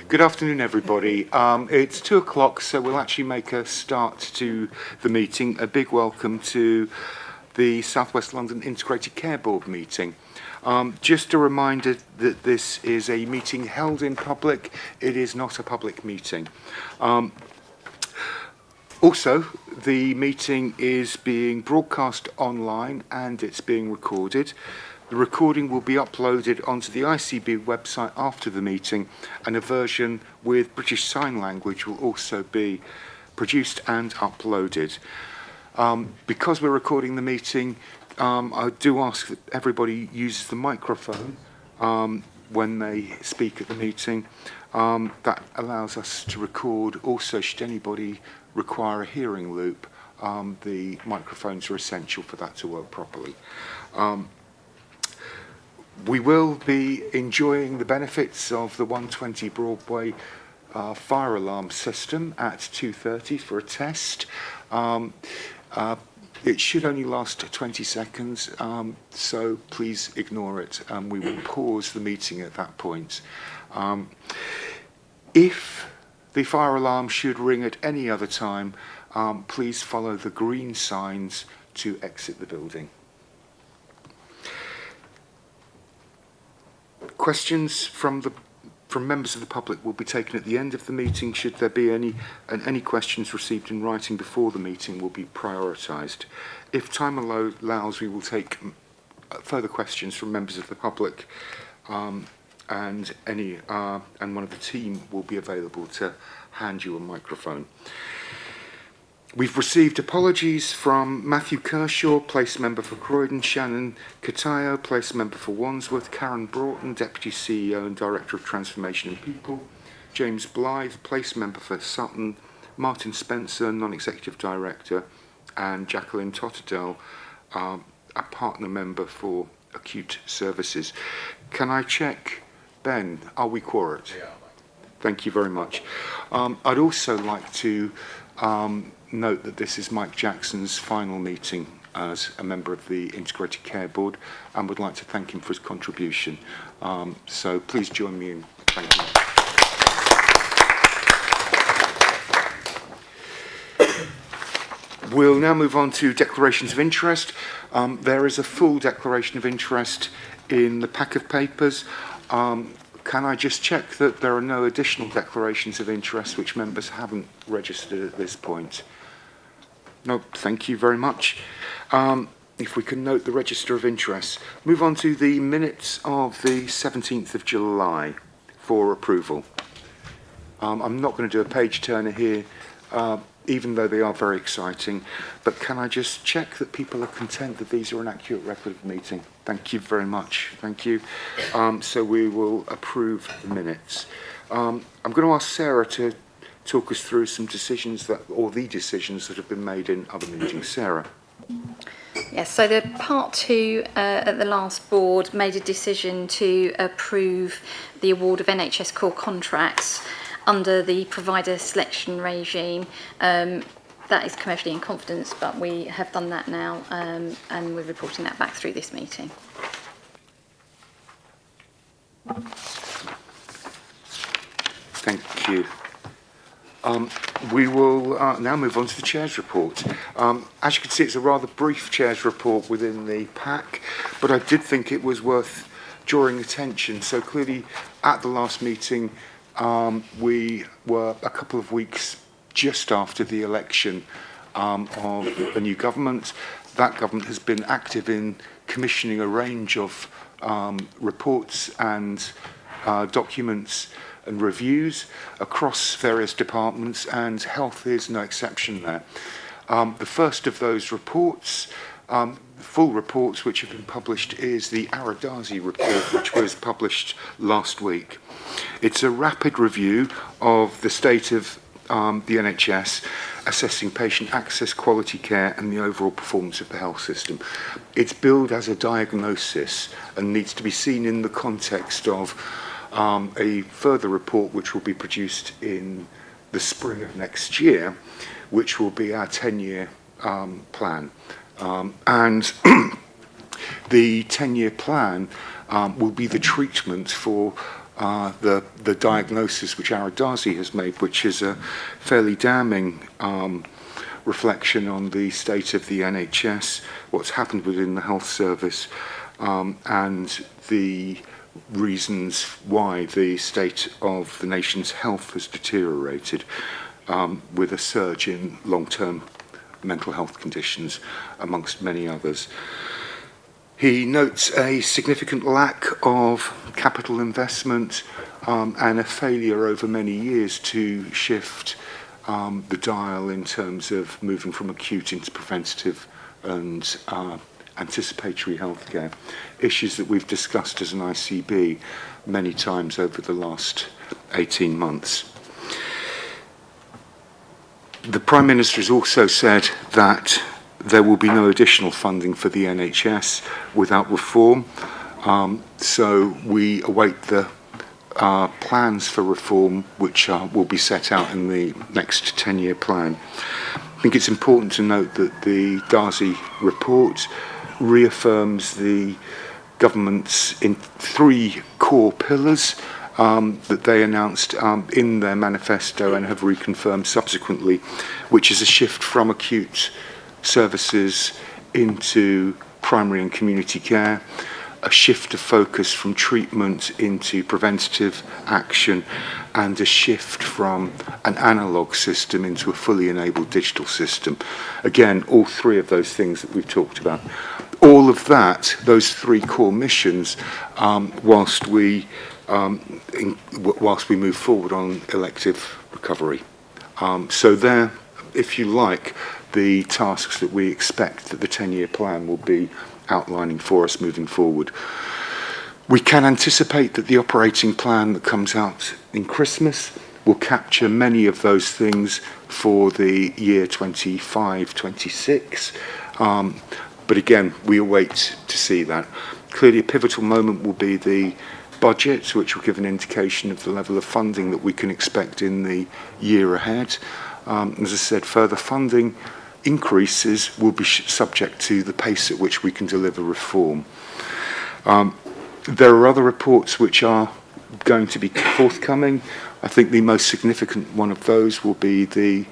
Good afternoon, everybody. It's 2 o'clock, so we'll actually make a start to the meeting. A big welcome to the South West London Integrated Care Board meeting. Just a reminder that this is a meeting held in public. It is not a public meeting. Also, the meeting is being broadcast online and it's being recorded. The recording will be uploaded onto the ICB website after the meeting, and a version with British Sign Language will also be produced and uploaded. Because we're recording the meeting, I do ask that everybody uses the microphone when they speak at the meeting. That allows us to record. Also, should anybody require a hearing loop, the microphones are essential for that to work properly. We will be enjoying the benefits of the 120 Broadway fire alarm system at 2:30 for a test. It should only last 20 seconds, so please ignore it, and we will pause the meeting at that point. If the fire alarm should ring at any other time, please follow the green signs to exit the building. Questions from members of the public will be taken at the end of the meeting. Should there be any questions received in writing before the meeting will be prioritised. If time allows, we will take further questions from members of the public, and one of the team will be available to hand you a microphone. We've received apologies from Matthew Kershaw, Place Member for Croydon, Shannon Katayo, Place Member for Wandsworth, Karen Broughton, Deputy CEO and Director of Transformation and People, James Blythe, Place Member for Sutton, Martin Spencer, Non-Executive Director, and Jacqueline Totterdell, a Partner Member for Acute Services. Can I check, Ben, are we quorate? Yeah. Thank you very much. I'd also like to note that this is Mike Jackson's final meeting as a member of the Integrated Care Board, and would like to thank him for his contribution. So please join me in thanking him. We'll now move on to declarations of interest. There is a full declaration of interest in the pack of papers. Can I just check that there are no additional declarations of interest which members haven't registered at this point? No, thank you very much. If we can note the register of interest. Move on to the minutes of the 17th of July for approval. I'm not going to do a page turner here, even though they are very exciting, but can I just check that people are content that these are an accurate record of the meeting? Thank you very much. Thank you. So we will approve the minutes. I'm going to ask Sarah to talk us through some decisions the decisions that have been made in other meetings. Sarah. Yes, so the part two at the last board made a decision to approve the award of NHS core contracts under the provider selection regime. That is commercially in confidence, but we have done that now, and we're reporting that back through this meeting. Thank you. We will now move on to the Chair's report. As you can see, it's a rather brief Chair's report within the pack, but I did think it was worth drawing attention. So clearly, at the last meeting, we were a couple of weeks just after the election of a new government. That government has been active in commissioning a range of reports and documents and reviews across various departments, and health is no exception there. The first of those reports, full reports which have been published, is the Aradazi report, which was published last week. It's a rapid review of the state of the NHS, assessing patient access, quality care and the overall performance of the health system. It's billed as a diagnosis and needs to be seen in the context of a further report which will be produced in the spring of next year, which will be our 10-year plan. And the 10-year plan will be the treatment for the diagnosis which Aradazi has made, which is a fairly damning reflection on the state of the NHS, what's happened within the health service, and the reasons why the state of the nation's health has deteriorated, with a surge in long-term mental health conditions, amongst many others. He notes a significant lack of capital investment and a failure over many years to shift the dial in terms of moving from acute into preventative and anticipatory healthcare, issues that we've discussed as an ICB many times over the last 18 months. The Prime Minister has also said that there will be no additional funding for the NHS without reform, so we await the plans for reform which will be set out in the next 10-year plan. I think it's important to note that the Darzi report reaffirms the government's in 3 core pillars that they announced in their manifesto and have reconfirmed subsequently, which is a shift from acute services into primary and community care, a shift of focus from treatment into preventative action, and a shift from an analogue system into a fully enabled digital system. Again, all 3 of those things that we've talked about. All of that, those 3 core missions, whilst we move forward on elective recovery. So there, if you like, the tasks that we expect that the 10-year plan will be outlining for us moving forward. We can anticipate that the operating plan that comes out in Christmas will capture many of those things for the year 25-26. But again, we await to see that. Clearly, a pivotal moment will be the budget, which will give an indication of the level of funding that we can expect in the year ahead. As I said, further funding increases will be subject to the pace at which we can deliver reform. There are other reports which are going to be forthcoming. I think the most significant one of those will be the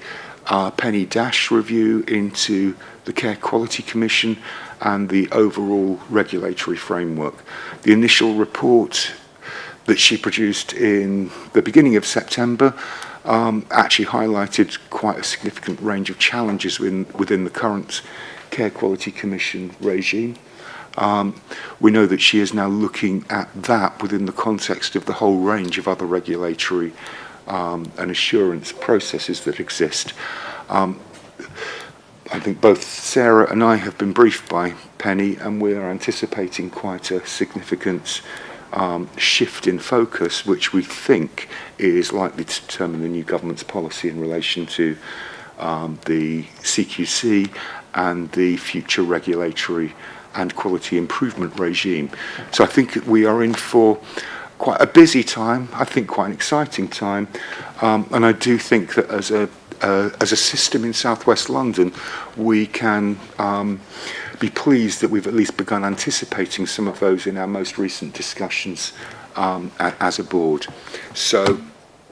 Penny Dash review into the Care Quality Commission and the overall regulatory framework. The initial report that she produced in the beginning of September actually highlighted quite a significant range of challenges within the current Care Quality Commission regime. We know that she is now looking at that within the context of the whole range of other regulatory and assurance processes that exist. I think both Sarah and I have been briefed by Penny, and we are anticipating quite a significant shift in focus, which we think is likely to determine the new government's policy in relation to the CQC and the future regulatory and quality improvement regime. So I think we are in for quite a busy time, I think quite an exciting time, and I do think that as a system in South West London, we can be pleased that we've at least begun anticipating some of those in our most recent discussions as a board. So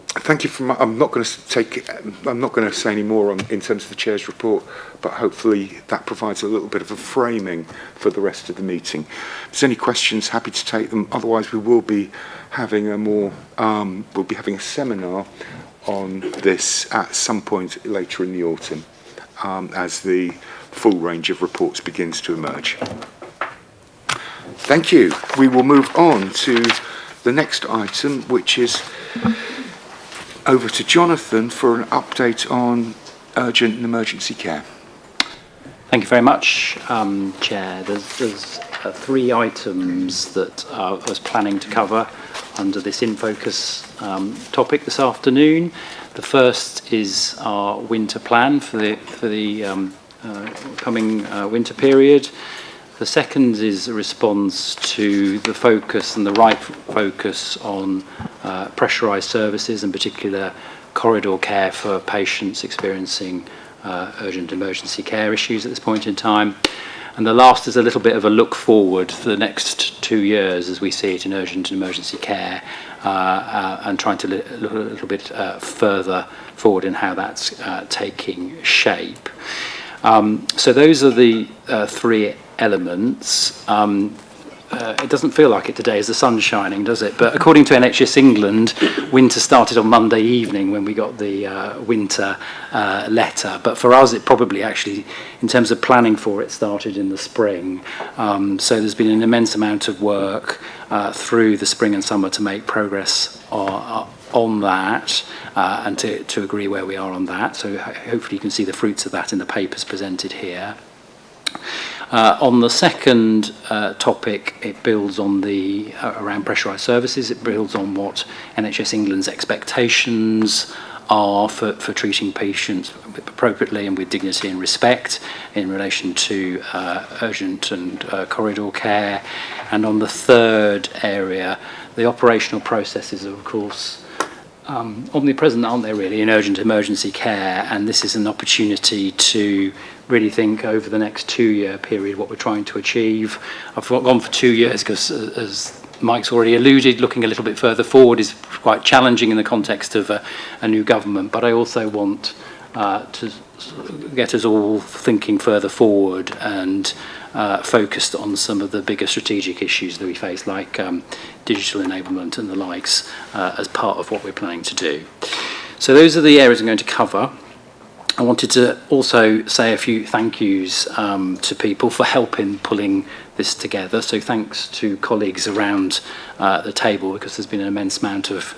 thank you for I'm not going to say any more in terms of the Chair's report, but hopefully that provides a little bit of a framing for the rest of the meeting. If there's any questions, happy to take them. Otherwise, we will be having a seminar on this at some point later in the autumn, as the full range of reports begins to emerge. Thank you. We will move on to the next item, which is over to Jonathan for an update on urgent and emergency care. Thank you very much, Chair. There's 3 items that I was planning to cover under this In Focus topic this afternoon. The first is our winter plan for the coming winter period. The second is a response to the focus and the right focus on pressurised services, in particular corridor care for patients experiencing urgent emergency care issues at this point in time. And the last is a little bit of a look forward for the next 2 years as we see it in urgent and emergency care, and trying to look a little bit further forward in how that's taking shape. So those are the 3 elements. It doesn't feel like it today as the sun's shining, does it? But according to NHS England, winter started on Monday evening when we got the winter letter. But for us, it probably actually, in terms of planning for it, started in the spring. So there's been an immense amount of work through the spring and summer to make progress on that and to agree where we are on that. So hopefully you can see the fruits of that in the papers presented here. On the second topic, it builds on the around pressurised services. It builds on what NHS England's expectations are for treating patients appropriately and with dignity and respect in relation to urgent and corridor care. And on the third area, the operational processes are, of course, omnipresent, aren't they, really, in urgent emergency care, and this is an opportunity to really think over the next 2-year period what we're trying to achieve. I've gone for 2 years because, as Mike's already alluded, looking a little bit further forward is quite challenging in the context of a new government, but I also want to get us all thinking further forward and focused on some of the bigger strategic issues that we face, like digital enablement and the likes, as part of what we're planning to do. So those are the areas I'm going to cover. I wanted to also say a few thank yous to people for helping pulling this together. So thanks to colleagues around the table, because there's been an immense amount of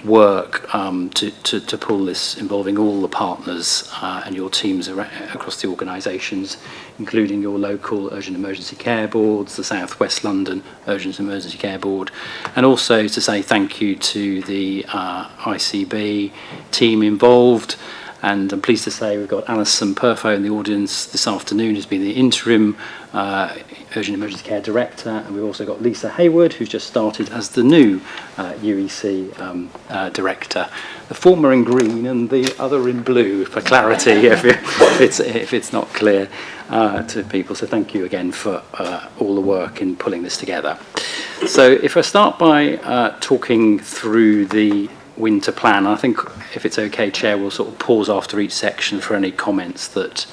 work to pull this, involving all the partners and your teams across the organisations, including your local urgent emergency care boards, the South West London Urgent Emergency Care Board, and also to say thank you to the ICB team involved. And I'm pleased to say we've got Alison Perfo in the audience this afternoon, who's been the interim Urgent Emergency Care Director, and we've also got Lisa Hayward, who's just started as the new UEC Director. The former in green and the other in blue, for clarity, if it's not clear to people. So thank you again for all the work in pulling this together. So if I start by talking through the winter plan, I think if it's okay, Chair, we'll sort of pause after each section for any comments that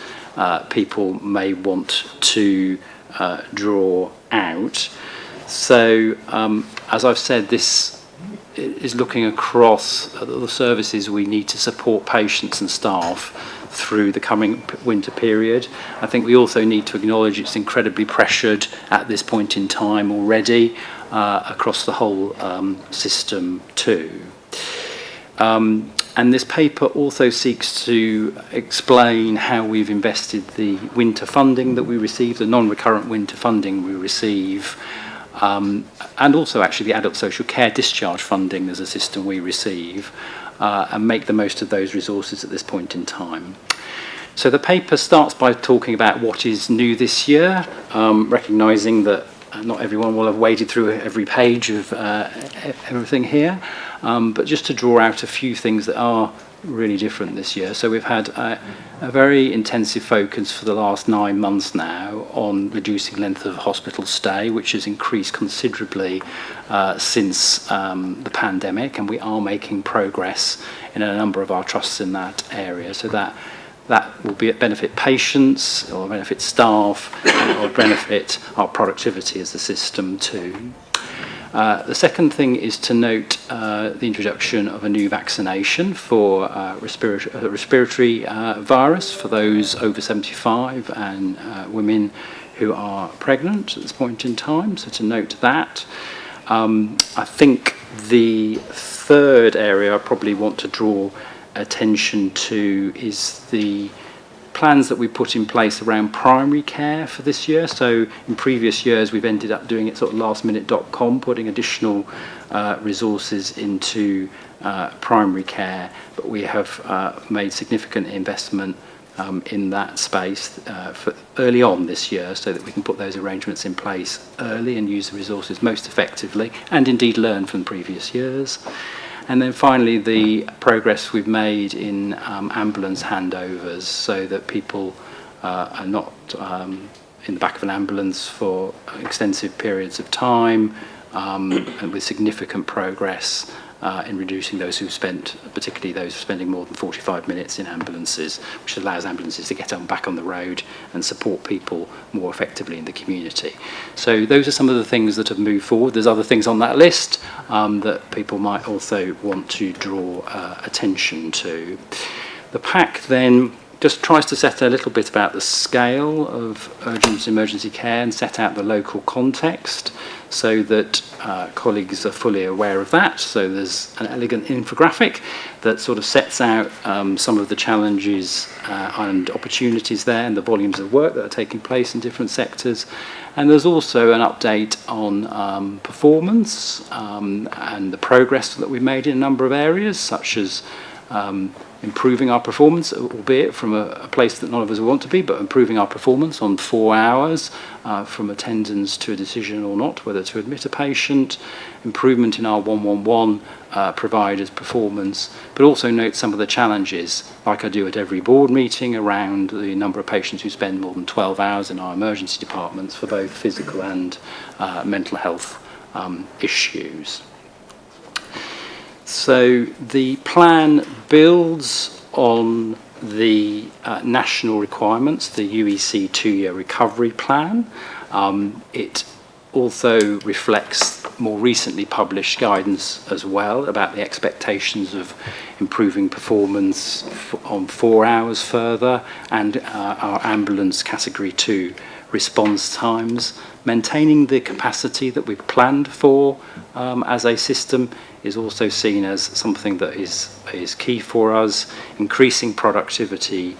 people may want to draw out. So as I've said, this is looking across the services we need to support patients and staff through the coming winter period. I think we also need to acknowledge it's incredibly pressured at this point in time already across the whole system too. And this paper also seeks to explain how we've invested the winter funding that we receive, the non-recurrent winter funding we receive, and also actually the adult social care discharge funding as a system we receive, and make the most of those resources at this point in time. So the paper starts by talking about what is new this year, recognising that not everyone will have waded through every page of everything here, but just to draw out a few things that are really different this year. So we've had a very intensive focus for the last 9 months now on reducing length of hospital stay, which has increased considerably since the pandemic, and we are making progress in a number of our trusts in that area. So that will benefit patients, or benefit staff, or benefit our productivity as a system too. The second thing is to note the introduction of a new vaccination for respiratory virus for those over 75 and women who are pregnant at this point in time. So to note that. I think the third area I probably want to draw attention to is the plans that we put in place around primary care for this year. So in previous years we've ended up doing it sort of lastminute.com, putting additional resources into primary care, but we have made significant investment in that space for early on this year, so that we can put those arrangements in place early and use the resources most effectively, and indeed learn from previous years. And then finally, the progress we've made in ambulance handovers, so that people are not in the back of an ambulance for extensive periods of time, and with significant progress in reducing those who've spent, particularly those spending more than 45 minutes in ambulances, which allows ambulances to get back on the road and support people more effectively in the community. So those are some of the things that have moved forward. There's other things on that list that people might also want to draw attention to. The pack then just tries to set a little bit about the scale of urgent emergency care and set out the local context so that colleagues are fully aware of that. So there's an elegant infographic that sort of sets out some of the challenges and opportunities there and the volumes of work that are taking place in different sectors. And there's also an update on performance and the progress that we've made in a number of areas, such as improving our performance, albeit from a place that none of us want to be, but improving our performance on 4 hours from attendance to a decision or not, whether to admit a patient, improvement in our 111 providers' performance, but also note some of the challenges, like I do at every board meeting, around the number of patients who spend more than 12 hours in our emergency departments for both physical and mental health issues. So the plan builds on the national requirements, the UEC 2-year recovery plan. It also reflects more recently published guidance as well about the expectations of improving performance on 4 hours further, and our ambulance category 2 response times. Maintaining the capacity that we've planned for as a system is also seen as something that is key for us. Increasing productivity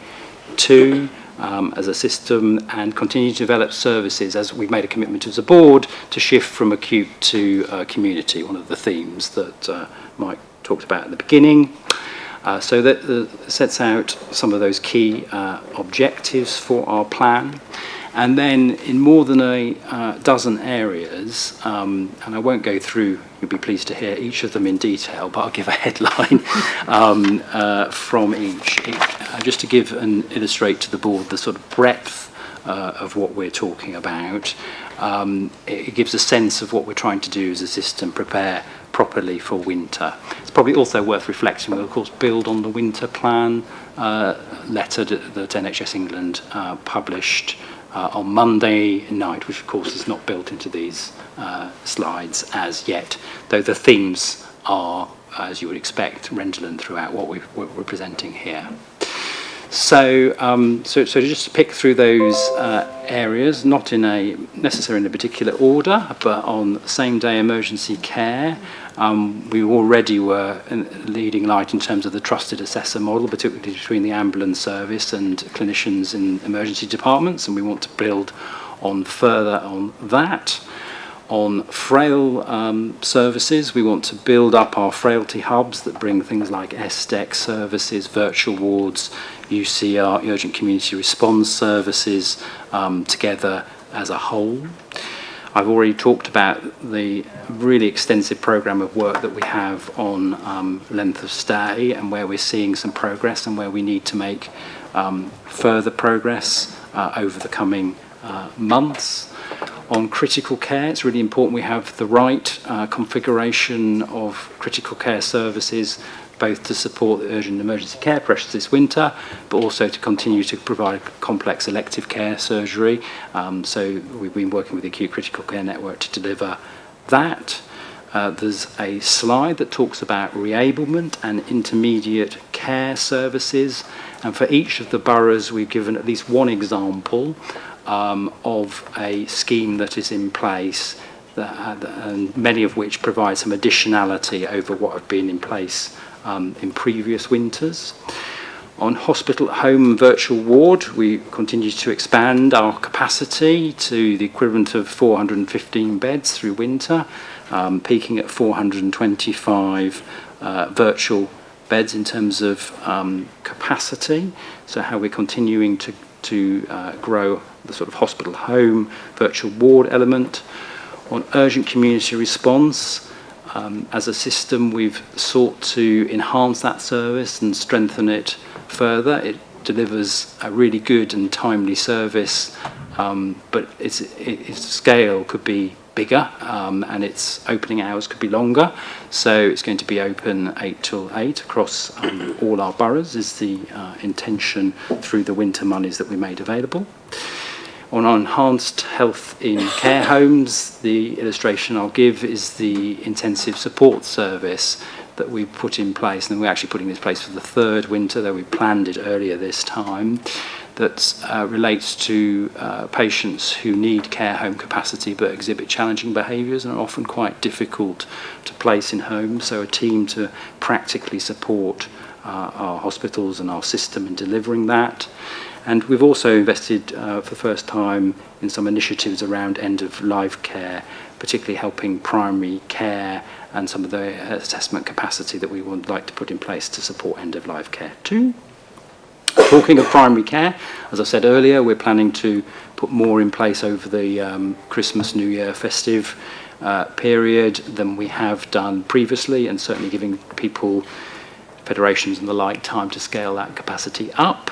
too as a system, and continue to develop services, as we've made a commitment as a board, to shift from acute to community, one of the themes that Mike talked about at the beginning. So that sets out some of those key objectives for our plan. And then in more than a dozen areas, and I won't go through, you'll be pleased to hear each of them in detail, but I'll give a headline from each, just to give and illustrate to the board the sort of breadth of what we're talking about. It gives a sense of what we're trying to do as a system, prepare properly for winter. It's probably also worth reflecting, we'll of course build on the winter plan letter that NHS England published on Monday night, which of course is not built into these slides as yet, though the themes are, as you would expect, redolent throughout what we're presenting here. So, so just to pick through those areas, not necessarily in a particular order, but on same-day emergency care. We already were a leading light in terms of the trusted assessor model, particularly between the ambulance service and clinicians in emergency departments, and we want to build on further on that. On frail services, we want to build up our frailty hubs that bring things like SDEC services, virtual wards, UCR, urgent community response services, together as a whole. I've already talked about the really extensive programme of work that we have on length of stay, and where we're seeing some progress and where we need to make further progress over the coming months. On critical care, it's really important we have the right configuration of critical care services, both to support the urgent emergency care pressures this winter, but also to continue to provide complex elective care surgery. So we've been working with the Acute Critical Care Network to deliver that. There's a slide that talks about reablement and intermediate care services, and for each of the boroughs we've given at least one example of a scheme that is in place, and many of which provide some additionality over what have been in place in previous winters. On hospital, home, virtual ward, we continue to expand our capacity to the equivalent of 415 beds through winter, peaking at 425 virtual beds in terms of capacity. So how we're continuing to grow the sort of hospital, home, virtual ward element. On urgent community response, as a system, we've sought to enhance that service and strengthen it further. It delivers a really good and timely service but its scale could be bigger, and its opening hours could be longer. So it's going to be open 8 till 8 across all our boroughs is the intention through the winter monies that we made available. On enhanced health in care homes, the illustration I'll give is the intensive support service that we put in place, and we're actually putting this in place for the third winter, though we planned it earlier this time, that relates to patients who need care home capacity but exhibit challenging behaviours and are often quite difficult to place in homes. So a team to practically support our hospitals and our system in delivering that. And we've also invested for the first time in some initiatives around end-of-life care, particularly helping primary care and some of the assessment capacity that we would like to put in place to support end-of-life care too. Talking of primary care, as I said earlier, we're planning to put more in place over the Christmas, New Year festive period than we have done previously, and certainly giving people, federations and the like, time to scale that capacity up.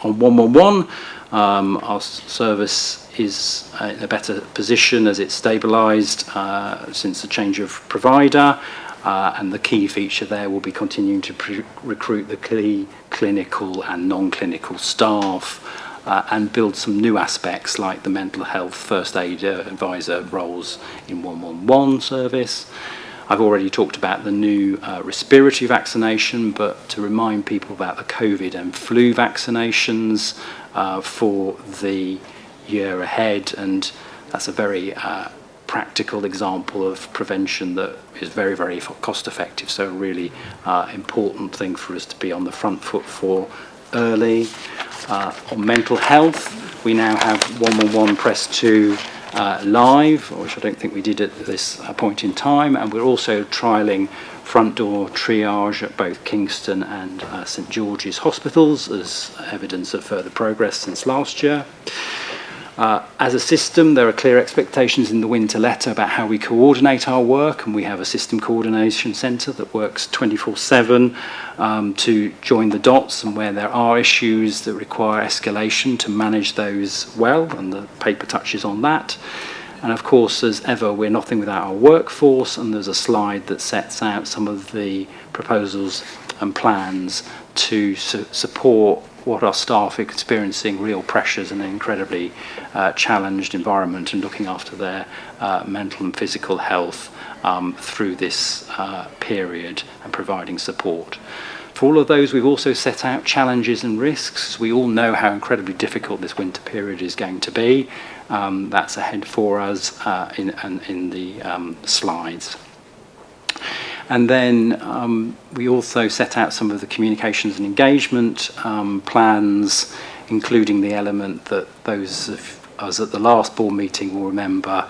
On 111, our service is in a better position as it's stabilised since the change of provider. And the key feature there will be continuing to recruit the key clinical and non-clinical staff and build some new aspects like the mental health first aid advisor roles in 111 service. I've already talked about the new respiratory vaccination, but to remind people about the COVID and flu vaccinations for the year ahead, and that's a very practical example of prevention that is very, very cost effective. So a really important thing for us to be on the front foot for early. On mental health, we now have 111 Press 2 live, which I don't think we did at this point in time, and we're also trialling front door triage at both Kingston and St George's hospitals as evidence of further progress since last year. As a system, there are clear expectations in the winter letter about how we coordinate our work, and we have a system coordination centre that works 24/7 to join the dots, and where there are issues that require escalation to manage those well, and the paper touches on that. And of course, as ever, we're nothing without our workforce, and there's a slide that sets out some of the proposals and plans to support what our staff are experiencing, real pressures in an incredibly challenged environment, and looking after their mental and physical health through this period and providing support. For all of those, we've also set out challenges and risks. We all know how incredibly difficult this winter period is going to be. That's ahead for us in the slides. And then we also set out some of the communications and engagement plans, including the element that those of us at the last board meeting will remember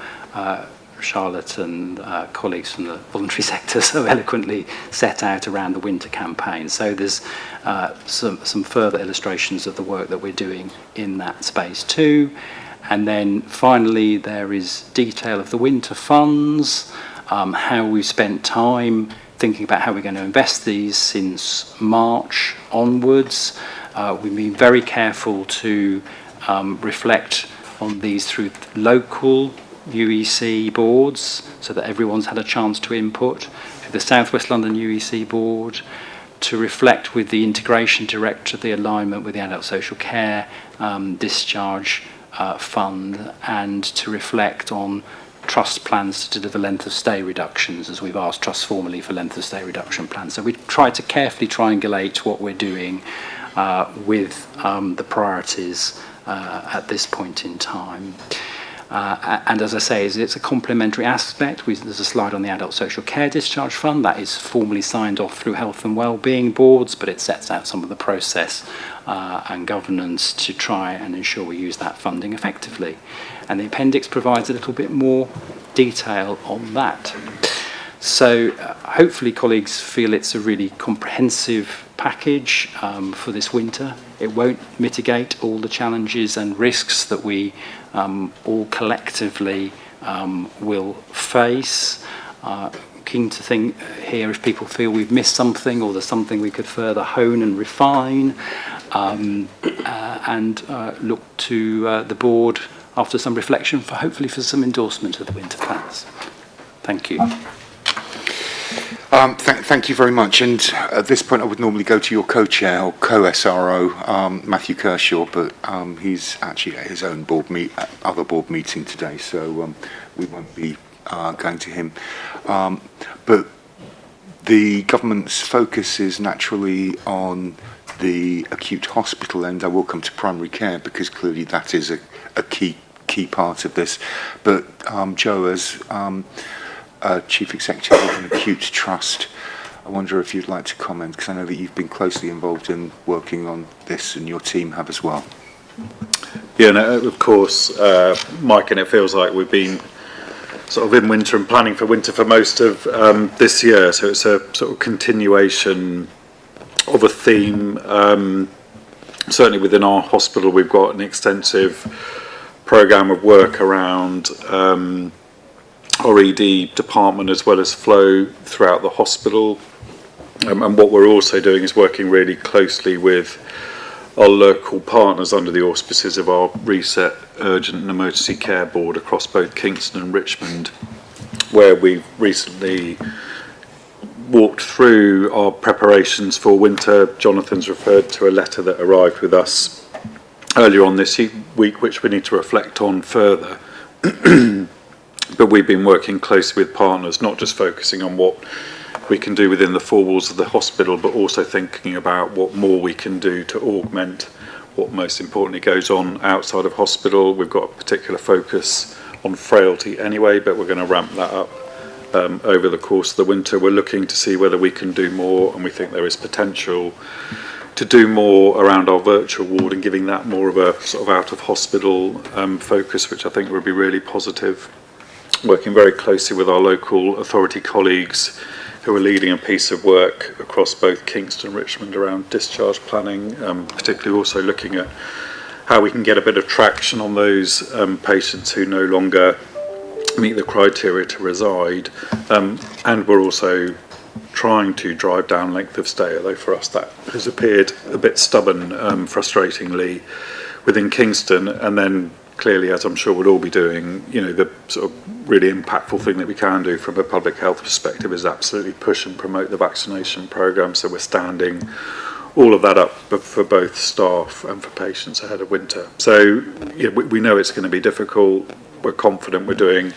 Charlotte and colleagues from the voluntary sector so eloquently set out around the winter campaign. So there's some further illustrations of the work that we're doing in that space too. And then finally, there is detail of the winter funds, how we've spent time thinking about how we're going to invest these since March onwards. We've been very careful to reflect on these through local UEC boards so that everyone's had a chance to input, through the South West London UEC board, to reflect with the integration director the alignment with the adult social care discharge fund, and to reflect on trust plans to deliver length of stay reductions, as we've asked trusts formally for length of stay reduction plans. So we try to carefully triangulate what we're doing with the priorities at this point in time. And as I say, it's a complementary aspect. There's a slide on the Adult Social Care Discharge Fund that is formally signed off through Health and Wellbeing boards, but it sets out some of the process and governance to try and ensure we use that funding effectively. And the appendix provides a little bit more detail on that. So hopefully colleagues feel it's a really comprehensive package for this winter. It won't mitigate all the challenges and risks that we all collectively will face. Keen to think here if people feel we've missed something or there's something we could further hone and refine. and look to the board after some reflection hopefully for some endorsement of the winter plans. Thank you. Thank you very much. And at this point, I would normally go to your co-chair or co-SRO, Matthew Kershaw, but he's actually at his own other board meeting today, so we won't be going to him. But the government's focus is naturally on the acute hospital end. I will come to primary care because clearly that is a key part of this. But Joe, as Chief Executive of an acute trust, I wonder if you'd like to comment, because I know that you've been closely involved in working on this and your team have as well. Yeah, no, of course, Mike, and it feels like we've been sort of in winter and planning for winter for most of this year, so it's a sort of continuation of a theme. Certainly within our hospital we've got an extensive programme of work around our ED department as well as flow throughout the hospital, and what we're also doing is working really closely with our local partners under the auspices of our Reset Urgent and Emergency Care Board across both Kingston and Richmond, where we've recently walked through our preparations for winter. Jonathan's referred to a letter that arrived with us earlier on this week, which we need to reflect on further. But we've been working closely with partners, not just focusing on what we can do within the four walls of the hospital, but also thinking about what more we can do to augment what most importantly goes on outside of hospital. We've got a particular focus on frailty anyway, but we're going to ramp that up over the course of the winter. We're looking to see whether we can do more, and we think there is potential to do more around our virtual ward and giving that more of a sort of out of hospital focus, which I think would be really positive. Working very closely with our local authority colleagues who are leading a piece of work across both Kingston and Richmond around discharge planning, particularly also looking at how we can get a bit of traction on those patients who no longer meet the criteria to reside, and we're also trying to drive down length of stay, although for us that has appeared a bit stubborn, frustratingly, within Kingston. And then clearly, as I'm sure we'll all be doing, the sort of really impactful thing that we can do from a public health perspective is absolutely push and promote the vaccination programme. So we're standing all of that up for both staff and for patients ahead of winter. So we know it's going to be difficult. We're confident we're doing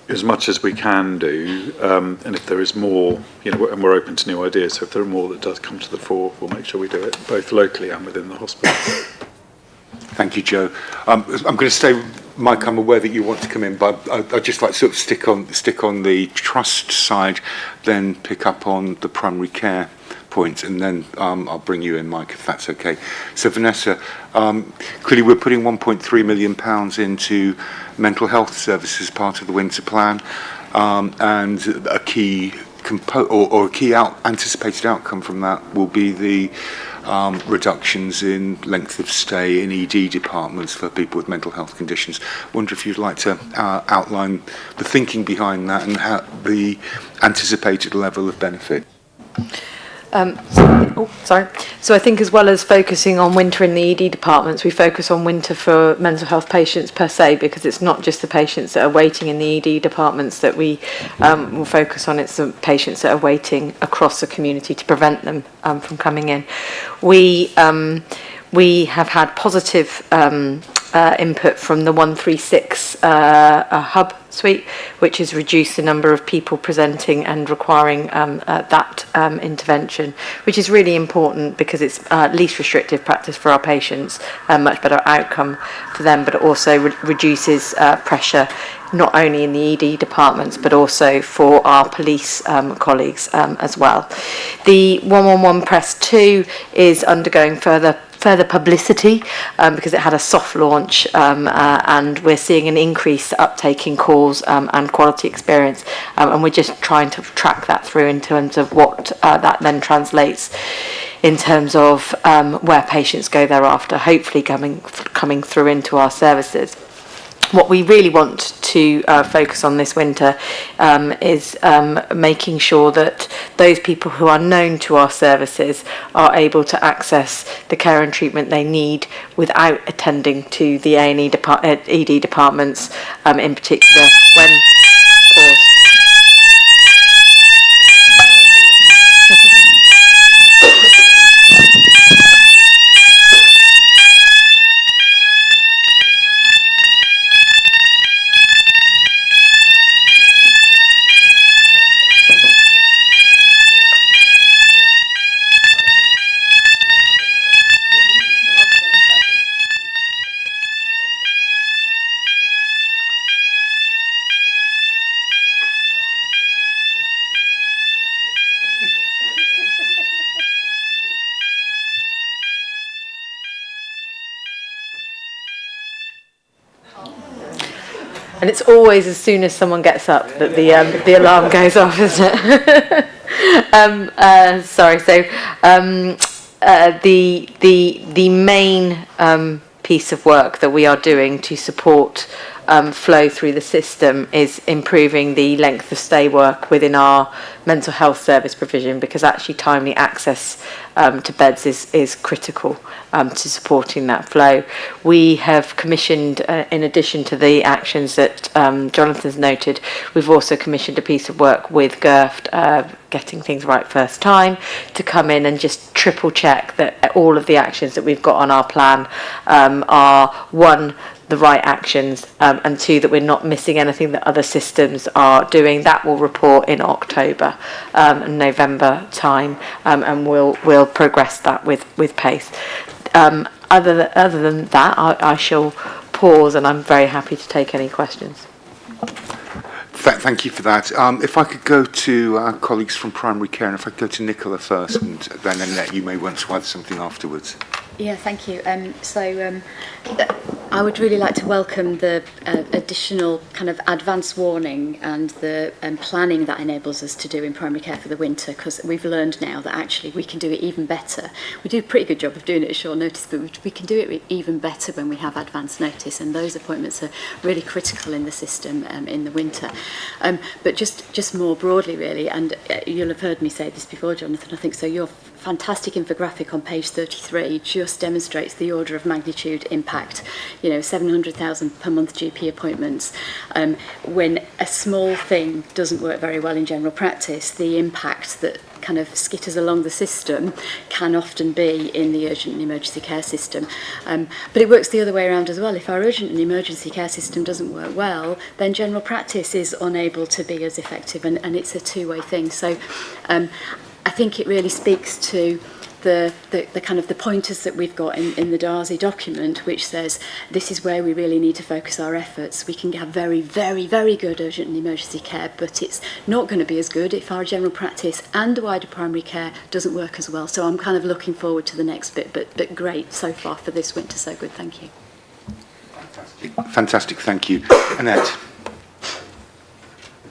as much as we can do, and if there is more, and we're open to new ideas, so if there are more that does come to the fore, we'll make sure we do it, both locally and within the hospital. Thank you, Joe. I'm going to stay, Mike, I'm aware that you want to come in, but I'd just like to sort of stick on the trust side, then pick up on the primary care point, and then I'll bring you in, Mike, if that's okay. So, Vanessa, clearly we're putting £1.3 million into mental health services as part of the winter plan, and a key anticipated outcome from that will be the reductions in length of stay in ED departments for people with mental health conditions. I wonder if you'd like to outline the thinking behind that and how the anticipated level of benefit. So I think as well as focusing on winter in the ED departments, we focus on winter for mental health patients per se, because it's not just the patients that are waiting in the ED departments that we will focus on, it's the patients that are waiting across the community to prevent them from coming in. We have had positive input from the 136 hub suite, which has reduced the number of people presenting and requiring that intervention, which is really important because it's least restrictive practice for our patients, much better outcome for them, but it also reduces pressure not only in the ED departments but also for our police colleagues as well. The 111 Press 2 is undergoing further publicity because it had a soft launch, and we're seeing an increased uptake in calls and quality experience, and we're just trying to track that through in terms of what that then translates in terms of where patients go thereafter, hopefully coming through into our services. What we really want to focus on this winter is making sure that those people who are known to our services are able to access the care and treatment they need without attending to the A&E ED departments, in particular when... Pause. And it's always as soon as someone gets up that the alarm goes off, isn't it? Sorry. So the main piece of work that we are doing to support flow through the system is improving the length of stay work within our mental health service provision, because actually timely access to beds is critical to supporting that flow. We have commissioned, in addition to the actions that Jonathan's noted, we've also commissioned a piece of work with GERFT, Getting Things Right First Time, to come in and just triple check that all of the actions that we've got on our plan are, one, the right actions, and two, that we're not missing anything that other systems are doing. That will report in October and November time, and we'll progress that with pace. Other than that, I shall pause, and I'm very happy to take any questions. Thank you for that. If I could go to our colleagues from primary care, and if I could go to Nicola first, and then Annette, you may want to add something afterwards. Yeah, thank you. I would really like to welcome the additional kind of advance warning and the planning that enables us to do in primary care for the winter, because we've learned now that actually we can do it even better. We do a pretty good job of doing it at short notice, but we can do it even better when we have advance notice, and those appointments are really critical in the system in the winter. But just more broadly, really, and you'll have heard me say this before, Jonathan, I think so, your fantastic infographic on page 33 just demonstrates the order of magnitude impact. 700,000 per month GP appointments. When a small thing doesn't work very well in general practice, the impact that kind of skitters along the system can often be in the urgent and emergency care system. But it works the other way around as well. If our urgent and emergency care system doesn't work well, then general practice is unable to be as effective, and it's a two-way thing. So I think it really speaks to the kind of the pointers that we've got in the Darcy document, which says this is where we really need to focus our efforts. We can have very, very, very good urgent and emergency care, but it's not going to be as good if our general practice and wider primary care doesn't work as well. So I'm kind of looking forward to the next bit, but great so far for this winter, so good, thank you. Fantastic, thank you. Annette.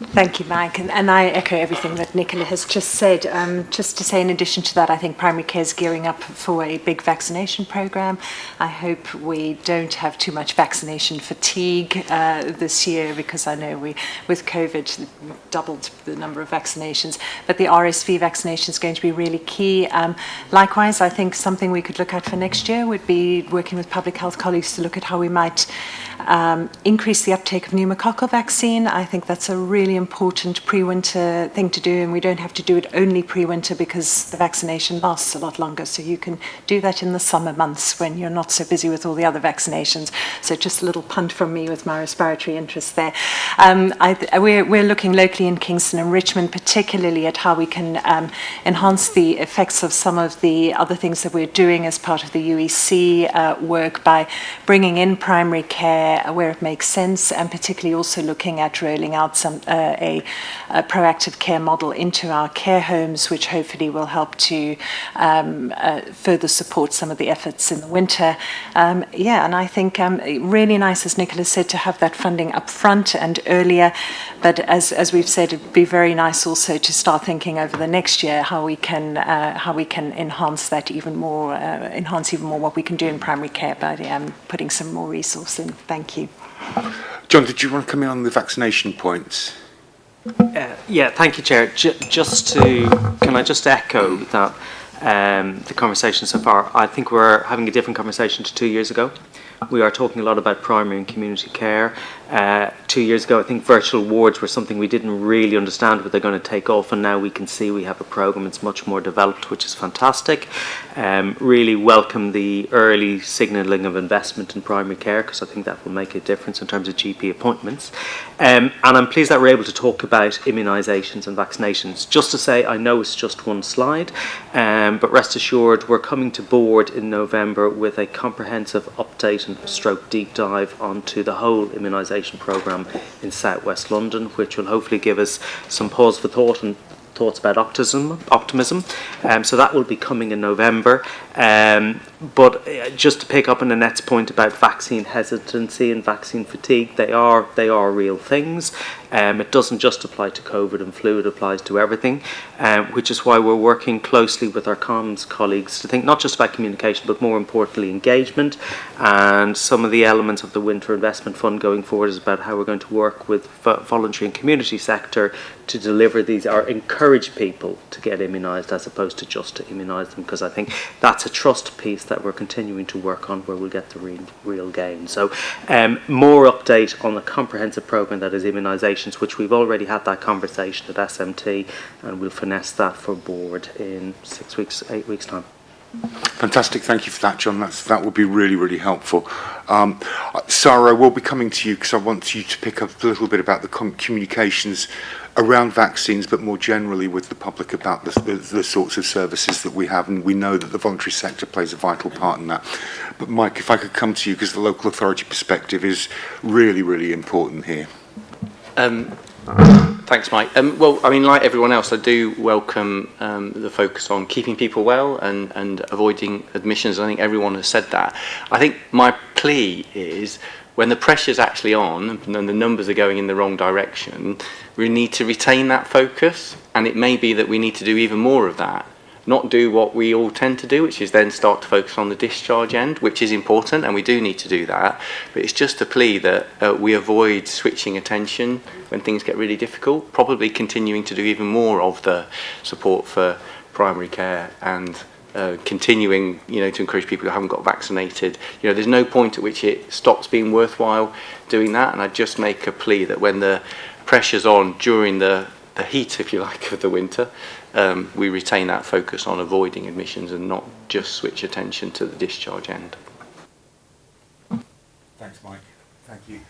Thank you, Mike, and I echo everything that Nicola has just said. Just to say, in addition to that, I think primary care is gearing up for a big vaccination programme. I hope we don't have too much vaccination fatigue this year, because I know with COVID, doubled the number of vaccinations, but the RSV vaccination is going to be really key. Likewise, I think something we could look at for next year would be working with public health colleagues to look at how we might increase the uptake of pneumococcal vaccine. I think that's a really important pre-winter thing to do, and we don't have to do it only pre-winter because the vaccination lasts a lot longer. So you can do that in the summer months when you're not so busy with all the other vaccinations. So just a little punt from me with my respiratory interest there. We're looking locally in Kingston and Richmond, particularly at how we can enhance the effects of some of the other things that we're doing as part of the UEC work by bringing in primary care where it makes sense, and particularly also looking at rolling out a proactive care model into our care homes, which hopefully will help to further support some of the efforts in the winter. And I think really nice, as Nicola said, to have that funding up front and earlier. But as we've said, it'd be very nice also to start thinking over the next year how we can enhance that even more, enhance even more what we can do in primary care by putting some more resource in. Thank you. John, did you want to come in on the vaccination points? Yeah, thank you, Chair. Can I just echo that the conversation so far? I think we're having a different conversation to 2 years ago. We are talking a lot about primary and community care. 2 years ago, I think virtual wards were something we didn't really understand what they're going to take off, and now we can see we have a programme that's much more developed, which is fantastic. Really welcome the early signalling of investment in primary care, because I think that will make a difference in terms of GP appointments. And I'm pleased that we're able to talk about immunisations and vaccinations. Just to say, I know it's just one slide, but rest assured we're coming to board in November with a comprehensive update and stroke deep dive onto the whole immunisation programme in South West London, which will hopefully give us some pause for thought and thoughts about optimism. So that will be coming in November. But just to pick up on Annette's point about vaccine hesitancy and vaccine fatigue, they are real things. It doesn't just apply to COVID and flu, it applies to everything, which is why we're working closely with our comms colleagues to think not just about communication, but more importantly engagement. And some of the elements of the Winter Investment Fund going forward is about how we're going to work with voluntary and community sector to deliver these, or encourage people to get immunised as opposed to just to immunise them, because I think that's a trust piece that we're continuing to work on where we'll get the real gain. So more update on the comprehensive programme that is immunisations, which we've already had that conversation at SMT, and we'll finesse that for board in 6 weeks, 8 weeks time. Fantastic, thank you for that, John. That will be really, really helpful. Sarah, I will be coming to you because I want you to pick up a little bit about the communications around vaccines, but more generally with the public about the sorts of services that we have, and we know that the voluntary sector plays a vital part in that. But Mike, if I could come to you, because the local authority perspective is really, really important here. Thanks, Mike. Well, I mean, like everyone else, I do welcome the focus on keeping people well and avoiding admissions. I think everyone has said that. I think my plea is when the pressure's actually on and the numbers are going in the wrong direction, we need to retain that focus, and it may be that we need to do even more of that. Not do what we all tend to do, which is then start to focus on the discharge end, which is important, and we do need to do that. But it's just a plea that we avoid switching attention when things get really difficult, probably continuing to do even more of the support for primary care and continuing, to encourage people who haven't got vaccinated. There's no point at which it stops being worthwhile doing that, and I just make a plea that when the pressure's on during the heat, if you like, of the winter, we retain that focus on avoiding admissions and not just switch attention to the discharge end. Thanks, Mike. Thank you.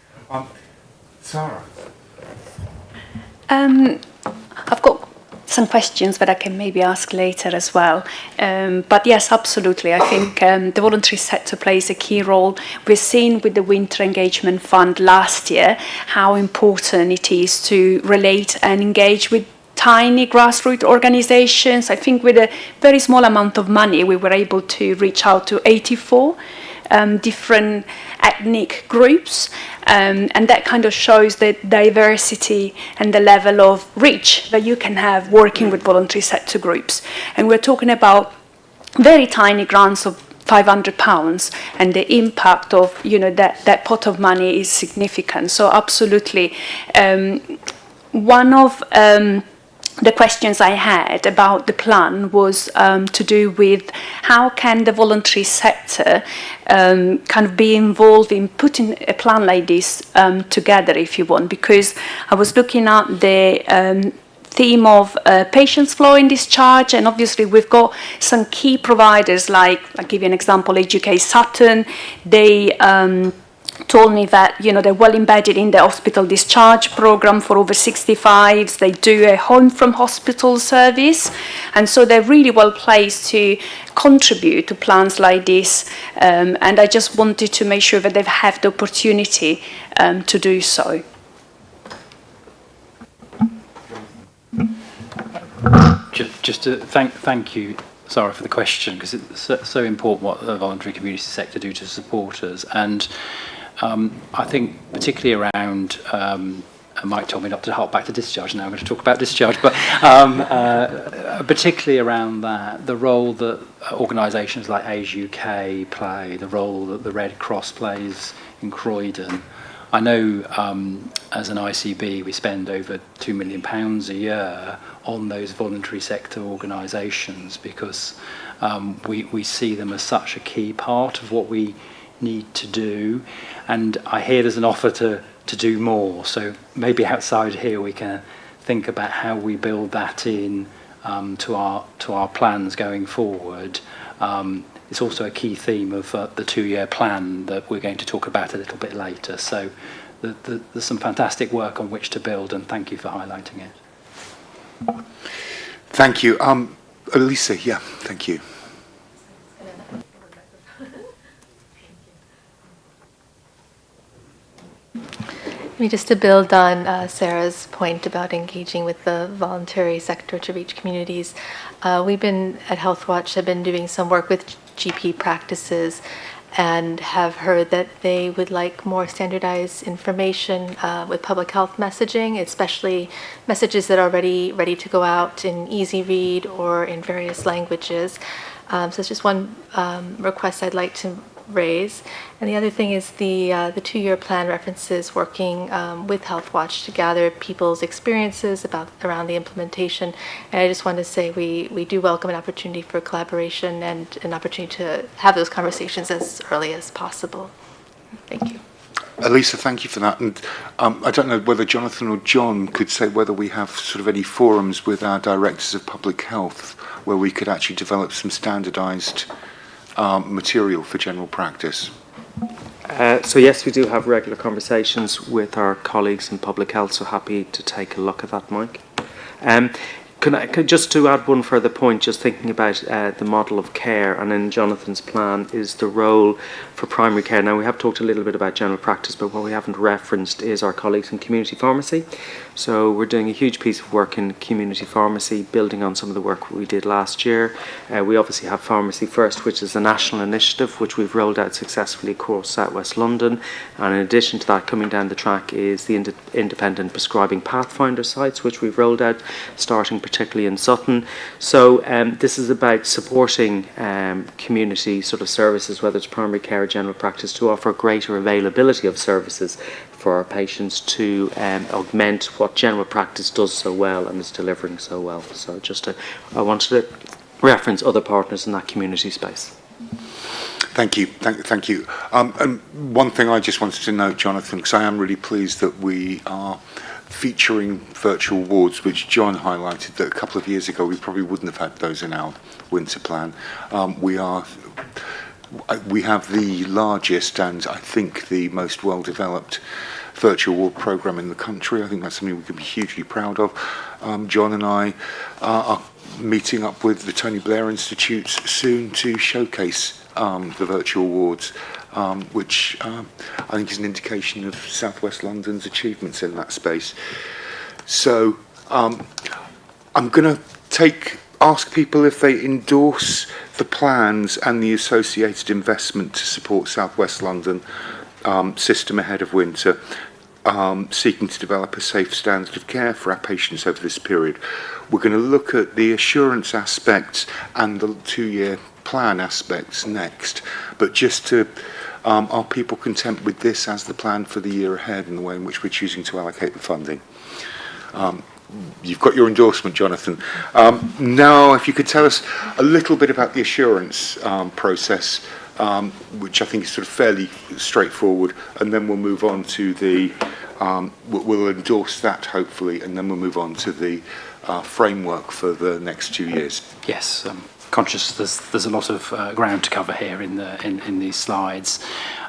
Sarah? I've got some questions that I can maybe ask later as well. But yes, absolutely. I think the voluntary sector plays a key role. We've seen with the Winter Engagement Fund last year how important it is to relate and engage with tiny grassroots organisations. I think with a very small amount of money, we were able to reach out to 84 different ethnic groups, and that kind of shows the diversity and the level of reach that you can have working with voluntary sector groups. And we're talking about very tiny grants of £500, and the impact of that pot of money is significant. So absolutely, one of the questions I had about the plan was to do with how can the voluntary sector kind of be involved in putting a plan like this together, if you want, because I was looking at the theme of patients flow in discharge, and obviously we've got some key providers like, I'll give you an example, AGK Sutton. They told me that they're well embedded in the hospital discharge program for over 65s. They do a home from hospital service, and so they're really well placed to contribute to plans like this, and I just wanted to make sure that they've had the opportunity to do so. Just to thank you, Sarah, for the question, because it's so important what the voluntary community sector do to support us. And I think particularly around, Mike told me not to hark back to discharge, now I'm going to talk about discharge, but particularly around that, the role that organisations like Age UK play, the role that the Red Cross plays in Croydon, I know as an ICB we spend over £2 million a year on those voluntary sector organisations because we see them as such a key part of what we need to do, and I hear there's an offer to do more, so maybe outside here we can think about how we build that in to our plans going forward. It's also a key theme of the 2-year plan that we're going to talk about a little bit later. So there's some fantastic work on which to build, and thank you for highlighting it. Thank you. Elisa, yeah, thank you. Just to build on Sarah's point about engaging with the voluntary sector to reach communities, we've been at HealthWatch have been doing some work with GP practices and have heard that they would like more standardized information with public health messaging, especially messages that are already ready to go out in easy read or in various languages. So it's just one request I'd like to raise. And the other thing is the 2-year plan references working with HealthWatch to gather people's experiences around the implementation. And I just want to say we do welcome an opportunity for collaboration and an opportunity to have those conversations as early as possible. Thank you. Elisa, thank you for that. And I don't know whether Jonathan or John could say whether we have sort of any forums with our directors of public health where we could actually develop some standardised material for general practice. So yes, we do have regular conversations with our colleagues in public health, so happy to take a look at that, Mike. Can just to add one further point, just thinking about the model of care, and in Jonathan's plan is the role for primary care. Now, we have talked a little bit about general practice, but what we haven't referenced is our colleagues in community pharmacy. So we're doing a huge piece of work in community pharmacy, building on some of the work we did last year. We obviously have Pharmacy First, which is a national initiative, which we've rolled out successfully across South West London. And in addition to that, coming down the track is the independent prescribing pathfinder sites, which we've rolled out, starting particularly in Sutton. So this is about supporting community sort of services, whether it's primary care or general practice, to offer greater availability of services for our patients to augment what general practice does so well and is delivering so well. So I wanted to reference other partners in that community space. Thank you. Thank you. And one thing I just wanted to note, Jonathan, because I am really pleased that we are featuring virtual wards, which John highlighted that a couple of years ago we probably wouldn't have had those in our winter plan. We have the largest and I think the most well-developed virtual ward programme in the country. I think that's something we can be hugely proud of. John and I are meeting up with the Tony Blair Institute soon to showcase the virtual wards, which I think is an indication of South West London's achievements in that space. So I'm going to ask people if they endorse the plans and the associated investment to support South West London system ahead of winter, seeking to develop a safe standard of care for our patients over this period. We're going to look at the assurance aspects and the 2-year plan aspects next, but just to are people content with this as the plan for the year ahead and the way in which we're choosing to allocate the funding? You've got your endorsement, Jonathan. Now, if you could tell us a little bit about the assurance process, which I think is sort of fairly straightforward, and then we'll move on to the, we'll endorse that hopefully, and then we'll move on to the framework for the next 2 years. Yes, conscious there's a lot of ground to cover here in these slides.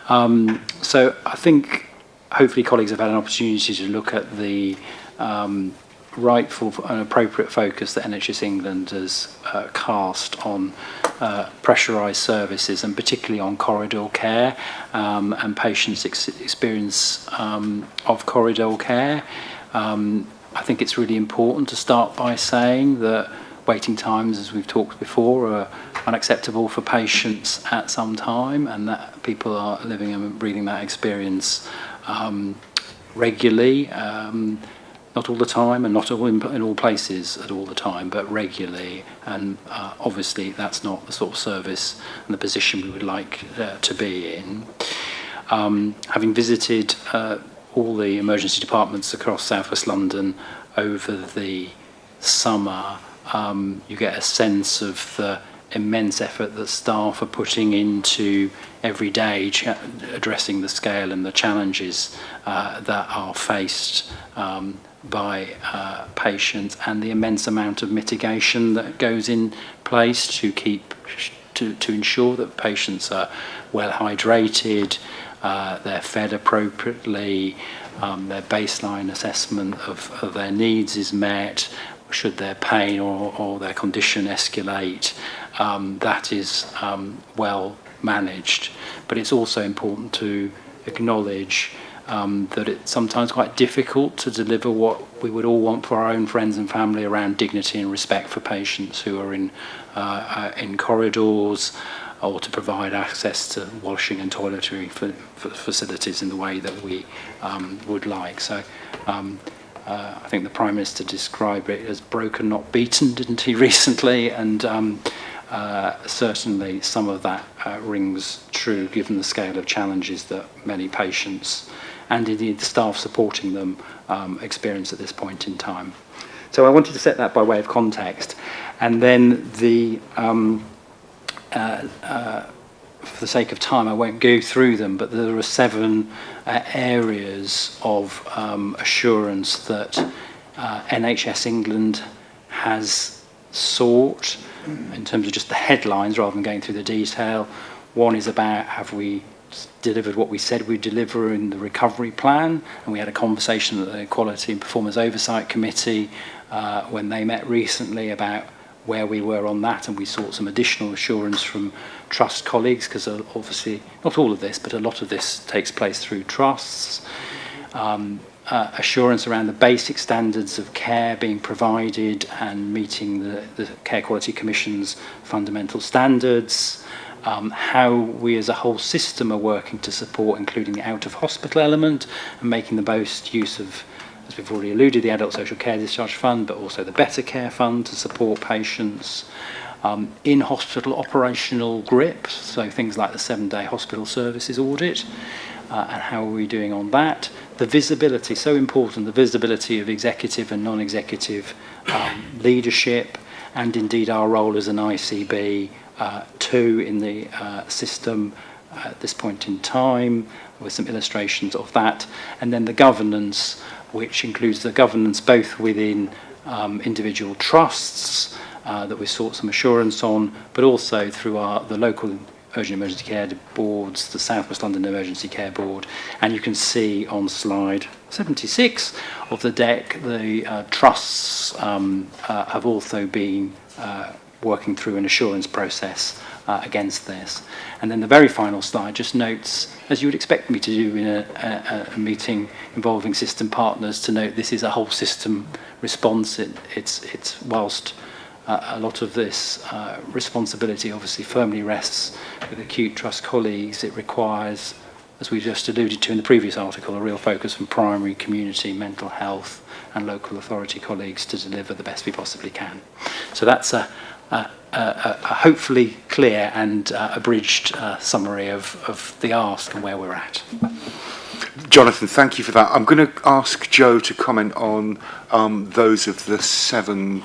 So I think hopefully colleagues have had an opportunity to look at the rightful and appropriate focus that NHS England has cast on pressurised services, and particularly on corridor care and patients' experience of corridor care. I think it's really important to start by saying that waiting times, as we've talked before, are unacceptable for patients at some time, and that people are living and breathing that experience regularly. Not all the time, and not all in all places at all the time, but regularly. And obviously, that's not the sort of service and the position we would like to be in. Having visited all the emergency departments across South West London over the summer, you get a sense of the immense effort that staff are putting into every day addressing the scale and the challenges that are faced by patients, and the immense amount of mitigation that goes in place to ensure that patients are well hydrated, they're fed appropriately, their baseline assessment of their needs is met. Should their pain or their condition escalate, that is well managed. But it's also important to acknowledge that it's sometimes quite difficult to deliver what we would all want for our own friends and family around dignity and respect for patients who are in corridors, or to provide access to washing and toiletry facilities in the way that we would like. So I think the Prime Minister described it as broken, not beaten, didn't he, recently? And certainly some of that rings true given the scale of challenges that many patients and indeed the staff supporting them experience at this point in time. So I wanted to set that by way of context. And then for the sake of time, I won't go through them, but there are 7 areas of assurance that NHS England has sought in terms of just the headlines rather than going through the detail. One is about, have we delivered what we said we'd deliver in the recovery plan? And we had a conversation at the Quality and Performance Oversight Committee when they met recently about where we were on that, and we sought some additional assurance from trust colleagues, because obviously not all of this, but a lot of this takes place through trusts. Assurance around the basic standards of care being provided and meeting the Care Quality Commission's fundamental standards. How we as a whole system are working to support, including the out-of-hospital element, and making the most use of, as we've already alluded, the Adult Social Care Discharge Fund, but also the Better Care Fund to support patients. In-hospital operational grip, so things like the 7-day hospital services audit, and how are we doing on that. The visibility, so important, the visibility of executive and non-executive leadership, and indeed our role as an ICB too in the system at this point in time, with some illustrations of that. And then the governance, which includes the governance both within individual trusts that we sought some assurance on, but also through the local urgent emergency care boards, the South West London Emergency Care Board. And you can see on slide 76 of the deck, the trusts have also been working through an assurance process against this. And then the very final slide just notes, as you would expect me to do in a meeting involving system partners, to note this is a whole system response. It's whilst a lot of this responsibility obviously firmly rests with acute trust colleagues, it requires, as we just alluded to in the previous article, a real focus from primary, community, mental health and local authority colleagues to deliver the best we possibly can. So that's a hopefully clear and abridged summary of the ask and where we're at. Jonathan, thank you for that. I'm going to ask Joe to comment on those of the 7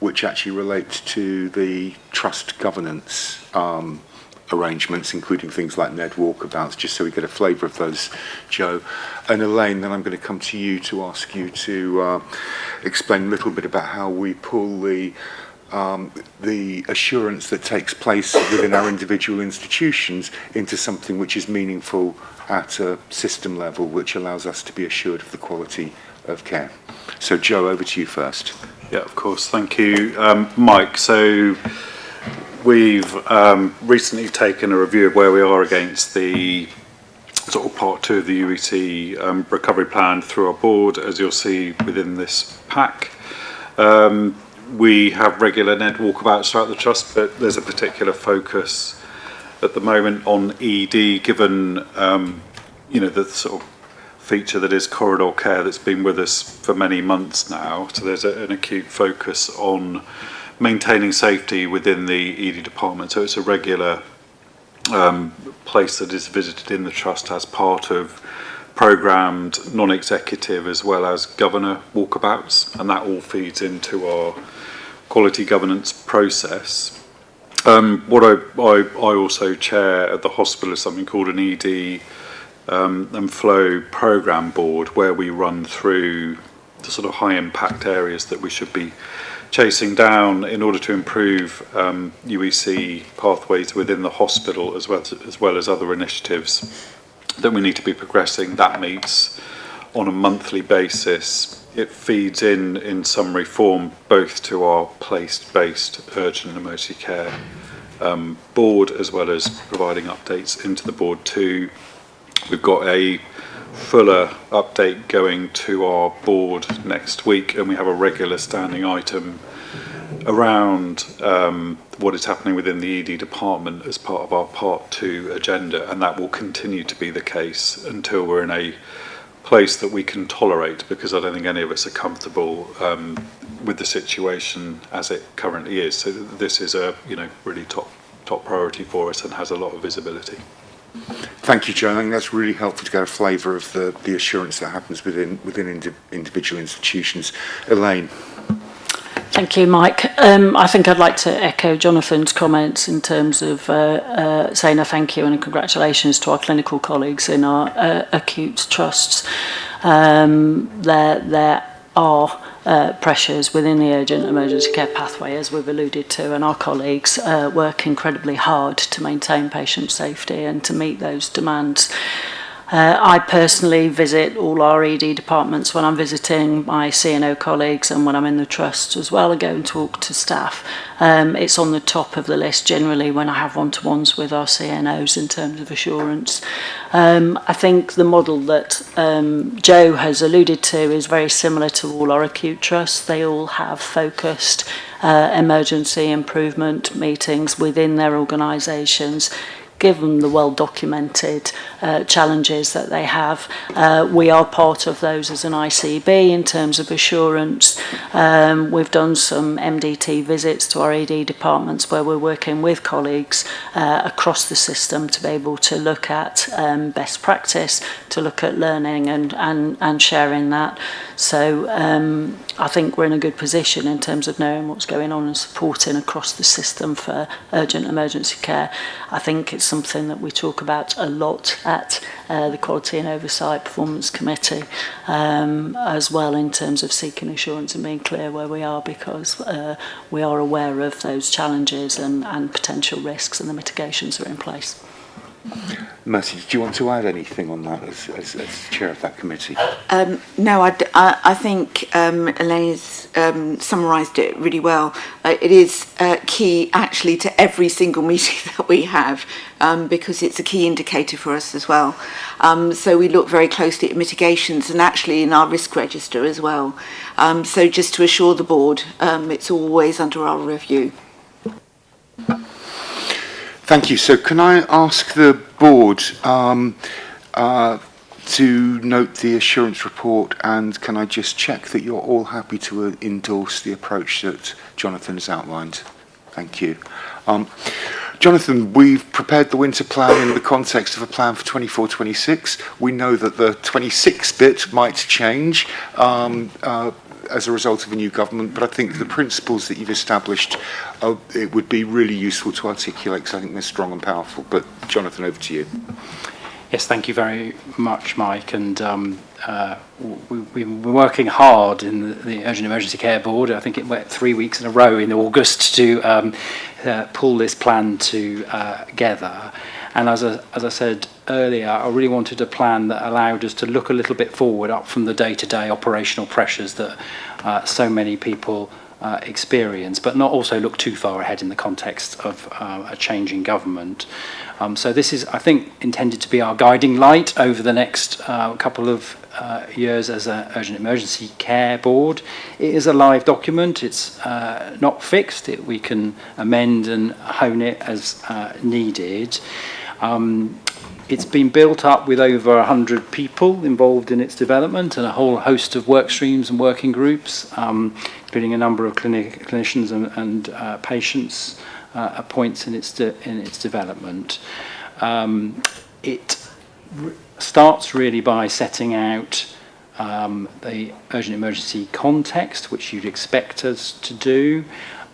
which actually relate to the trust governance arrangements, including things like NED walkabouts, just so we get a flavour of those, Joe. And Elaine, then I'm going to come to you to ask you to explain a little bit about how we pull the assurance that takes place within our individual institutions into something which is meaningful at a system level, which allows us to be assured of the quality of care. So Joe, over to you first. Yeah, of course. Thank you, Mike. So we've recently taken a review of where we are against the sort of part 2 of the UET recovery plan through our board, as you'll see within this pack. We have regular NED walkabouts throughout the trust, but there's a particular focus at the moment on ED, given the sort of feature that is corridor care that's been with us for many months now. So there's an acute focus on maintaining safety within the ED department. So it's a regular place that is visited in the trust as part of programmed, non-executive as well as governor walkabouts, and that all feeds into our quality governance process. What I also chair at the hospital is something called an ED and Flow Programme Board, where we run through the sort of high impact areas that we should be chasing down in order to improve UEC pathways within the hospital, as well as other initiatives that we need to be progressing. That meets on a monthly basis. It feeds in summary form both to our place-based urgent and emergency care board, as well as providing updates into the board too. We've got a fuller update going to our board next week, and we have a regular standing item around what is happening within the ED department as part of our Part 2 agenda, and that will continue to be the case until we're in a place that we can tolerate, because I don't think any of us are comfortable with the situation as it currently is. So this is a really top priority for us and has a lot of visibility. Thank you, Joe. I think that's really helpful to get a flavour of the assurance that happens within individual institutions. Elaine. Thank you, Mike. I think I'd like to echo Jonathan's comments in terms of saying a thank you and a congratulations to our clinical colleagues in our acute trusts. There are pressures within the urgent emergency care pathway, as we've alluded to, and our colleagues work incredibly hard to maintain patient safety and to meet those demands. I personally visit all our ED departments when I'm visiting my CNO colleagues, and when I'm in the trust as well, I go and talk to staff. It's on the top of the list generally when I have one-to-ones with our CNOs in terms of assurance. I think the model that Joe has alluded to is very similar to all our acute trusts. They all have focused emergency improvement meetings within their organisations. Given the well-documented challenges that they have, we are part of those as an ICB in terms of assurance. We've done some MDT visits to our ED departments where we're working with colleagues across the system to be able to look at best practice, to look at learning and sharing that. So I think we're in a good position in terms of knowing what's going on and supporting across the system for urgent emergency care. I think it's something that we talk about a lot at the Quality and Oversight Performance Committee, as well in terms of seeking assurance and being clear where we are, because we are aware of those challenges and potential risks, and the mitigations are in place. Mercy, did you want to add anything on that as chair of that committee? No, I think Elaine has summarised it really well. It is key actually to every single meeting that we have, because it's a key indicator for us as well. So we look very closely at mitigations and actually in our risk register as well. So just to assure the board, it's always under our review. Thank you. So can I ask the board to note the assurance report, and can I just check that you're all happy to endorse the approach that Jonathan has outlined? Thank you. Jonathan, we've prepared the winter plan in the context of a plan for 24-26. We know that the 26 bit might change as a result of a new government, but I think the principles that you've established, it would be really useful to articulate, because I think they're strong and powerful. But Jonathan, over to you. Yes, thank you very much, Mike. And we've been working hard in the Urgent Emergency Care Board. I think it went 3 weeks in a row in August to pull this plan together. And as I said earlier, I really wanted a plan that allowed us to look a little bit forward up from the day-to-day operational pressures that so many people experience, but not also look too far ahead in the context of a changing government. So this is, I think, intended to be our guiding light over the next couple of years as an Urgent Emergency Care Board. It is a live document. It's not fixed. We can amend and hone it as needed. It's been built up with over 100 people involved in its development and a whole host of work streams and working groups, including a number of clinicians and patients at points in its development. It starts really by setting out the urgent emergency context, which you'd expect us to do.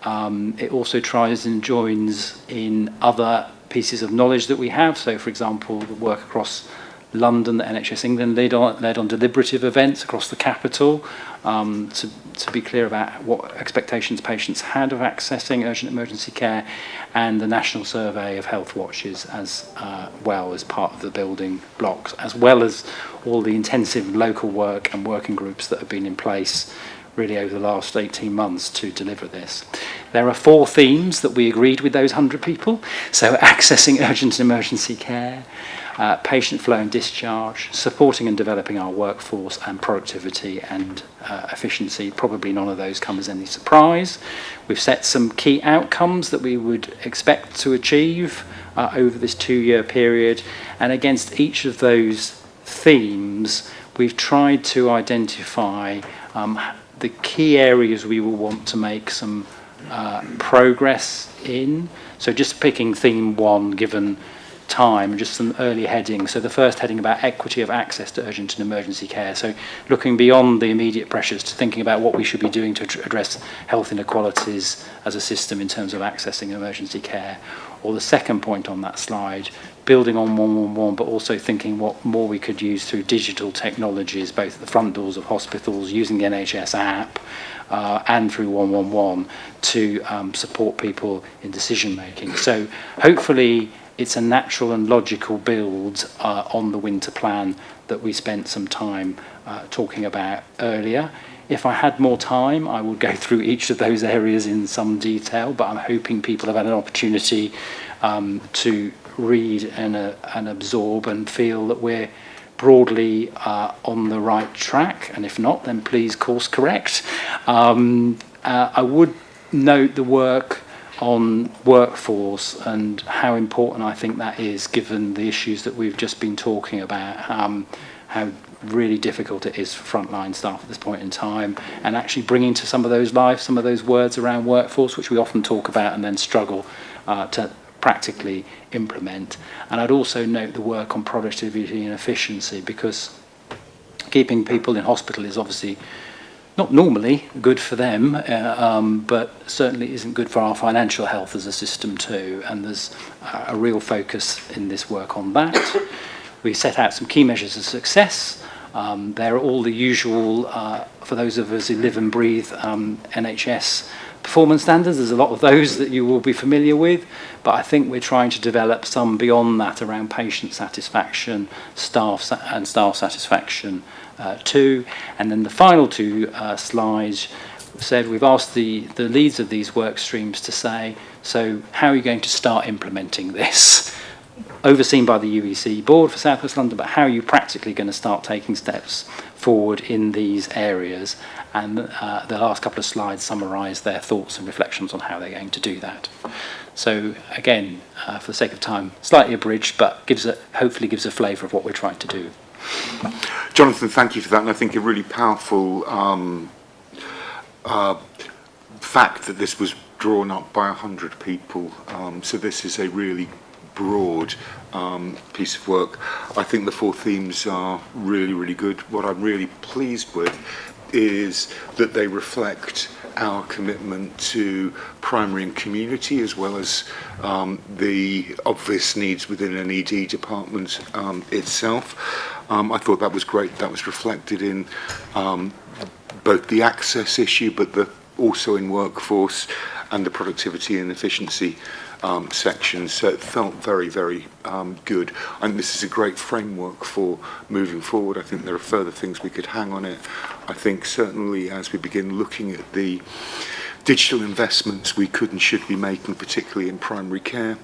It also tries and joins in other pieces of knowledge that we have. So, for example, the work across London that NHS England led on deliberative events across the capital, to be clear about what expectations patients had of accessing urgent emergency care, and the national survey of health watches as well as part of the building blocks, as well as all the intensive local work and working groups that have been in place really over the last 18 months to deliver this. There are 4 themes that we agreed with those 100 people. So accessing urgent and emergency care, patient flow and discharge, supporting and developing our workforce, and productivity and efficiency. Probably none of those come as any surprise. We've set some key outcomes that we would expect to achieve over this 2-year period, and against each of those themes we've tried to identify the key areas we will want to make some progress in. So just picking theme 1, given time, and just some early headings. So the first heading about equity of access to urgent and emergency care. So looking beyond the immediate pressures to thinking about what we should be doing to address health inequalities as a system in terms of accessing emergency care. Or the second point on that slide, building on 111, but also thinking what more we could use through digital technologies, both at the front doors of hospitals, using the NHS app, and through 111 to support people in decision making. So hopefully it's a natural and logical build on the winter plan that we spent some time talking about earlier. If I had more time, I would go through each of those areas in some detail, but I'm hoping people have had an opportunity to read and absorb and feel that we're broadly on the right track, and if not, then please course correct. I would note the work on workforce and how important I think that is, given the issues that we've just been talking about, how really difficult it is for frontline staff at this point in time, and actually bringing to some of those life some of those words around workforce, which we often talk about and then struggle to practically implement. And I'd also note the work on productivity and efficiency, because keeping people in hospital is obviously not normally good for them, but certainly isn't good for our financial health as a system too, and there's a real focus in this work on that. We set out some key measures of success. They're all the usual, for those of us who live and breathe NHS performance standards. There's a lot of those that you will be familiar with, but I think we're trying to develop some beyond that around patient satisfaction, staff satisfaction too. And then the final 2 slides said we've asked the leads of these work streams to say, so how are you going to start implementing this? Overseen by the UEC board for South West London, but how are you practically going to start taking steps forward in these areas? And the last couple of slides summarise their thoughts and reflections on how they're going to do that. So again, for the sake of time, slightly abridged, but hopefully gives a flavour of what we're trying to do. Jonathan, thank you for that, and I think a really powerful fact that this was drawn up by 100 people. So this is a really broad piece of work. I think the 4 themes are really, really good. What I'm really pleased with is that they reflect our commitment to primary and community, as well as the obvious needs within an ED department itself. I thought that was great. That was reflected in both the access issue, but also in workforce and the productivity and efficiency section. So it felt very, very good. And this is a great framework for moving forward. I think there are further things we could hang on it. I think certainly as we begin looking at the digital investments we could and should be making, particularly in primary care,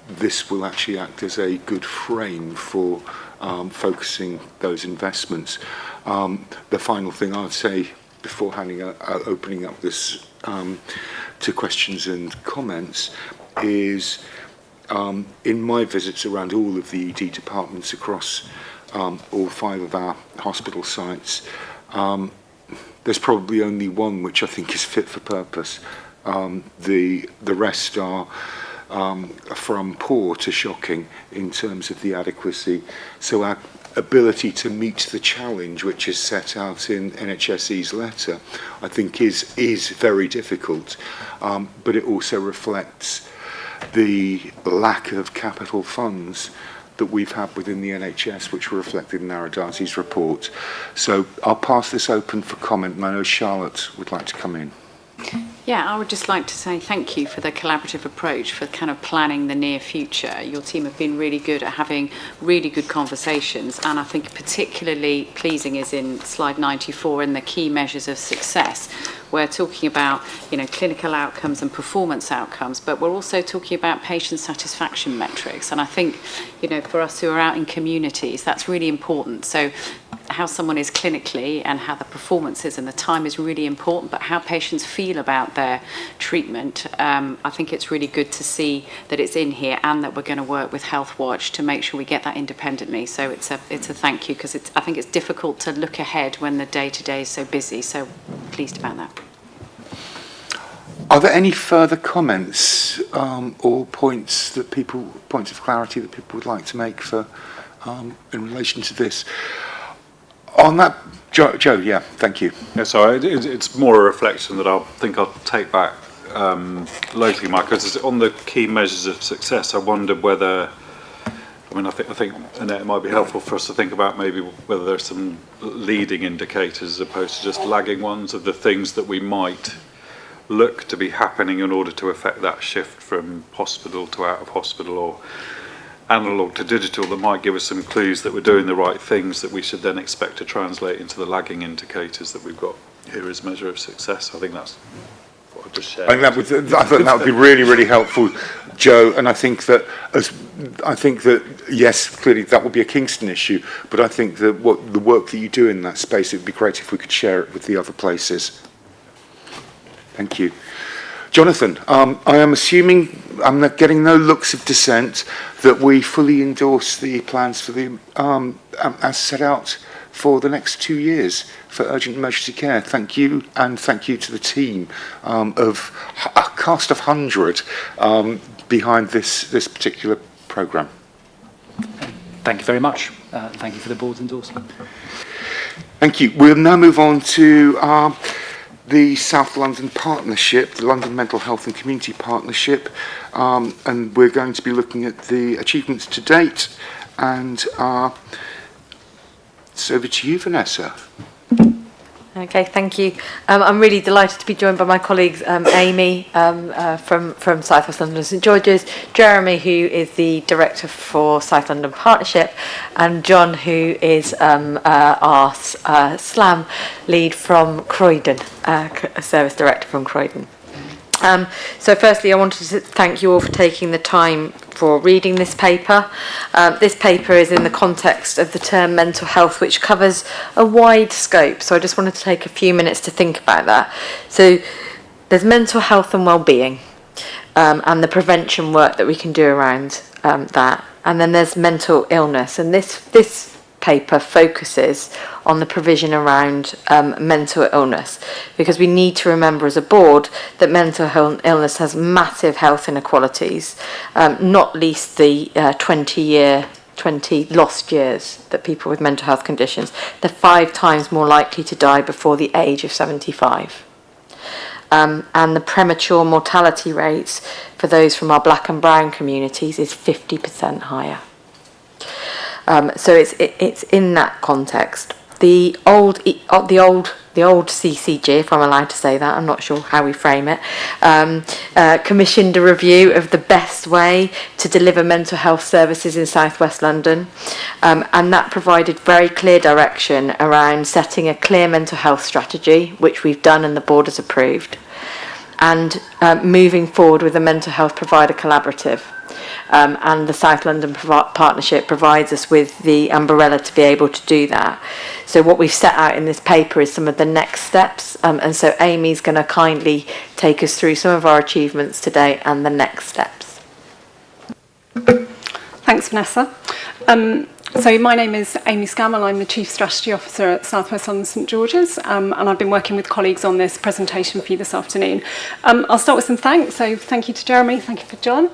this will actually act as a good frame for focusing those investments. The final thing I'd say before opening up this to questions and comments is in my visits around all of the ED departments across all 5 of our hospital sites, there's probably only one which I think is fit for purpose. The rest are from poor to shocking in terms of the adequacy. So our ability to meet the challenge which is set out in NHSE's letter, I think is very difficult, but it also reflects the lack of capital funds that we've had within the NHS, which were reflected in Aradati's report. So I'll pass this open for comment, and I know Charlotte would like to come in. Yeah, I would just like to say thank you for the collaborative approach for kind of planning the near future. Your team have been really good at having really good conversations, and I think particularly pleasing is in slide 94 in the key measures of success. We're talking about, clinical outcomes and performance outcomes, but we're also talking about patient satisfaction metrics. And I think, for us who are out in communities, that's really important. So how someone is clinically and how the performance is and the time is really important, but how patients feel about their treatment, I think it's really good to see that it's in here and that we're going to work with Health Watch to make sure we get that independently. So it's a thank you, because I think it's difficult to look ahead when the day-to-day is so busy. So pleased about that. Are there any further comments or points of clarity that people would like to make in relation to this? On that, Joe, yeah, thank you. Yeah, so it's more a reflection that I'll take back locally, Mike, because on the key measures of success, I wondered whether, I think Annette, it might be helpful for us to think about maybe whether there's some leading indicators as opposed to just lagging ones of the things that we might look to be happening in order to affect that shift from hospital to out of hospital or analog to digital, that might give us some clues that we're doing the right things that we should then expect to translate into the lagging indicators that we've got here as measure of success. I think that's what I've just shared. I think that would be really, really helpful, Joe. And I think that yes, clearly that would be a Kingston issue, but I think that the work that you do in that space, it would be great if we could share it with the other places. Thank you. Jonathan, I am assuming, I'm not getting no looks of dissent, that we fully endorse the plans for the as set out for the next 2 years for urgent emergency care. Thank you, and thank you to the team of a cast of 100 behind this particular programme. Thank you very much. Thank you for the board's endorsement. Thank you. We'll now move on to the South London Partnership, the London Mental Health and Community Partnership, and we're going to be looking at the achievements to date. And it's over to you, Vanessa. Okay, thank you. I'm really delighted to be joined by my colleagues, Amy from South West London St George's, Jeremy, who is the Director for South London Partnership, and John, who is our SLAM lead from Croydon, Service Director from Croydon. So firstly, I wanted to thank you all for taking the time for reading this paper. This paper is in the context of the term mental health, which covers a wide scope. So I just wanted to take a few minutes to think about that. So there's mental health and well-being, and the prevention work that we can do around that. And then there's mental illness, and this paper focuses on the provision around mental illness, because we need to remember as a board that mental illness has massive health inequalities, not least the 20 lost years that people with mental health conditions, they're 5 times more likely to die before the age of 75. And the premature mortality rates for those from our black and brown communities is 50% higher. So it's in that context. The old CCG, if I'm allowed to say that, I'm not sure how we frame it, commissioned a review of the best way to deliver mental health services in South West London, and that provided very clear direction around setting a clear mental health strategy, which we've done and the board has approved, and moving forward with a mental health provider collaborative. And the South London Partnership provides us with the umbrella to be able to do that. So what we've set out in this paper is some of the next steps, and so Amy's going to kindly take us through some of our achievements today and the next steps. Thanks, Vanessa. So my name is Amy Scammell. I'm the Chief Strategy Officer at South West London St George's, and I've been working with colleagues on this presentation for you this afternoon. I'll start with some thanks. So thank you to Jeremy, thank you for John.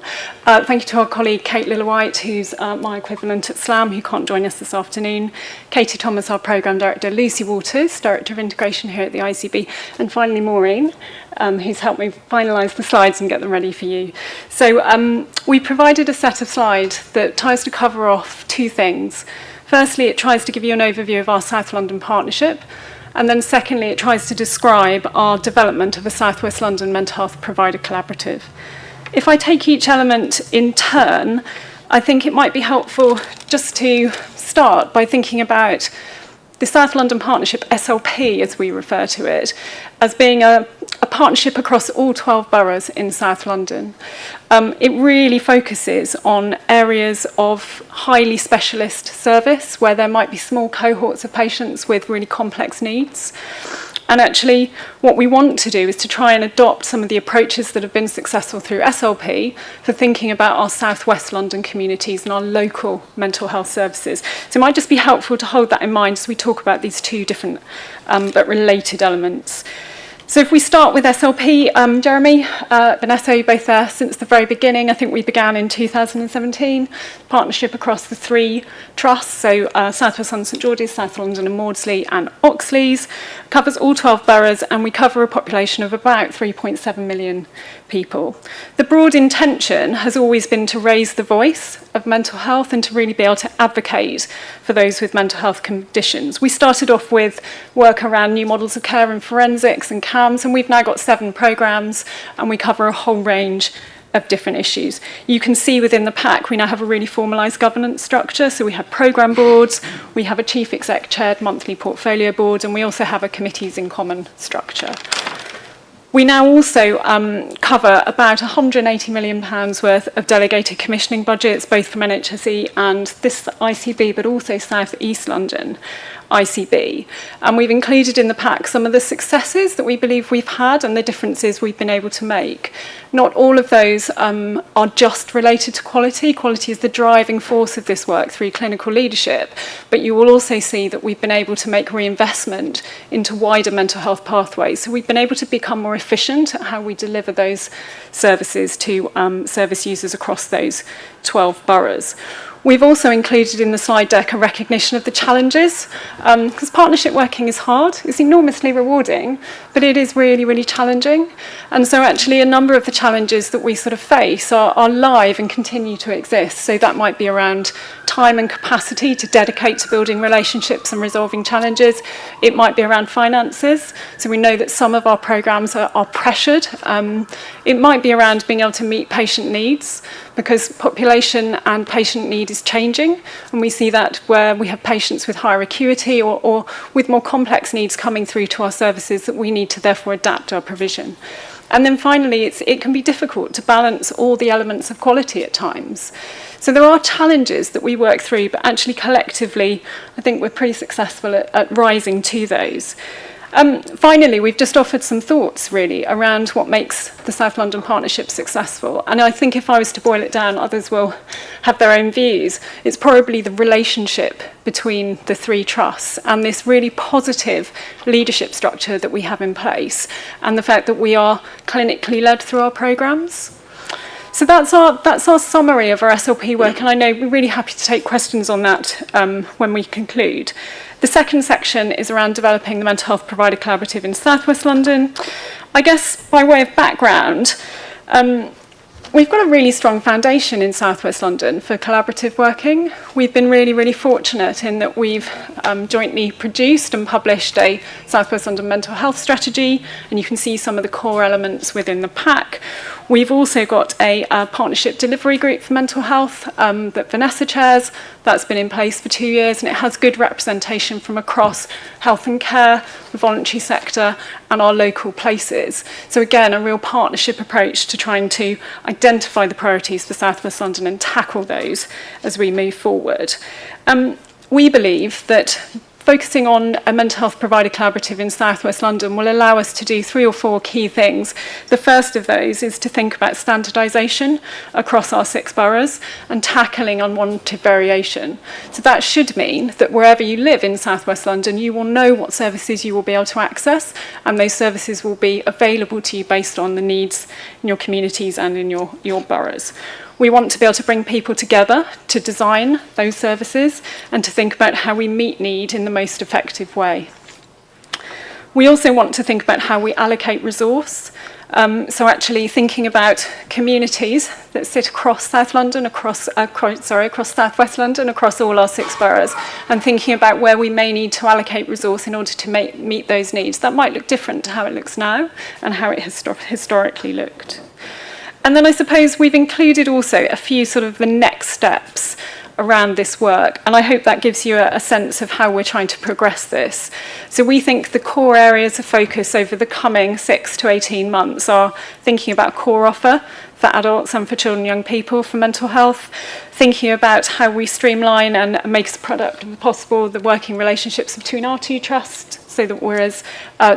Thank you to our colleague Kate Lillywhite, who's my equivalent at SLAM, who can't join us this afternoon. Katie Thomas, our Programme Director. Lucy Waters, Director of Integration here at the ICB. And finally Maureen, who's helped me finalise the slides and get them ready for you. So we provided a set of slides that tries to cover off two things. Firstly, it tries to give you an overview of our South London partnership, and then secondly, it tries to describe our development of a South West London mental health provider collaborative. If I take each element in turn, I think it might be helpful just to start by thinking about the South London Partnership, SLP as we refer to it, as being a partnership across all 12 boroughs in South London. It really focuses on areas of highly specialist service where there might be small cohorts of patients with really complex needs. And actually, what we want to do is to try and adopt some of the approaches that have been successful through SLP for thinking about our South West London communities and our local mental health services. So it might just be helpful to hold that in mind as we talk about these two different but related elements. So if we start with SLP, Jeremy, Vanessa, you're both there since the very beginning. I think we began in 2017, partnership across the three trusts, so South West London St George's, South London and Maudsley and Oxley's, covers all 12 boroughs, and we cover a population of about 3.7 million people. The broad intention has always been to raise the voice of mental health and to really be able to advocate for those with mental health conditions. We started off with work around new models of care and forensics and CAMS, and we've now got 7 programmes, and we cover a whole range of different issues. You can see within the pack we now have a really formalised governance structure, so we have programme boards, we have a chief exec chaired monthly portfolio board, and we also have a committees in common structure. We now also cover about £180 million worth of delegated commissioning budgets, both from NHS and this ICB, but also South East London ICB. And we've included in the pack some of the successes that we believe we've had and the differences we've been able to make. Not all of those are just related to quality. Quality is the driving force of this work through clinical leadership, but you will also see that we've been able to make reinvestment into wider mental health pathways. So we've been able to become more efficient at how we deliver those services to service users across those 12 boroughs. We've also included in the slide deck a recognition of the challenges, because partnership working is hard. It's enormously rewarding, but it is really, really challenging. And so actually a number of the challenges that we sort of face are live and continue to exist. So that might be around time and capacity to dedicate to building relationships and resolving challenges. It might be around finances. So we know that some of our programmes are pressured. It might be around being able to meet patient needs, because population and patient need is changing, and we see that where we have patients with higher acuity or with more complex needs coming through to our services, that we need to therefore adapt our provision. And then finally, it can be difficult to balance all the elements of quality at times. So there are challenges that we work through, but actually collectively, I think we're pretty successful at rising to those. Finally, we've just offered some thoughts, really, around what makes the South London Partnership successful. And I think if I was to boil it down, others will have their own views. It's probably the relationship between the three trusts and this really positive leadership structure that we have in place, and the fact that we are clinically led through our programmes. So that's our summary of our SLP work, and I know we're really happy to take questions on that when we conclude. The second section is around developing the mental health provider collaborative in South West London. I guess by way of background, we've got a really strong foundation in South West London for collaborative working. We've been really, really fortunate in that we've jointly produced and published a South West London mental health strategy, and you can see some of the core elements within the pack. We've also got a partnership delivery group for mental health that Vanessa chairs. That's been in place for 2 years, and it has good representation from across health and care, the voluntary sector, and our local places. So again, a real partnership approach to trying to identify the priorities for South West London and tackle those as we move forward. We believe that focusing on a mental health provider collaborative in South West London will allow us to do 3 or 4 key things. The first of those is to think about standardisation across our 6 boroughs and tackling unwanted variation. So that should mean that wherever you live in South West London, you will know what services you will be able to access, and those services will be available to you based on the needs in your communities and in your boroughs. We want to be able to bring people together to design those services and to think about how we meet need in the most effective way. We also want to think about how we allocate resource. So actually thinking about communities that sit across South London, across South West London, across all our 6 boroughs, and thinking about where we may need to allocate resource in order to meet those needs. That might look different to how it looks now and how it has historically looked. And then I suppose we've included also a few sort of the next steps around this work, and I hope that gives you a sense of how we're trying to progress this. So we think the core areas of focus over the coming 6 to 18 months are thinking about core offer for adults and for children and young people for mental health, thinking about how we streamline and make as productive as possible the working relationships between our 2 trusts so that we're as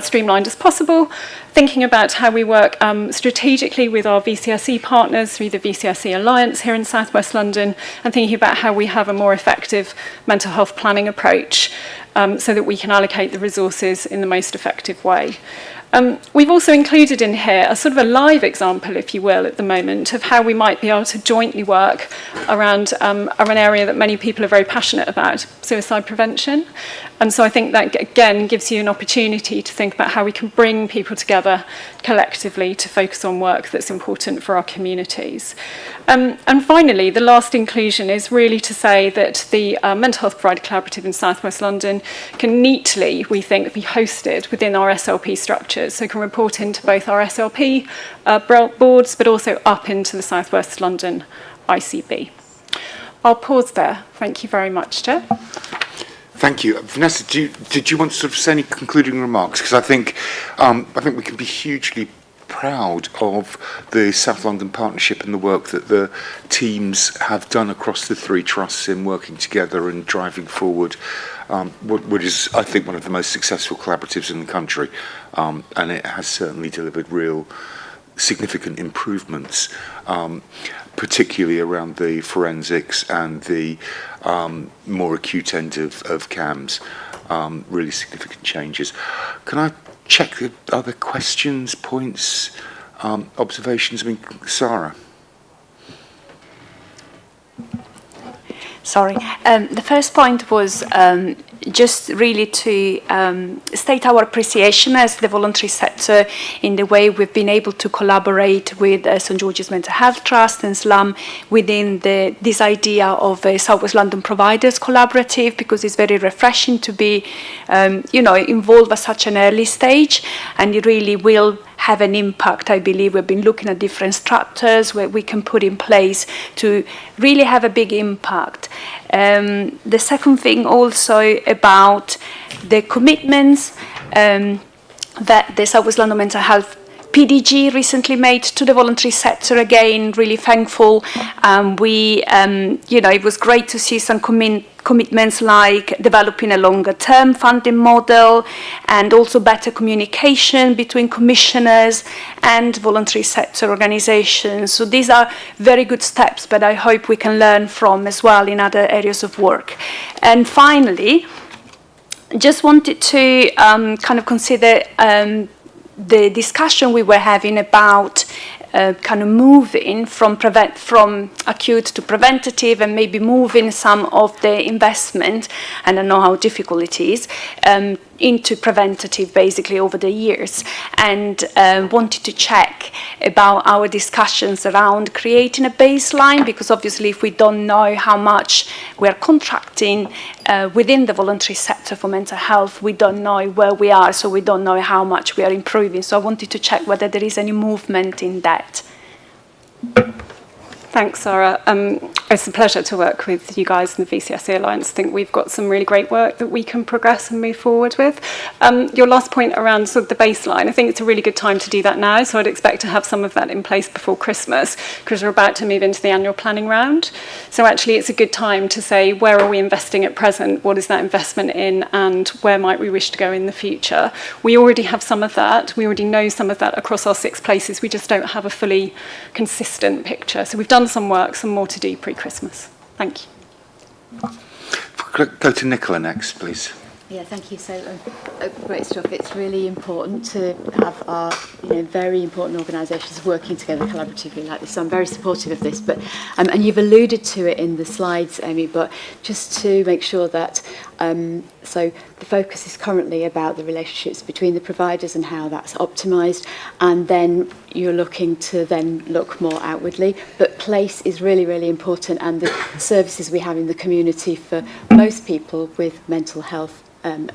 streamlined as possible, thinking about how we work strategically with our VCSE partners through the VCSE Alliance here in South West London, and thinking about how we have a more effective mental health planning approach so that we can allocate the resources in the most effective way. We've also included in here a sort of a live example, if you will, at the moment of how we might be able to jointly work around an area that many people are very passionate about, suicide prevention. And so I think that, again, gives you an opportunity to think about how we can bring people together collectively to focus on work that's important for our communities. And finally, the last inclusion is really to say that the Mental Health Provider Collaborative in South West London can neatly, we think, be hosted within our SLP structures, so can report into both our SLP boards, but also up into the South West London ICB. I'll pause there. Thank you very much, Chair. Thank you. Vanessa, did you want to sort of say any concluding remarks? Because I think we can be hugely proud of the South London Partnership and the work that the teams have done across the 3 trusts in working together and driving forward what is, I think, one of the most successful collaboratives in the country. And it has certainly delivered real significant improvements, particularly around the forensics and the more acute end of CAMS, really significant changes. Can I check the other questions, points, observations? I mean, Sarah. Sorry. The first point was just really to state our appreciation as the voluntary sector in the way we've been able to collaborate with St George's Mental Health Trust and SLUM within this idea of a South West London Providers Collaborative, because it's very refreshing to be involved at such an early stage, and it really will have an impact. I believe we've been looking at different structures where we can put in place to really have a big impact. The second thing also about the commitments that the South West London Mental Health PDG recently made to the voluntary sector. Again, really thankful. It was great to see some commitments like developing a longer-term funding model and also better communication between commissioners and voluntary sector organisations. So these are very good steps, but I hope we can learn from as well in other areas of work. And finally, just wanted to kind of consider the discussion we were having about kind of moving from acute to preventative, and maybe moving some of the investment, and I know how difficult it is, into preventative basically over the years, and wanted to check about our discussions around creating a baseline, because obviously if we don't know how much we are contracting within the voluntary sector for mental health, we don't know where we are, so we don't know how much we are improving. So I wanted to check whether there is any movement in that. Thanks, Sarah. It's a pleasure to work with you guys in the VCSE Alliance. I think we've got some really great work that we can progress and move forward with. Your last point around sort of the baseline, I think it's a really good time to do that now. So I'd expect to have some of that in place before Christmas, because we're about to move into the annual planning round. So actually it's a good time to say, where are we investing at present? What is that investment in? And where might we wish to go in the future? We already have some of that. We already know some of that across our 6 places. We just don't have a fully consistent picture. So we've done some work, some more to do pre-Christmas. Thank you. Go to Nicola next, please. Yeah, thank you. So great stuff. It's really important to have our, very important organisations working together collaboratively like this. So I'm very supportive of this. But and you've alluded to it in the slides, Amy. But just to make sure that so the focus is currently about the relationships between the providers and how that's optimised, and then you're looking to then look more outwardly. But place is really, really important, and the services we have in the community for most people with mental health.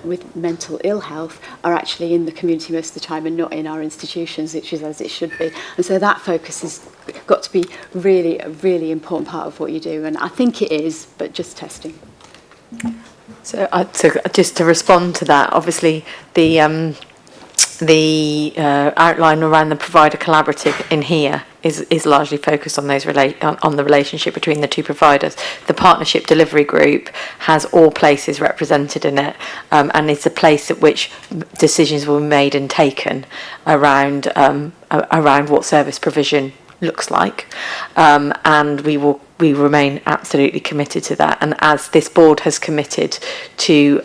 With mental ill health are actually in the community most of the time and not in our institutions, which is as it should be. And so that focus has got to be really a really important part of what you do. And I think it is, but just testing. So just to respond to that, obviously the outline around the provider collaborative in here is largely focused on those on the relationship between the 2 providers. The partnership delivery group has all places represented in it, and it's a place at which decisions will be made and taken around what service provision looks like, and we remain absolutely committed to that. And as this board has committed to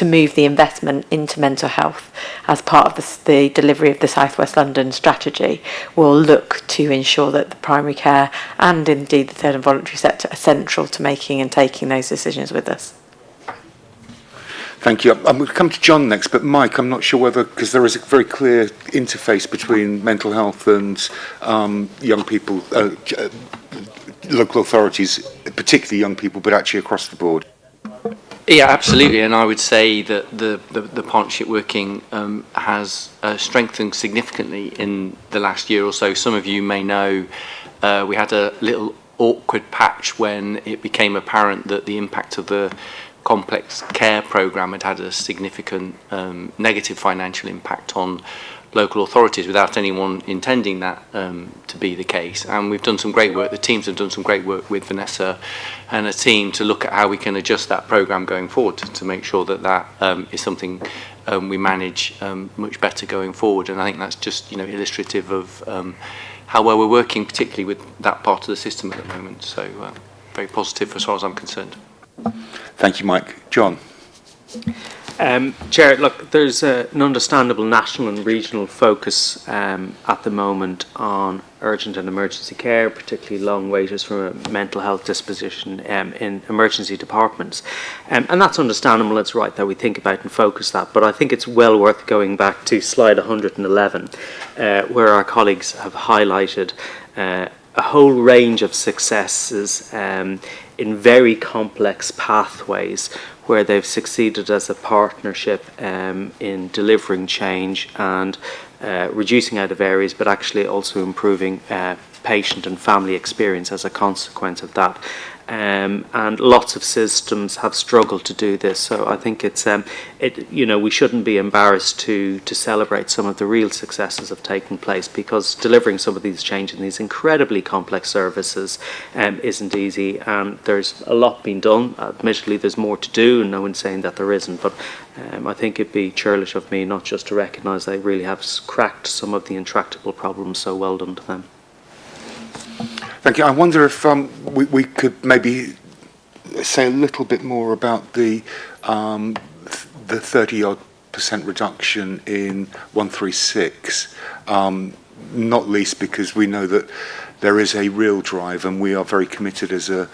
move the investment into mental health as part of the delivery of the South West London strategy, we'll look to ensure that the primary care and indeed the third and voluntary sector are central to making and taking those decisions with us. Thank you. I'm going to come to John next, but Mike, I'm not sure whether, because there is a very clear interface between mental health and young people, local authorities, particularly young people, but actually across the board. Yeah, absolutely, and I would say that the partnership working has strengthened significantly in the last year or so. Some of you may know we had a little awkward patch when it became apparent that the impact of the complex care programme had a significant negative financial impact on local authorities without anyone intending that to be the case. And we've done some great work, the teams have done some great work with Vanessa and a team to look at how we can adjust that programme going forward to make sure that that is something we manage much better going forward. And I think that's just illustrative of how well we're working, particularly with that part of the system at the moment. So very positive as far as I'm concerned. Thank you, Mike. John. Chair, look, there's an understandable national and regional focus at the moment on urgent and emergency care, particularly long waiters for a mental health disposition in emergency departments. And that's understandable. It's right that we think about and focus that. But I think it's well worth going back to slide 111, where our colleagues have highlighted a whole range of successes in very complex pathways where they've succeeded as a partnership in delivering change and reducing out of areas, but actually also improving patient and family experience as a consequence of that. And lots of systems have struggled to do this, so I think it's we shouldn't be embarrassed to celebrate some of the real successes that have taken place, because delivering some of these changes in these incredibly complex services isn't easy, and there's a lot being done. Admittedly, there's more to do, and no one's saying that there isn't, but I think it'd be churlish of me not just to recognise they really have cracked some of the intractable problems. So well done to them. Thank you. I wonder if we could maybe say a little bit more about the 30-odd% reduction in 136, not least because we know that there is a real drive, and we are very committed as an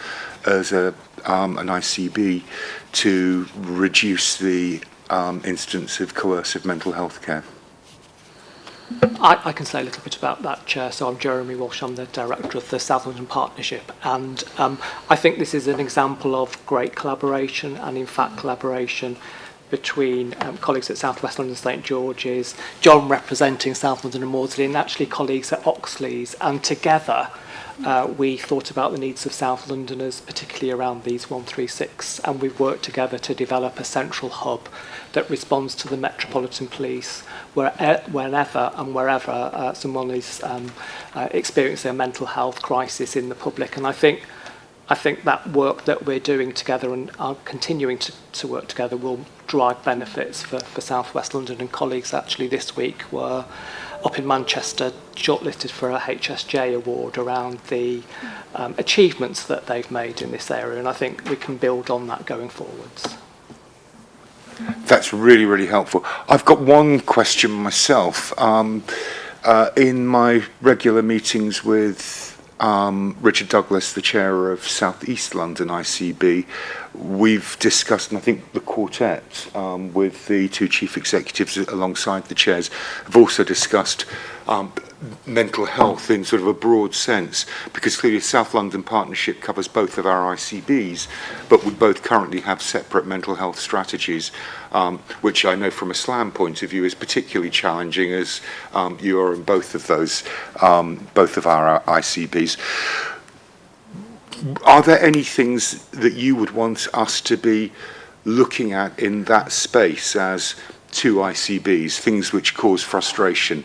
ICB to reduce the incidence of coercive mental health care. I can say a little bit about that, Chair. So I'm Jeremy Walsh, I'm the Director of the South London Partnership, and I think this is an example of great collaboration, and in fact collaboration between colleagues at South West London St George's, John representing South London and Maudsley, and actually colleagues at Oxley's, and together we thought about the needs of South Londoners, particularly around these 136, and we've worked together to develop a central hub that responds to the Metropolitan Police whenever and wherever someone is experiencing a mental health crisis in the public. And I think that work that we're doing together and are continuing to work together will drive benefits for South West London. And colleagues actually this week were up in Manchester shortlisted for a HSJ award around the achievements that they've made in this area. And I think we can build on that going forwards. That's really, really helpful. I've got one question myself. In my regular meetings with Richard Douglas, the chair of South East London ICB, we've discussed, and I think the quartet with the two chief executives alongside the chairs have also discussed mental health in sort of a broad sense, because clearly the South London Partnership covers both of our ICBs, but we both currently have separate mental health strategies, which I know from a SLAM point of view is particularly challenging, as you are in both of those, both of our ICBs. Are there any things that you would want us to be looking at in that space as two ICBs, things which cause frustration?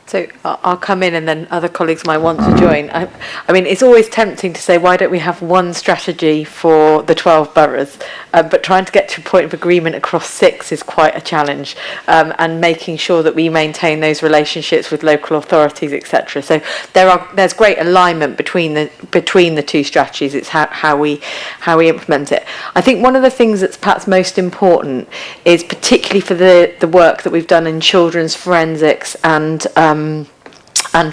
So I'll come in and then other colleagues might want to join. I mean, it's always tempting to say, why don't we have one strategy for the 12 boroughs? But trying to get to a point of agreement across 6 is quite a challenge, and making sure that we maintain those relationships with local authorities, etc. So there's great alignment between the two strategies. It's how we implement it. I think one of the things that's perhaps most important is, particularly for the work that we've done in children's forensics and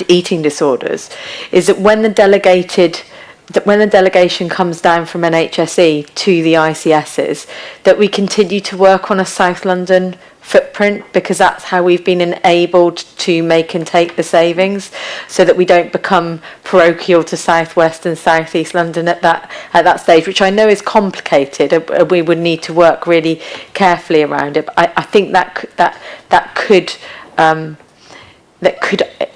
eating disorders, is that when the delegation comes down from NHSE to the ICSs, that we continue to work on a South London footprint, because that's how we've been enabled to make and take the savings, so that we don't become parochial to South West and South East London at that stage, which I know is complicated. We would need to work really carefully around it. But I think that could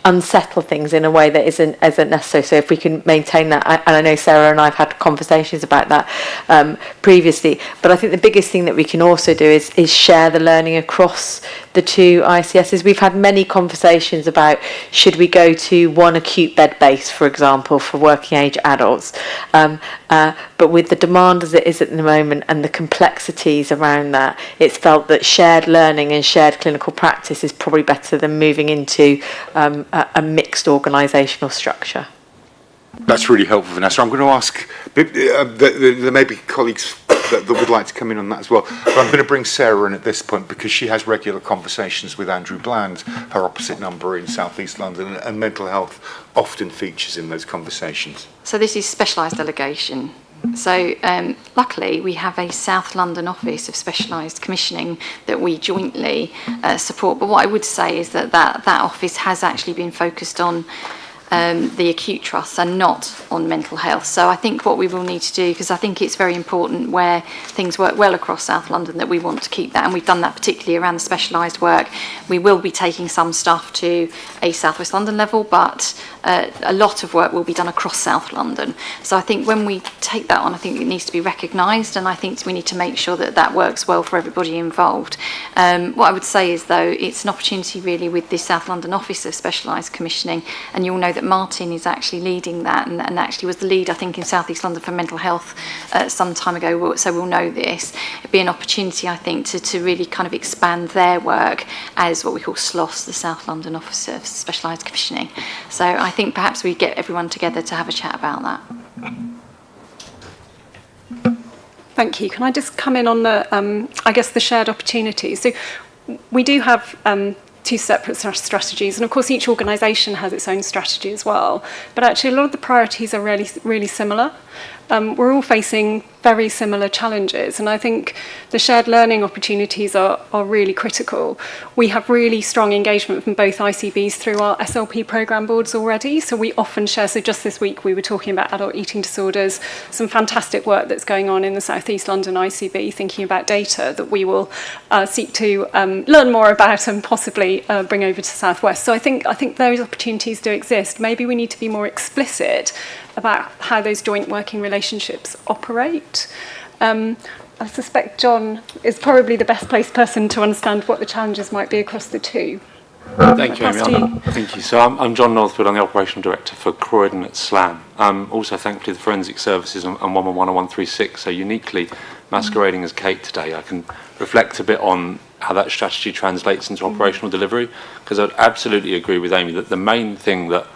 unsettle things in a way that isn't necessary. So if we can maintain that, and I know Sarah and I have had conversations about that previously, but I think the biggest thing that we can also do is share the learning across the two ICSs. We've had many conversations about, should we go to one acute bed base, for example, for working age adults, but with the demand as it is at the moment and the complexities around that, it's felt that shared learning and shared clinical practice is probably better than moving into a mixed organisational structure. That's really helpful, Vanessa. I'm going to ask, there may be colleagues that would like to come in on that as well, but I'm going to bring Sarah in at this point, because she has regular conversations with Andrew Bland, her opposite number in South East London, and mental health often features in those conversations. So this is specialised delegation. So luckily we have a South London office of specialised commissioning that we jointly support. But what I would say is that office has actually been focused on the acute trusts and not on mental health. So I think what we will need to do, because I think it's very important where things work well across South London, that we want to keep that, and we've done that particularly around the specialised work. We will be taking some stuff to a South West London level, but a lot of work will be done across South London. So I think when we take that on, I think it needs to be recognised, and I think we need to make sure that that works well for everybody involved. What I would say is, though, it's an opportunity really with the South London Office of Specialised Commissioning, and you'll know that Martin is actually leading that, and actually was the lead, I think, in South East London for mental health some time ago, so we'll know this. It'd be an opportunity, I think, to really kind of expand their work as what we call SLOS, the South London Office of Specialised Commissioning. So I think perhaps we get everyone together to have a chat about that. Thank you. Can I just come in on the, I guess, the shared opportunities? So we do have two separate strategies, and of course each organisation has its own strategy as well, but actually a lot of the priorities are really similar. we're all facing very similar challenges, and I think the shared learning opportunities are really critical. We have really strong engagement from both ICBs through our SLP programme boards already, so we often share. So just this week we were talking about adult eating disorders, some fantastic work that's going on in the South East London ICB thinking about data that we will seek to learn more about and possibly bring over to South West. So I think those opportunities do exist. Maybe we need to be more explicit about how those joint working relationships operate. I suspect John is probably the best placed person to understand what the challenges might be across the two. Thank you, Amy. Thank you. So I'm John Northwood. I'm the Operational Director for Croydon at SLAM. Also, thankfully, the Forensic Services and 111 and 136 so uniquely masquerading as Kate today. I can reflect a bit on how that strategy translates into operational delivery, because I'd absolutely agree with Amy that the main thing that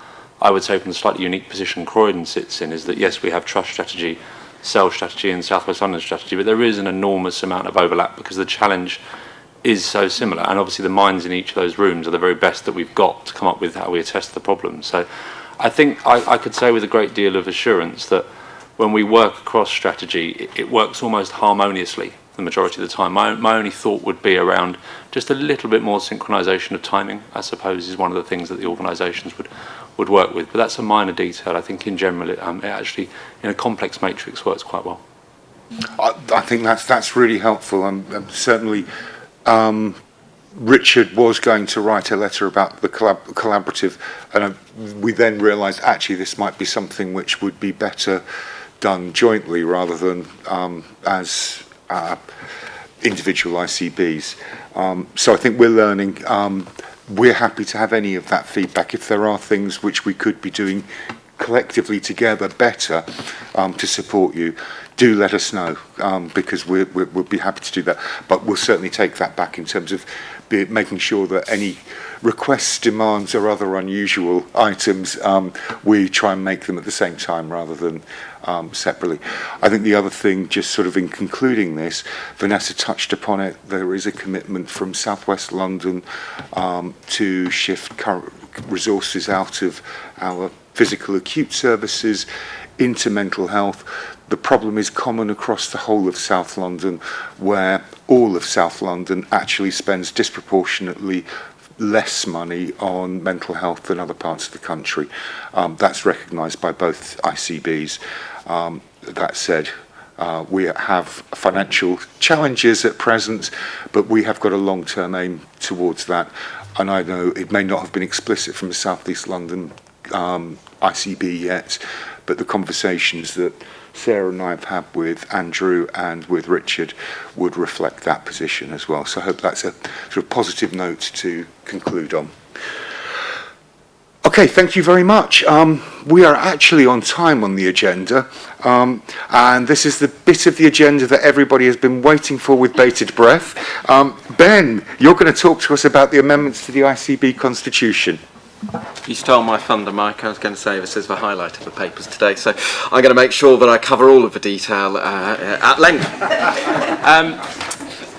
I would say from the slightly unique position Croydon sits in is that, yes, we have trust strategy, cell strategy and South West London strategy, but there is an enormous amount of overlap because the challenge is so similar, and obviously the minds in each of those rooms are the very best that we've got to come up with how we assess the problem. So I think I could say with a great deal of assurance that when we work across strategy, it works almost harmoniously the majority of the time. My only thought would be around just a little bit more synchronisation of timing, I suppose, is one of the things that the organisations would work with. But that's a minor detail. I think in general it actually, in a complex matrix, works quite well. I think that's really helpful. Certainly Richard was going to write a letter about the collaborative, and we then realised actually this might be something which would be better done jointly rather than as individual ICBs. So I think we're learning. We're happy to have any of that feedback. If there are things which we could be doing collectively together better to support you, do let us know, because we'll be happy to do that. But we'll certainly take that back in terms of making sure that any requests, demands or other unusual items, we try and make them at the same time rather than separately. I think the other thing, just sort of in concluding this, Vanessa touched upon it, there is a commitment from South West London to shift current resources out of our physical acute services into mental health. The problem is common across the whole of South London, where all of South London actually spends disproportionately less money on mental health than other parts of the country. That's recognised by both ICBs. That said, we have financial challenges at present, but we have got a long-term aim towards that. And I know it may not have been explicit from the South East London ICB yet, but the conversations that Sarah and I have had with Andrew and with Richard would reflect that position as well. So I hope that's a sort of positive note to conclude on. Okay, thank you very much. We are actually on time on the agenda, and this is the bit of the agenda that everybody has been waiting for with bated breath. Ben, you're going to talk to us about the amendments to the ICB Constitution. You stole my thunder, Mike. I was going to say this is the highlight of the papers today, so I'm going to make sure that I cover all of the detail at length.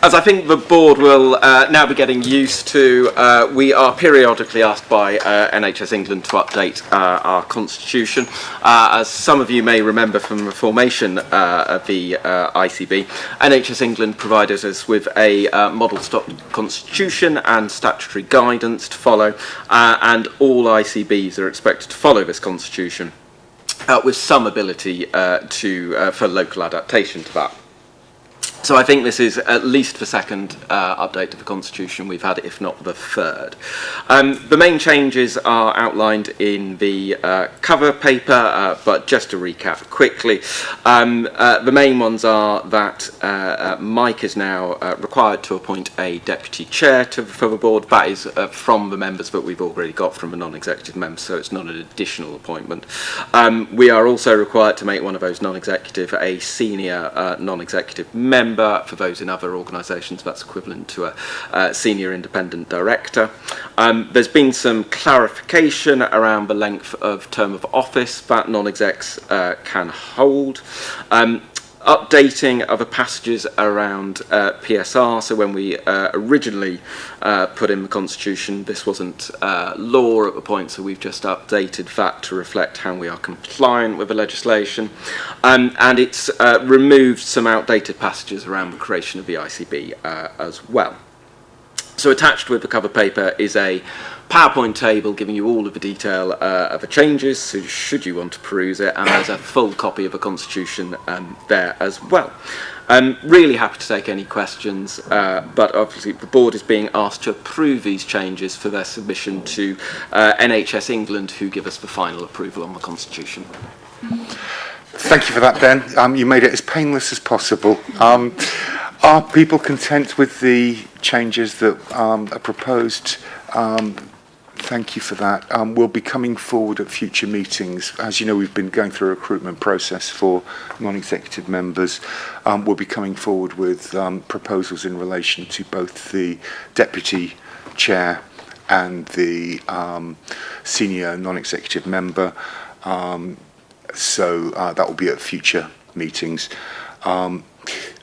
As I think the board will now be getting used to, we are periodically asked by NHS England to update our constitution. As some of you may remember from the formation of the ICB, NHS England provided us with a model stock constitution and statutory guidance to follow, and all ICBs are expected to follow this constitution with some ability for local adaptation to that. So I think this is at least the second update to the Constitution we've had, if not the third. The main changes are outlined in the cover paper, but just to recap quickly, the main ones are that Mike is now required to appoint a deputy chair for the board. That is from the members that we've already got from the non-executive members, so it's not an additional appointment. We are also required to make one of those non-executive a senior non-executive member. For those in other organisations, that's equivalent to a senior independent director. There's been some clarification around the length of term of office that non-execs can hold. updating other passages around PSR. So when we originally put in the Constitution, this wasn't law at the point, so we've just updated that to reflect how we are compliant with the legislation. And it's removed some outdated passages around the creation of the ICB as well. So attached with the cover paper is a PowerPoint table giving you all of the detail of the changes, so should you want to peruse it, and there's a full copy of the Constitution there as well. I'm really happy to take any questions, but obviously the board is being asked to approve these changes for their submission to NHS England, who give us the final approval on the Constitution. Thank you for that, Ben. You made it as painless as possible. Are people content with the changes that are proposed? Thank you for that. We'll be coming forward at future meetings. As you know, we've been going through a recruitment process for non-executive members. We'll be coming forward with proposals in relation to both the deputy chair and the senior non-executive member. So that will be at future meetings.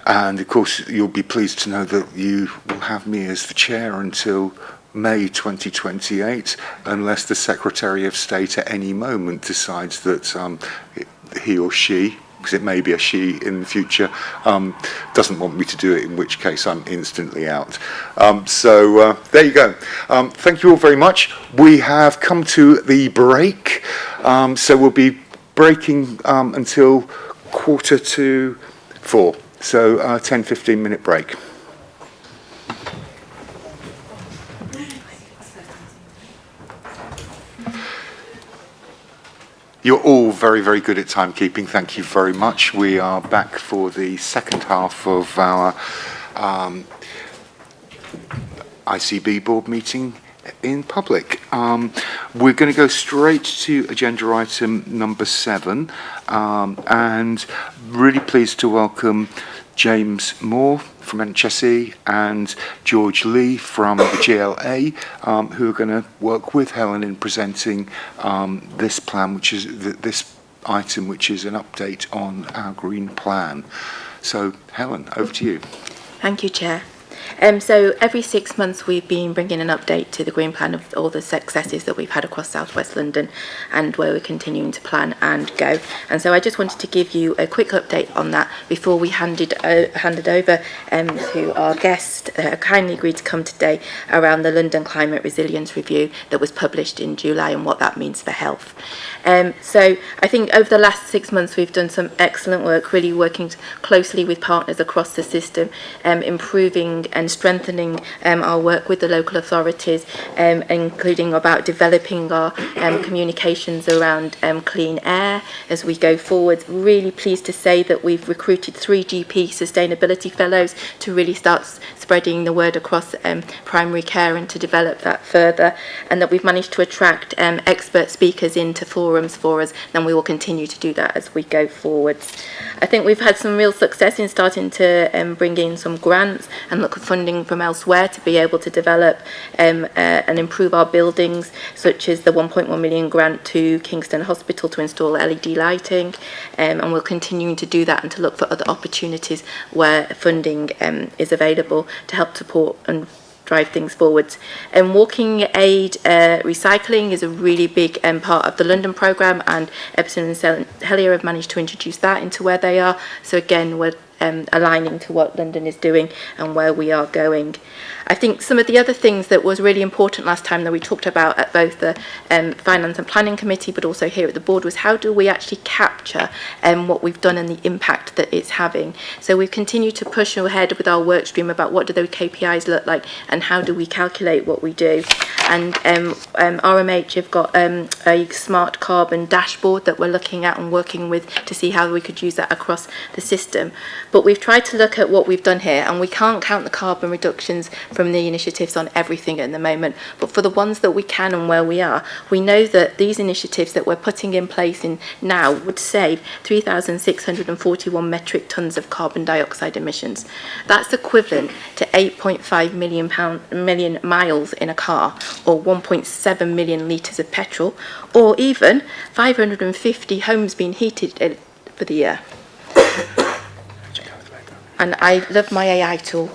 And of course, you'll be pleased to know that you will have me as the chair until May 2028, unless the Secretary of State at any moment decides that he or she, because it may be a she in the future, doesn't want me to do it, in which case I'm instantly out. So there you go. Thank you all very much. We have come to the break, so we'll be breaking until 3:45. So 10-15 minute break. You're all very, very good at timekeeping. Thank you very much. We are back for the second half of our ICB board meeting in public. We're going to go straight to agenda item number 7, and really pleased to welcome James Moore from NHS and George Lee from the GLA, who are going to work with Helen in presenting this plan, which is this item, which is an update on our green plan. So, Helen, over to you. Thank you, Chair. So every 6 months we've been bringing an update to the Green Plan of all the successes that we've had across South West London and where we're continuing to plan and go. And so I just wanted to give you a quick update on that before we hand it over to our guest, kindly agreed to come today, around the London Climate Resilience Review that was published in July and what that means for health. So I think over the last 6 months we've done some excellent work, really working closely with partners across the system, improving and strengthening our work with the local authorities, including about developing our communications around clean air as we go forward. Really pleased to say that we've recruited 3 GP sustainability fellows to really start spreading the word across primary care and to develop that further, and that we've managed to attract expert speakers into forums for us, and we will continue to do that as we go forwards. I think we've had some real success in starting to bring in some grants and look at funding from elsewhere to be able to develop and improve our buildings, such as the 1.1 million grant to Kingston Hospital to install LED lighting, and we're continuing to do that and to look for other opportunities where funding is available to help support and drive things forwards. And walking aid recycling is a really big part of the London programme, and Epsom and Helier have managed to introduce that into where they are. So again, we're aligning to what London is doing and where we are going. I think some of the other things that was really important last time that we talked about at both the Finance and Planning Committee but also here at the board was how do we actually capture what we've done and the impact that it's having. So we've continued to push ahead with our work stream about what do those KPIs look like and how do we calculate what we do. And RMH have got a smart carbon dashboard that we're looking at and working with to see how we could use that across the system. But we've tried to look at what we've done here, and we can't count the carbon reductions from the initiatives on everything at the moment, but for the ones that we can and where we are, we know that these initiatives that we're putting in place in now would save 3,641 metric tonnes of carbon dioxide emissions. That's equivalent to 8.5 million miles in a car, or 1.7 million litres of petrol, or even 550 homes being heated for the year. and I love my AI tool.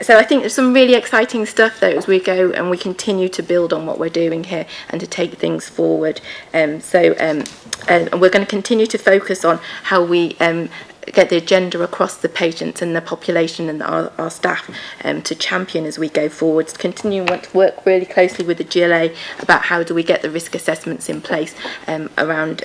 So I think there's some really exciting stuff though as we go and we continue to build on what we're doing here and to take things forward. And we're going to continue to focus on how we get the agenda across the patients and the population and our staff to champion as we go forward. Continue to work really closely with the GLA about how do we get the risk assessments in place around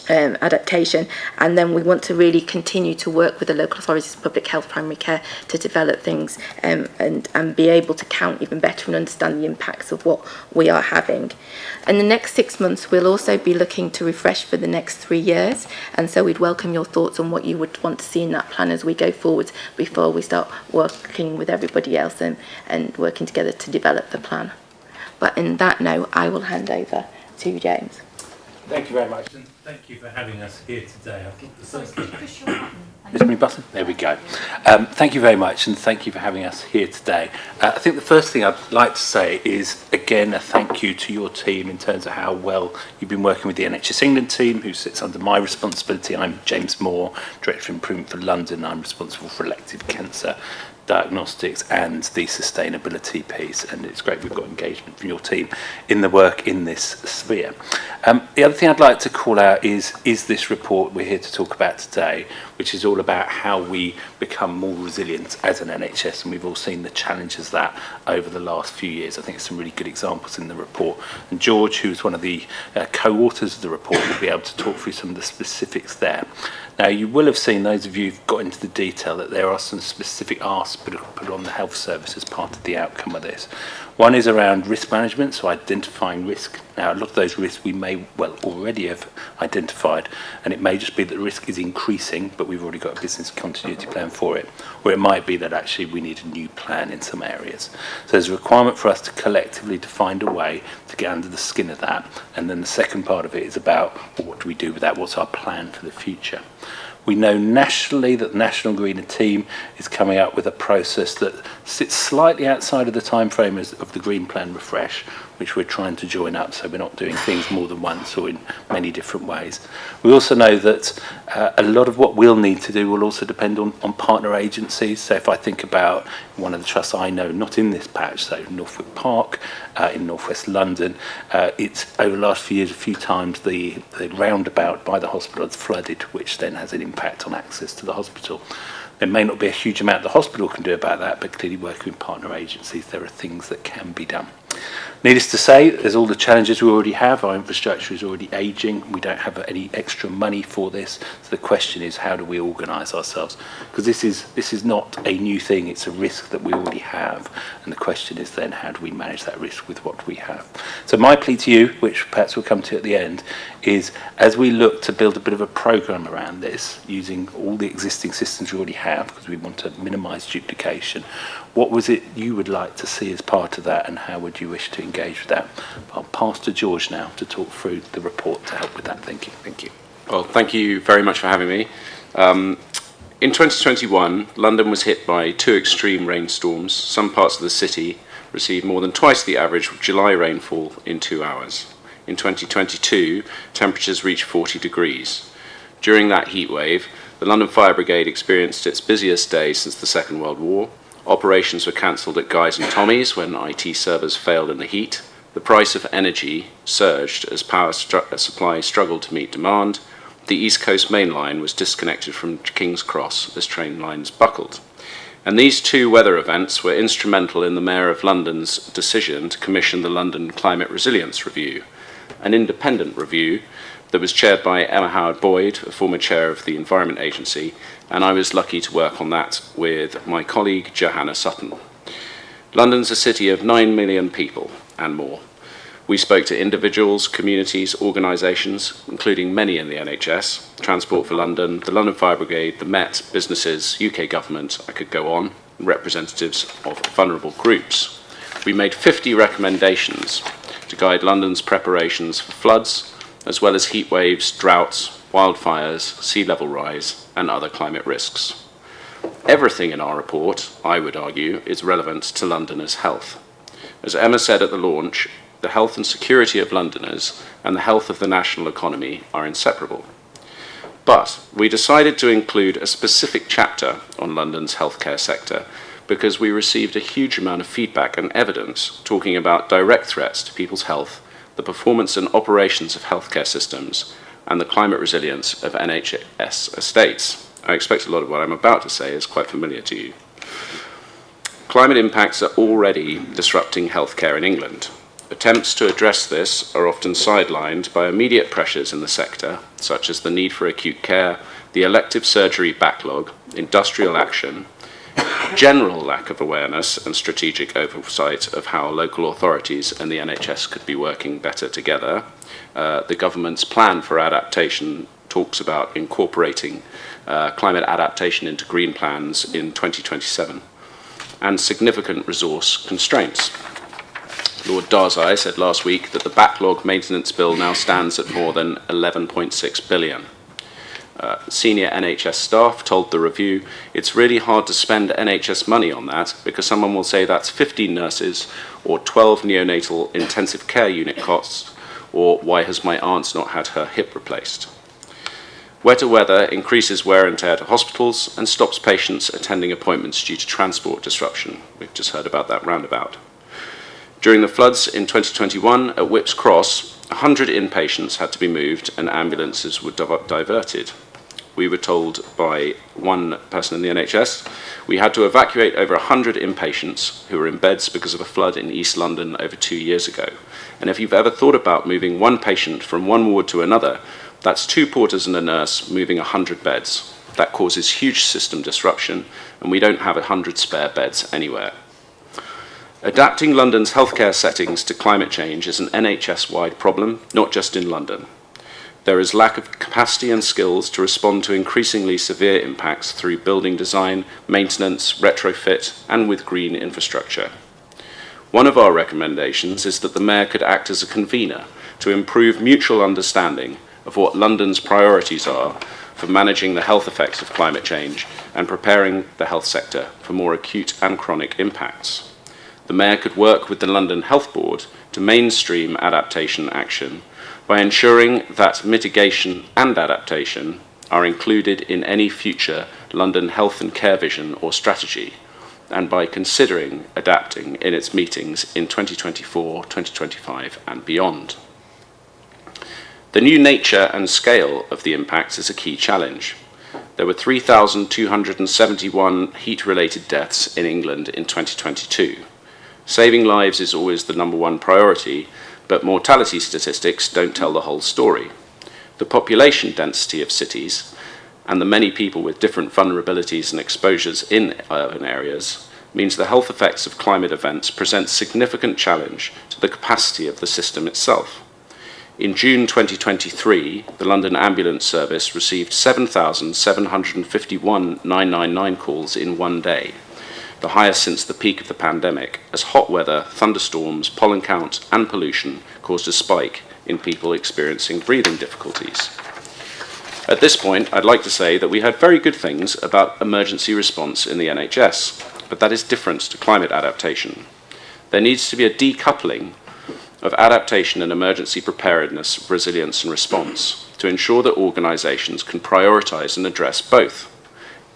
adaptation, and then we want to really continue to work with the local authorities of public health primary care to develop things and be able to count even better and understand the impacts of what we are having. In the next 6 months we'll also be looking to refresh for the next 3 years, and so we'd welcome your thoughts on what you would want to see in that plan as we go forward before we start working with everybody else and working together to develop the plan. But in that note I will hand over to James. Thank you very much, and thank you for having us here today. I think the first thing... Is my button? There we go. Thank you very much, and thank you for having us here today. I think the first thing I'd like to say is, again, a thank you to your team in terms of how well you've been working with the NHS England team, who sits under my responsibility. I'm James Moore, Director of Improvement for London. I'm responsible for elective cancer diagnostics and the sustainability piece, and it's great we've got engagement from your team in the work in this sphere. The other thing I'd like to call out is this report we're here to talk about today, which is all about how we become more resilient as an NHS, and we've all seen the challenges of that over the last few years. I think there's some really good examples in the report, and George, who's one of the co-authors of the report, will be able to talk through some of the specifics there. Now, you will have seen, those of you who've got into the detail, that there are some specific asks put on the health service as part of the outcome of this. One is around risk management, so identifying risk. Now, a lot of those risks we may well already have identified, and it may just be that the risk is increasing, but we've already got a business continuity plan for it. Or it might be that actually we need a new plan in some areas. So there's a requirement for us to collectively to find a way to get under the skin of that. And then the second part of it is about, well, what do we do with that? What's our plan for the future? We know nationally that the National Greener team is coming up with a process that sits slightly outside of the time frame of the Green Plan Refresh, which we're trying to join up, so we're not doing things more than once or in many different ways. We also know that a lot of what we'll need to do will also depend on partner agencies. So if I think about one of the trusts I know, not in this patch, so Northwood Park in northwest London, it's over the last few years, a few times the roundabout by the hospital has flooded, which then has an impact on access to the hospital. There may not be a huge amount the hospital can do about that, but clearly working with partner agencies, there are things that can be done. Needless to say, there's all the challenges we already have. Our infrastructure is already ageing. We don't have any extra money for this. So the question is, how do we organise ourselves? Because this is not a new thing. It's a risk that we already have. And the question is then, how do we manage that risk with what we have? So my plea to you, which perhaps we'll come to at the end, is as we look to build a bit of a programme around this, using all the existing systems we already have, because we want to minimise duplication, what was it you would like to see as part of that, and how would you wish to engage with that? I'll pass to George now to talk through the report to help with that. Thank you. Thank you. Well, thank you very much for having me. In 2021, London was hit by 2 extreme rainstorms. Some parts of the city received more than twice the average of July rainfall in 2 hours. In 2022, temperatures reached 40 degrees. During that heat wave, the London Fire Brigade experienced its busiest day since the Second World War. Operations were cancelled at Guy's and Tommy's when IT servers failed in the heat. The price of energy surged as power supply struggled to meet demand. The East Coast Main Line was disconnected from King's Cross as train lines buckled. And these 2 weather events were instrumental in the Mayor of London's decision to commission the London Climate Resilience Review, an independent review that was chaired by Emma Howard-Boyd, a former chair of the Environment Agency, and I was lucky to work on that with my colleague Johanna Sutton. London's a city of 9 million people and more. We spoke to individuals, communities, organisations, including many in the NHS, Transport for London, the London Fire Brigade, the Met, businesses, UK government, I could go on, representatives of vulnerable groups. We made 50 recommendations to guide London's preparations for floods, as well as heat waves, droughts, wildfires, sea level rise, and other climate risks. Everything in our report, I would argue, is relevant to Londoners' health. As Emma said at the launch, the health and security of Londoners and the health of the national economy are inseparable. But we decided to include a specific chapter on London's healthcare sector because we received a huge amount of feedback and evidence talking about direct threats to people's health, the performance and operations of healthcare systems, and the climate resilience of NHS estates. I expect a lot of what I'm about to say is quite familiar to you. Climate impacts are already disrupting healthcare in England. Attempts to address this are often sidelined by immediate pressures in the sector, such as the need for acute care, the elective surgery backlog, industrial action, general lack of awareness and strategic oversight of how local authorities and the NHS could be working better together. The government's plan for adaptation talks about incorporating climate adaptation into green plans in 2027, and significant resource constraints. Lord Darzai said last week that the backlog maintenance bill now stands at more than 11.6 billion. Senior NHS staff told the review it's really hard to spend NHS money on that because someone will say that's 15 nurses or 12 neonatal intensive care unit costs, or why has my aunt not had her hip replaced? Wetter weather increases wear and tear to hospitals and stops patients attending appointments due to transport disruption. We've just heard about that roundabout. During the floods in 2021 at Whipps Cross, 100 inpatients had to be moved and ambulances were diverted. We were told by one person in the NHS we had to evacuate over 100 inpatients who were in beds because of a flood in East London over 2 years ago. And if you've ever thought about moving one patient from one ward to another, that's 2 porters and a nurse moving 100 beds. That causes huge system disruption, and we don't have 100 spare beds anywhere. Adapting London's healthcare settings to climate change is an NHS-wide problem, not just in London. There is lack of capacity and skills to respond to increasingly severe impacts through building design, maintenance, retrofit, and with green infrastructure. One of our recommendations is that the Mayor could act as a convener to improve mutual understanding of what London's priorities are for managing the health effects of climate change and preparing the health sector for more acute and chronic impacts. The Mayor could work with the London Health Board to mainstream adaptation action by ensuring that mitigation and adaptation are included in any future London health and care vision or strategy, and by considering adapting in its meetings in 2024, 2025 and beyond. The new nature and scale of the impacts is a key challenge. There were 3,271 heat-related deaths in England in 2022. Saving lives is always the #1 priority, but mortality statistics don't tell the whole story. The population density of cities and the many people with different vulnerabilities and exposures in urban areas means the health effects of climate events present significant challenge to the capacity of the system itself. In June 2023, the London Ambulance Service received 7,751 999 calls in one day, the highest since the peak of the pandemic, as hot weather, thunderstorms, pollen count, and pollution caused a spike in people experiencing breathing difficulties. At this point, I'd like to say that we heard very good things about emergency response in the NHS, but that is different to climate adaptation. There needs to be a decoupling of adaptation and emergency preparedness, resilience and response to ensure that organisations can prioritise and address both.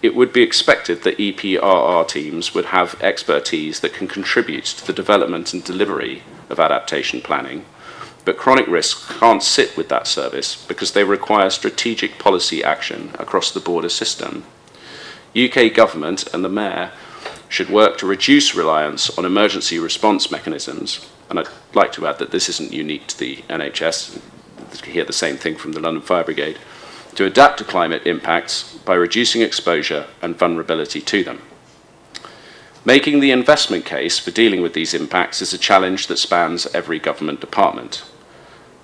It would be expected that EPRR teams would have expertise that can contribute to the development and delivery of adaptation planning, but chronic risks can't sit with that service because they require strategic policy action across the broader system. UK government and the Mayor should work to reduce reliance on emergency response mechanisms, and I'd like to add that this isn't unique to the NHS, you hear the same thing from the London Fire Brigade, to adapt to climate impacts by reducing exposure and vulnerability to them. Making the investment case for dealing with these impacts is a challenge that spans every government department.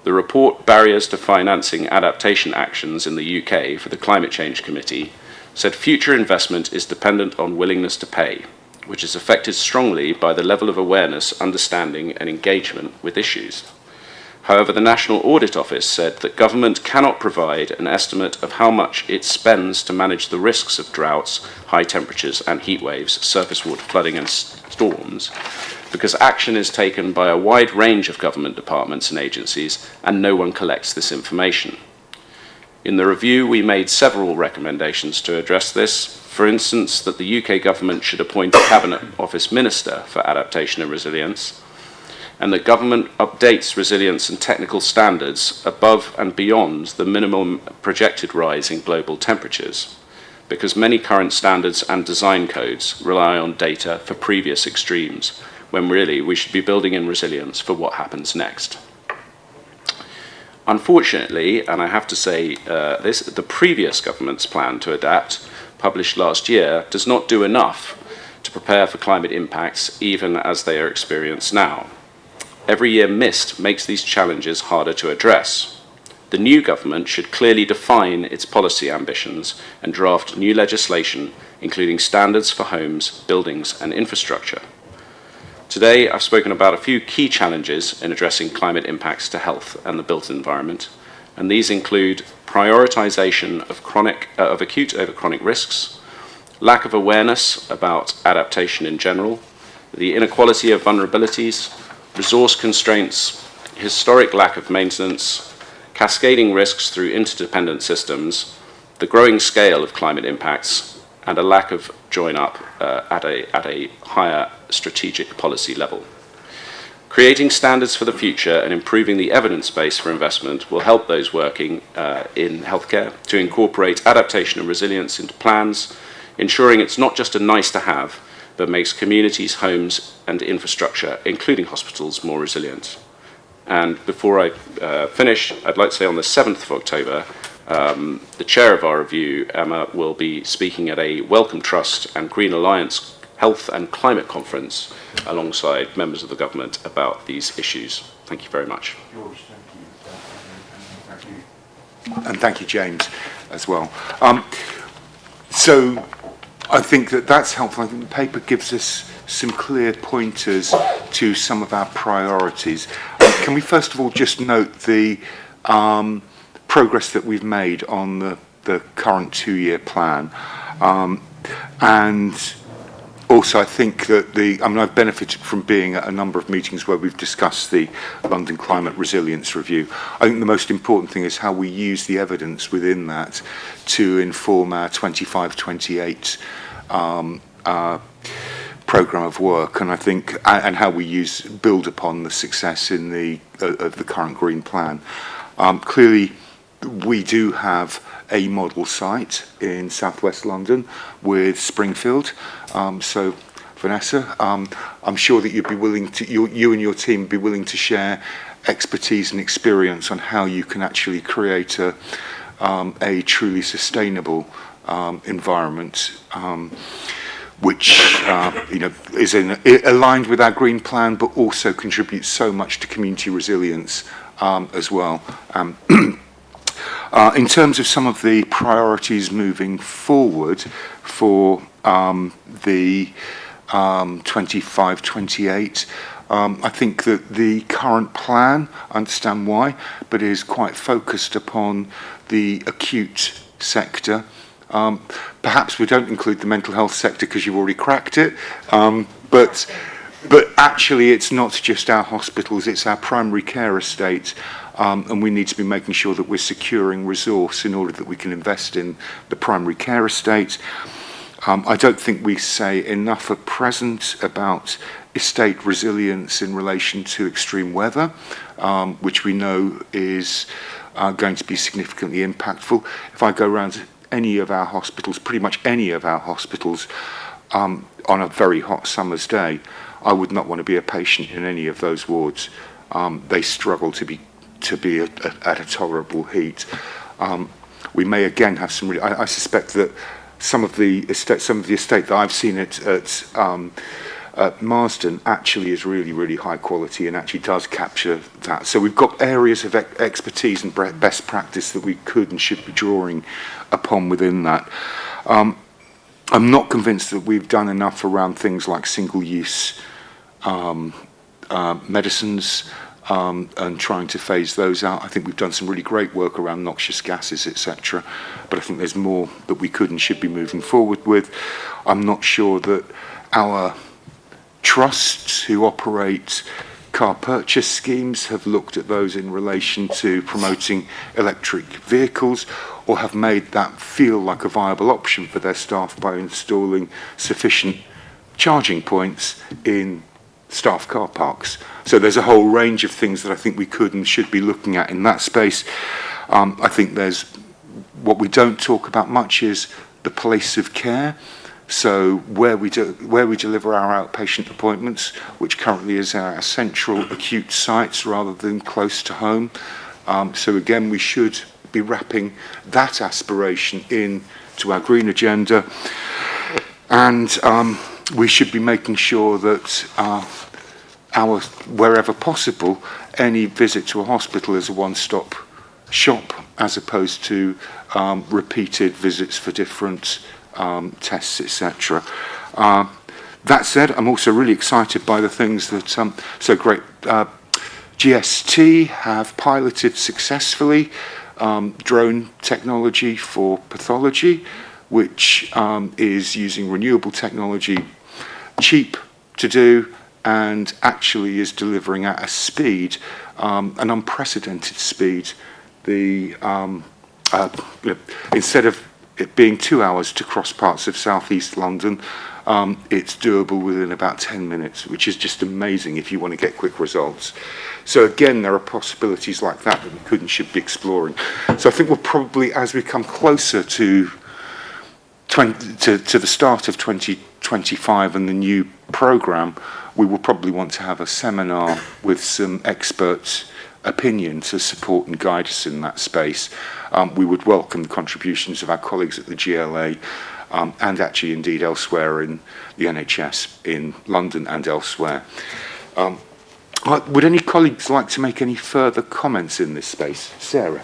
The report Barriers to Financing Adaptation Actions in the UK for the Climate Change Committee said future investment is dependent on willingness to pay, which is affected strongly by the level of awareness, understanding and engagement with issues. However, the National Audit Office said that government cannot provide an estimate of how much it spends to manage the risks of droughts, high temperatures and heat waves, surface water flooding and storms, because action is taken by a wide range of government departments and agencies, and no one collects this information. In the review, we made several recommendations to address this. For instance, that the UK government should appoint a Cabinet Office Minister for Adaptation and Resilience, and that government updates resilience and technical standards above and beyond the minimum projected rise in global temperatures, because many current standards and design codes rely on data for previous extremes, when really we should be building in resilience for what happens next. Unfortunately, and I have to say this, the previous government's plan to adapt, published last year, does not do enough to prepare for climate impacts, even as they are experienced now. Every year missed makes these challenges harder to address. The new government should clearly define its policy ambitions and draft new legislation, including standards for homes, buildings, and infrastructure. Today, I've spoken about a few key challenges in addressing climate impacts to health and the built environment, and these include prioritisation of acute over chronic risks, lack of awareness about adaptation in general, the inequality of vulnerabilities, resource constraints, historic lack of maintenance, cascading risks through interdependent systems, the growing scale of climate impacts, and a lack of join-up at a higher strategic policy level. Creating standards for the future and improving the evidence base for investment will help those working in healthcare to incorporate adaptation and resilience into plans, ensuring it's not just a nice to have, but makes communities, homes, and infrastructure, including hospitals, more resilient. And before I finish, I'd like to say on the 7th of October, the chair of our review, Emma, will be speaking at a Wellcome Trust and Green Alliance Health and Climate Conference alongside members of the government about these issues. Thank you very much. George, thank you. And thank you, James, as well. So I think that's helpful. I think the paper gives us some clear pointers to some of our priorities. Can we first of all just note the progress that we've made on the current 2-year plan? And also, I think that I've benefited from being at a number of meetings where we've discussed the London Climate Resilience Review. I think the most important thing is how we use the evidence within that to inform our 25-28 programme of work, and I think and how we build upon the success in of the current Green Plan. Clearly, we do have a model site in southwest London with Springfield. So, Vanessa, I'm sure that you'd be willing to, you and your team would be willing to share expertise and experience on how you can actually create a truly sustainable environment, which is aligned with our Green Plan, but also contributes so much to community resilience as well. In terms of some of the priorities moving forward for the 25-28, I think that the current plan, I understand why, but is quite focused upon the acute sector. Perhaps we don't include the mental health sector because you've already cracked it, but actually it's not just our hospitals, it's our primary care estate. And we need to be making sure that we're securing resource in order that we can invest in the primary care estate. I don't think we say enough at present about estate resilience in relation to extreme weather, which we know is going to be significantly impactful. If I go around any of our hospitals, pretty much any of our hospitals, on a very hot summer's day, I would not want to be a patient in any of those wards. They struggle to be at a tolerable heat. We may again have some. I suspect that some of the estate that I've seen at Marsden actually is really, really high quality and actually does capture that. So we've got areas of expertise and best practice that we could and should be drawing upon within that. I'm not convinced that we've done enough around things like single-use medicines. And trying to phase those out. I think we've done some really great work around noxious gases, etc. But I think there's more that we could and should be moving forward with. I'm not sure that our trusts who operate car purchase schemes have looked at those in relation to promoting electric vehicles, or have made that feel like a viable option for their staff by installing sufficient charging points in staff car parks. So there's a whole range of things that I think we could and should be looking at in that space. I think there's, what we don't talk about much is the place of care. So where we deliver our outpatient appointments, which currently is our central acute sites rather than close to home. So again, we should be wrapping that aspiration in to our green agenda, and we should be making sure that wherever possible, any visit to a hospital is a one-stop shop as opposed to repeated visits for different tests, etc. That said, I'm also really excited by the things that GST have piloted successfully drone technology for pathology, which is using renewable technology, cheap to do, and actually is delivering at a speed, an unprecedented speed. Instead of it being 2 hours to cross parts of southeast London, it's doable within about 10 minutes, which is just amazing if you want to get quick results. So again, there are possibilities like that we could and should be exploring. So I think we'll probably, as we come closer to the start of 2025 and the new programme, we will probably want to have a seminar with some experts' opinion to support and guide us in that space. We would welcome the contributions of our colleagues at the GLA and actually indeed elsewhere in the NHS in London and elsewhere. Would any colleagues like to make any further comments in this space? Sarah?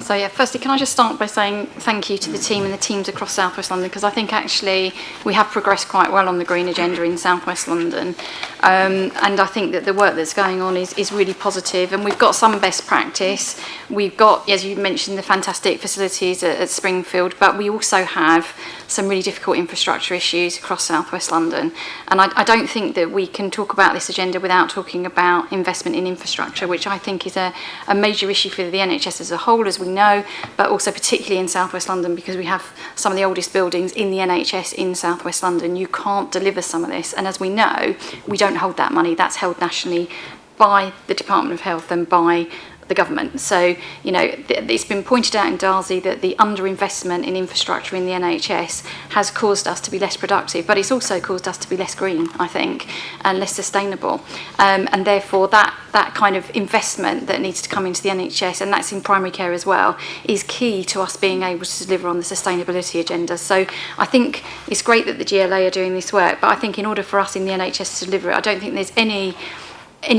So yeah, firstly, can I just start by saying thank you to the team and the teams across South West London, because I think actually we have progressed quite well on the green agenda in South West London, and I think that the work that's going on is really positive, and we've got some best practice. We've got, as you mentioned, the fantastic facilities at Springfield, but we also have some really difficult infrastructure issues across South West London, and I don't think that we can talk about this agenda without talking about investment in infrastructure, which I think is a major issue for the NHS as a whole, as we know, but also particularly in South West London, because we have some of the oldest buildings in the NHS in South West London. You can't deliver some of this, and as we know, we don't hold that money. That's held nationally by the Department of Health and by the government. So, you know, it's been pointed out in Darcy that the underinvestment in infrastructure in the NHS has caused us to be less productive, but it's also caused us to be less green, I think, and less sustainable. And therefore, that kind of investment that needs to come into the NHS, and that's in primary care as well, is key to us being able to deliver on the sustainability agenda. So I think it's great that the GLA are doing this work, but I think in order for us in the NHS to deliver it, I don't think there's any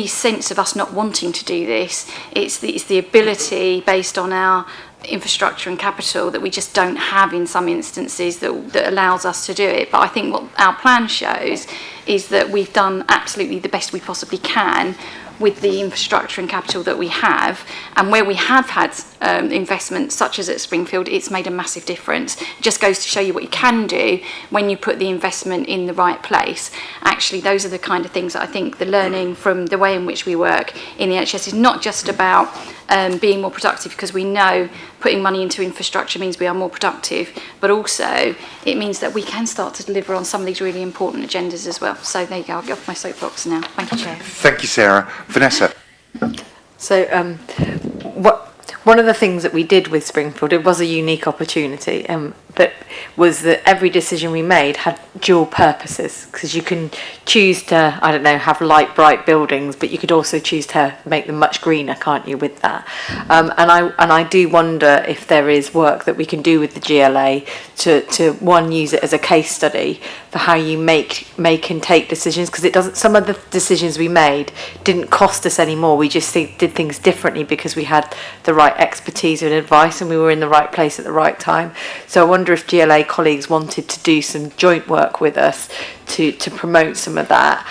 sense of us not wanting to do this. It's the ability, based on our infrastructure and capital, that we just don't have in some instances that allows us to do it. But I think what our plan shows is that we've done absolutely the best we possibly can with the infrastructure and capital that we have, and where we have had investment, such as at Springfield, it's made a massive difference. It just goes to show you what you can do when you put the investment in the right place. Actually, those are the kind of things that I think the learning from the way in which we work in the NHS is not just about being more productive, because we know putting money into infrastructure means we are more productive, but also it means that we can start to deliver on some of these really important agendas as well. So there you go, I'll get off my soapbox now. Thank you, Chair. Thank you, Sarah. Vanessa? So one of the things that we did with Springfield, it was a unique opportunity, but was that every decision we made had dual purposes, because you can choose to, I don't know, have light, bright buildings, but you could also choose to make them much greener, can't you, with that? And I do wonder if there is work that we can do with the GLA to one, use it as a case study for how you make and take decisions, because it doesn't. Some of the decisions we made didn't cost us any more. We just did things differently because we had the right expertise and advice, and we were in the right place at the right time. So I wonder wonder if GLA colleagues wanted to do some joint work with us to promote some of that,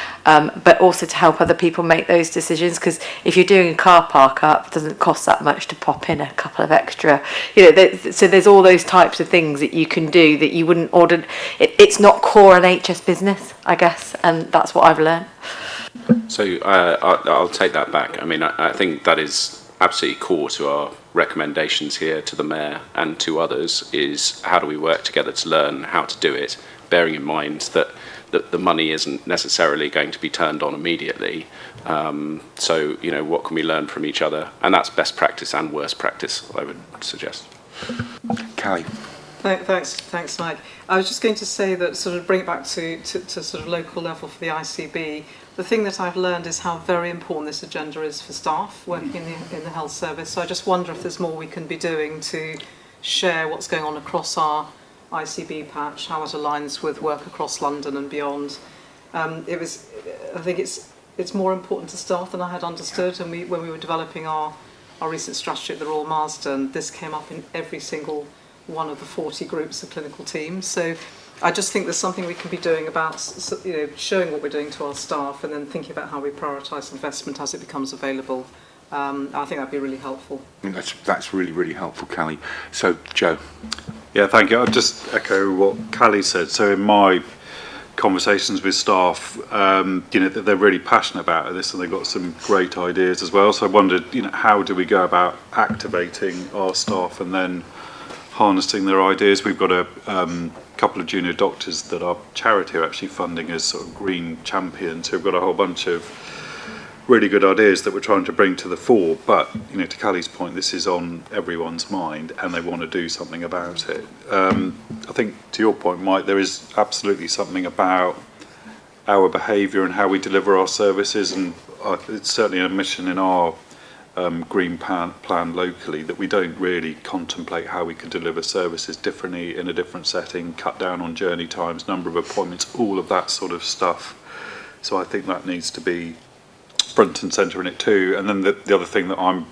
but also to help other people make those decisions, because if you're doing a car park up, it doesn't cost that much to pop in a couple of extra, so there's all those types of things that you can do that you wouldn't order. It's not core NHS business, I guess, and that's what I've learned. So I'll take that back. I mean, I think that is absolutely core to our recommendations here to the Mayor and to others, is how do we work together to learn how to do it, bearing in mind that the money isn't necessarily going to be turned on immediately. So, what can we learn from each other? And that's best practice and worst practice, I would suggest. Callie. Thanks, Mike. I was just going to say that, sort of bring it back to sort of local level for the ICB. The thing that I've learned is how very important this agenda is for staff working in the health service. So I just wonder if there's more we can be doing to share what's going on across our ICB patch, how it aligns with work across London and beyond. I think it's more important to staff than I had understood. And when we were developing our recent strategy at the Royal Marsden, this came up in every single one of the 40 groups of clinical teams. So I just think there's something we can be doing about, showing what we're doing to our staff and then thinking about how we prioritise investment as it becomes available. I think that'd be really helpful. I mean, that's really, really helpful, Callie. So, Joe. Yeah, thank you. I'll just echo what Callie said. So in my conversations with staff, they're really passionate about this and they've got some great ideas as well. So I wondered, how do we go about activating our staff and then harnessing their ideas? We've got a couple of junior doctors that our charity are actually funding as sort of green champions who've got a whole bunch of really good ideas that we're trying to bring to the fore. But, to Callie's point, this is on everyone's mind and they want to do something about it. I think, to your point, Mike, there is absolutely something about our behaviour and how we deliver our services, and it's certainly a mission in our green plan locally that we don't really contemplate how we could deliver services differently in a different setting, cut down on journey times, number of appointments, all of that sort of stuff. So I think that needs to be front and centre in it too. And then the other thing that I'm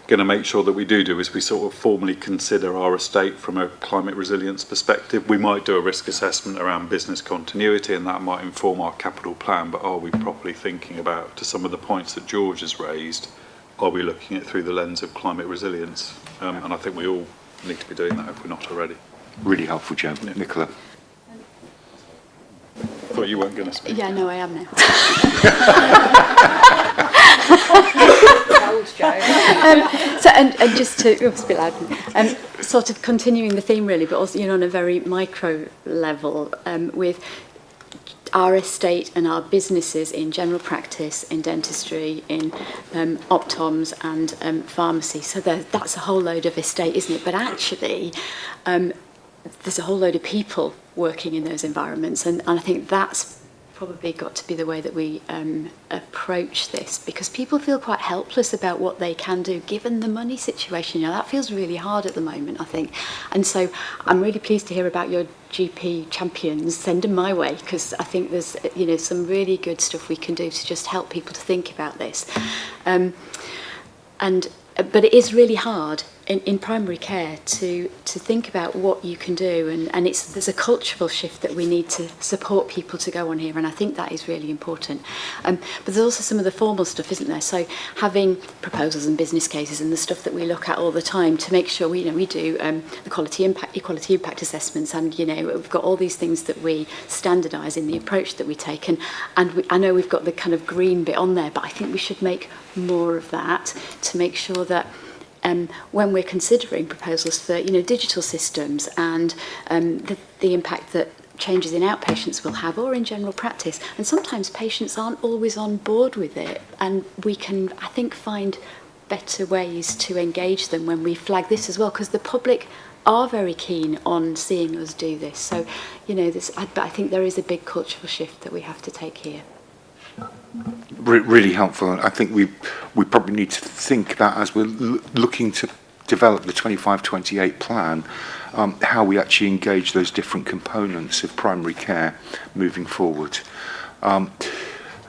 going to make sure that we do is we sort of formally consider our estate from a climate resilience perspective. We might do a risk assessment around business continuity and that might inform our capital plan, but are we properly thinking about, to some of the points that George has raised, are we looking at it through the lens of climate resilience? And I think we all need to be doing that if we're not already. Really helpful, Joe. Yeah. Nicola. I thought you weren't going to speak. Yeah, no, I am now. And just to, it's a bit loud, sort of continuing the theme really, but also on a very micro level, with our estate and our businesses in general practice, in dentistry, in optoms and pharmacy. So that's a whole load of estate, isn't it? But actually, there's a whole load of people working in those environments, and I think that's probably got to be the way that we approach this, because people feel quite helpless about what they can do given the money situation. That feels really hard at the moment, I think. And so I'm really pleased to hear about your GP champions. Send them my way, because I think there's some really good stuff we can do to just help people to think about this. But it is really hard in primary care to think about what you can do, and there's a cultural shift that we need to support people to go on here, and I think that is really important. But there's also some of the formal stuff, isn't there? So having proposals and business cases and the stuff that we look at all the time to make sure we do the equality impact assessments, and we've got all these things that we standardise in the approach that we take, and I know we've got the kind of green bit on there, but I think we should make more of that to make sure that when we're considering proposals for digital systems and the impact that changes in outpatients will have, or in general practice, and sometimes patients aren't always on board with it, and we can, I think, find better ways to engage them when we flag this as well, because the public are very keen on seeing us do this. So I think there is a big cultural shift that we have to take here. Really helpful. I think we probably need to think about, as we're looking to develop the 25-28 plan, how we actually engage those different components of primary care moving forward.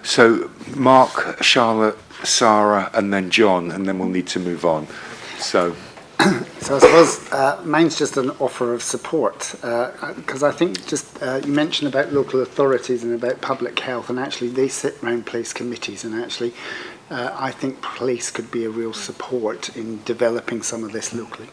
So Mark, Charlotte, Sarah, and then John, and then we'll need to move on. So So I suppose mine's just an offer of support, because I think just you mentioned about local authorities and about public health, and actually they sit around place committees, and actually I think place could be a real support in developing some of this locally.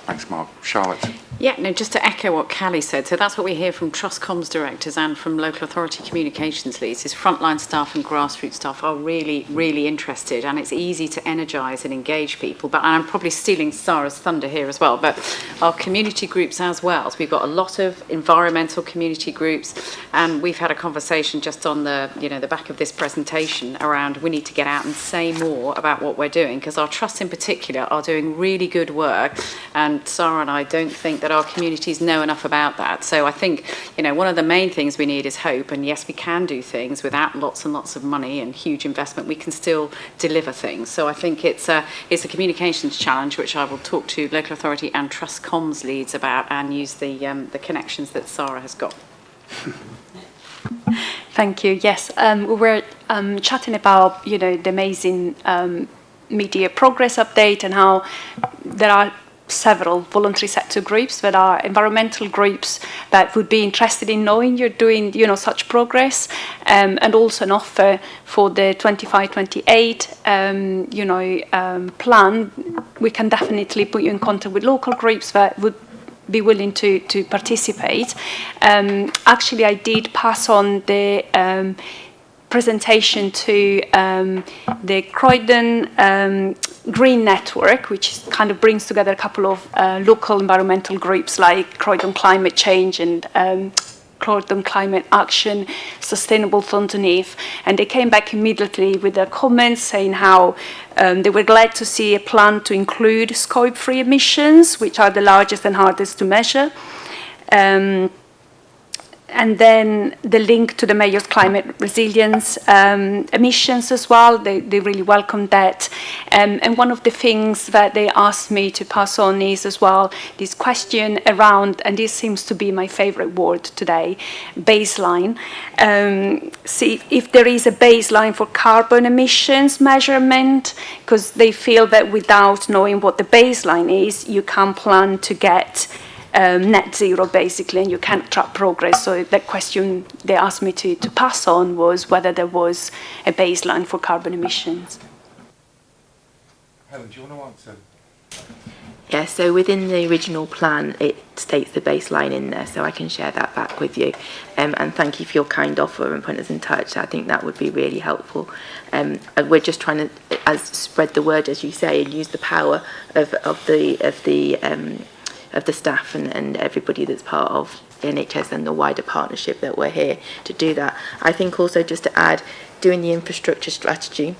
Thanks, Mark. Charlotte? Yeah, no, just to echo what Callie said, so that's what we hear from Trust Comms directors and from local authority communications leads, is frontline staff and grassroots staff are really, really interested, and it's easy to energise and engage people. But I'm probably stealing Sarah's thunder here as well, but our community groups as well. So we've got a lot of environmental community groups, and we've had a conversation just on the, the back of this presentation around we need to get out and say more about what we're doing, because our trusts in particular are doing really good work, and Sarah and I don't think that our communities know enough about that. So I think, one of the main things we need is hope. And yes, we can do things without lots and lots of money and huge investment. We can still deliver things. So I think it's a communications challenge, which I will talk to local authority and Trust Comms leads about, and use the connections that Sarah has got. Thank you. Yes, we were chatting about, the amazing media progress update and how there are several voluntary sector groups that are environmental groups that would be interested in knowing you're doing, such progress, and also an offer for the 25-28, plan. We can definitely put you in contact with local groups that would be willing to participate. Actually, I did pass on the presentation to the Croydon Green Network, which kind of brings together a couple of local environmental groups like Croydon Climate Change and Croydon Climate Action, Sustainable Thornton-Heath, and they came back immediately with their comments saying how they were glad to see a plan to include scope-free emissions, which are the largest and hardest to measure. And then the link to the Mayor's climate resilience emissions as well, they really welcomed that. And one of the things that they asked me to pass on is as well this question around, and this seems to be my favorite word today, baseline. See if there is a baseline for carbon emissions measurement, because they feel that without knowing what the baseline is, you can't plan to get net zero basically, and you can't track progress. So that question they asked me to pass on was whether there was a baseline for carbon emissions. Helen, do you want to answer? Yeah, so within the original plan, it states the baseline in there, so I can share that back with you. And thank you for your kind offer and putting us in touch. I think that would be really helpful. And we're just trying to spread the word, as you say, and use the power of the staff and everybody that's part of the NHS and the wider partnership that we're here to do that. I think also just to add, doing the infrastructure strategy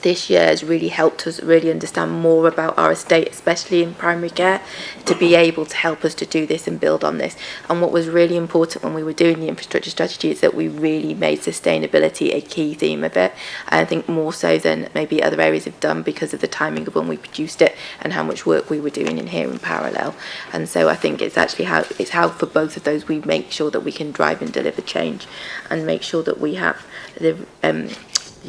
this year has really helped us really understand more about our estate, especially in primary care, to be able to help us to do this and build on this. And what was really important when we were doing the infrastructure strategy is that we really made sustainability a key theme of it. And I think more so than maybe other areas have done because of the timing of when we produced it and how much work we were doing in here in parallel. And so I think it's actually how for both of those we make sure that we can drive and deliver change and make sure that we have the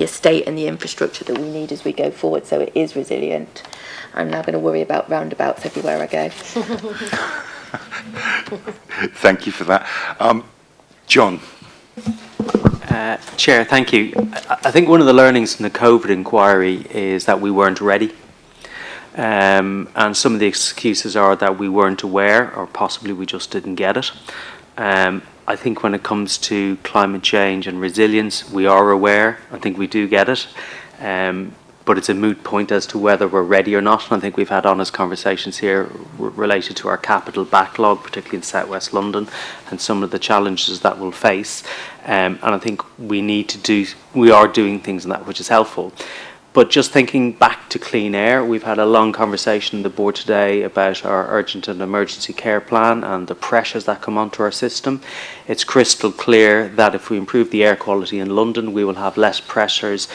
estate and the infrastructure that we need as we go forward, so it is resilient. I'm now going to worry about roundabouts everywhere I go. Thank you for that. John. Chair, thank you. I think one of the learnings from the COVID inquiry is that we weren't ready. And some of the excuses are that we weren't aware, or possibly we just didn't get it. I think when it comes to climate change and resilience, we are aware. I think we do get it. But it's a moot point as to whether we're ready or not. And I think we've had honest conversations here related to our capital backlog, particularly in South West London, and some of the challenges that we'll face. And I think we are doing things in that which is helpful. But just thinking back to clean air, we've had a long conversation on the board today about our urgent and emergency care plan and the pressures that come onto our system. It's crystal clear that if we improve the air quality in London, we will have less pressures,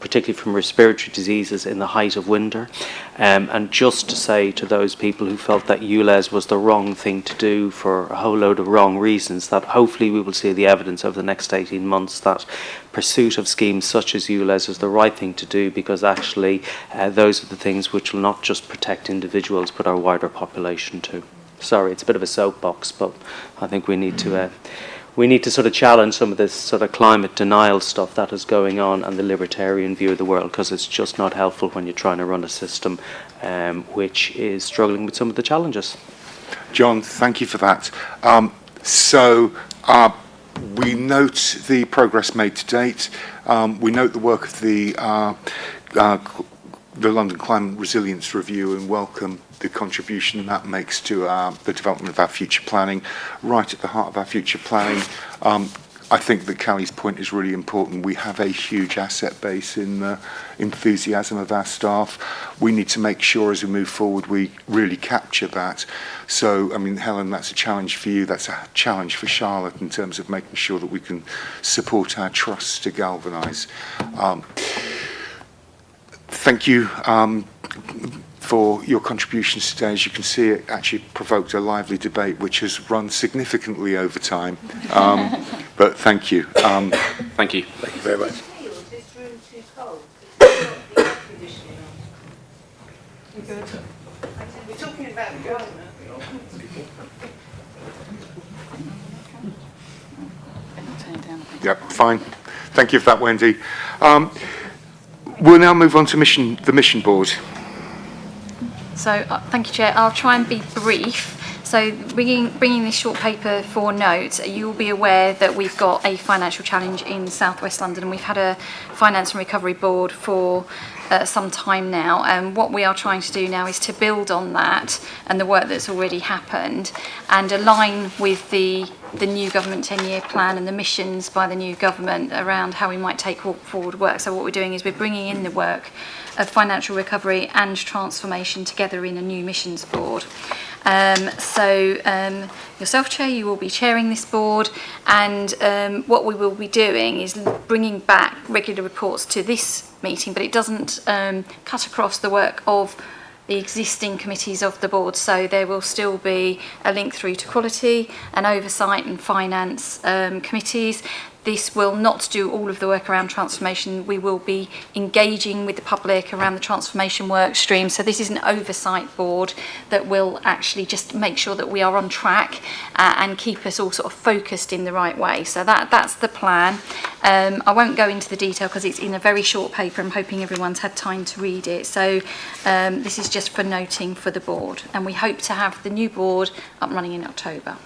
particularly from respiratory diseases in the height of winter. And just to say to those people who felt that ULEZ was the wrong thing to do for a whole load of wrong reasons, that hopefully we will see the evidence over the next 18 months that pursuit of schemes such as ULEZ is the right thing to do, because actually those are the things which will not just protect individuals but our wider population too. Sorry, it's a bit of a soapbox, but I think we need to sort of challenge some of this sort of climate denial stuff that is going on and the libertarian view of the world, because it's just not helpful when you're trying to run a system which is struggling with some of the challenges. John, thank you for that. We note the progress made to date. We note the work of the London Climate Resilience Review and welcome the contribution that makes to the development of our future planning. Right at the heart of our future planning, I think that Callie's point is really important. We have a huge asset base in the enthusiasm of our staff. We need to make sure as we move forward we really capture that. So, I mean, Helen, that's a challenge for you. That's a challenge for Charlotte in terms of making sure that we can support our trusts to galvanise. Thank you for your contributions today. As you can see, it actually provoked a lively debate which has run significantly over time. But thank you. Thank you. Thank you very much. We're talking about the government. Yep, fine. Thank you for that, Wendy. We'll now move on to the mission board. So, thank you, Chair. I'll try and be brief. So, bringing this short paper for note, you'll be aware that we've got a financial challenge in South West London, and we've had a Finance and Recovery Board for some time now. And what we are trying to do now is to build on that and the work that's already happened and align with the new government 10-year plan and the missions by the new government around how we might take forward work. So what we're doing is we're bringing in the work of financial recovery and transformation together in a new missions board. Yourself, Chair, you will be chairing this board, and what we will be doing is bringing back regular reports to this meeting, but it doesn't cut across the work of the existing committees of the board, so there will still be a link through to quality and oversight and finance committees. This will not do all of the work around transformation. We will be engaging with the public around the transformation work stream. So this is an oversight board that will actually just make sure that we are on track and keep us all sort of focused in the right way. So that's the plan. I won't go into the detail because it's in a very short paper. I'm hoping everyone's had time to read it. So this is just for noting for the board. And we hope to have the new board up and running in October.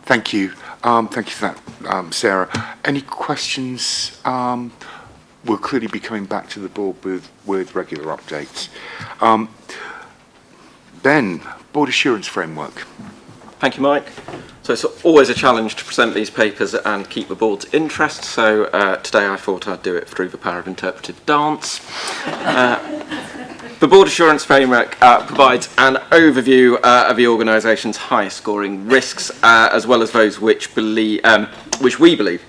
Thank you. Thank you for that, Sarah. Any questions? We'll clearly be coming back to the board with regular updates. Ben, Board Assurance Framework. Thank you, Mike. So it's always a challenge to present these papers and keep the board's interest. So today I thought I'd do it through the power of interpretive dance. The Board Assurance Framework provides an overview of the organisation's highest scoring risks, as well as those which we believe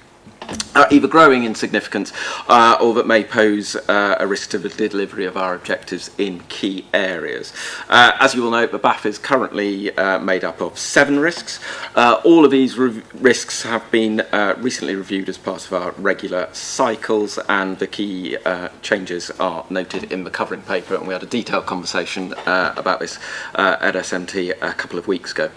are either growing in significance or that may pose a risk to the delivery of our objectives in key areas. As you will note, the BAF is currently made up of 7 risks. All of these risks have been recently reviewed as part of our regular cycles, and the key changes are noted in the covering paper, and we had a detailed conversation about this at SMT a couple of weeks ago.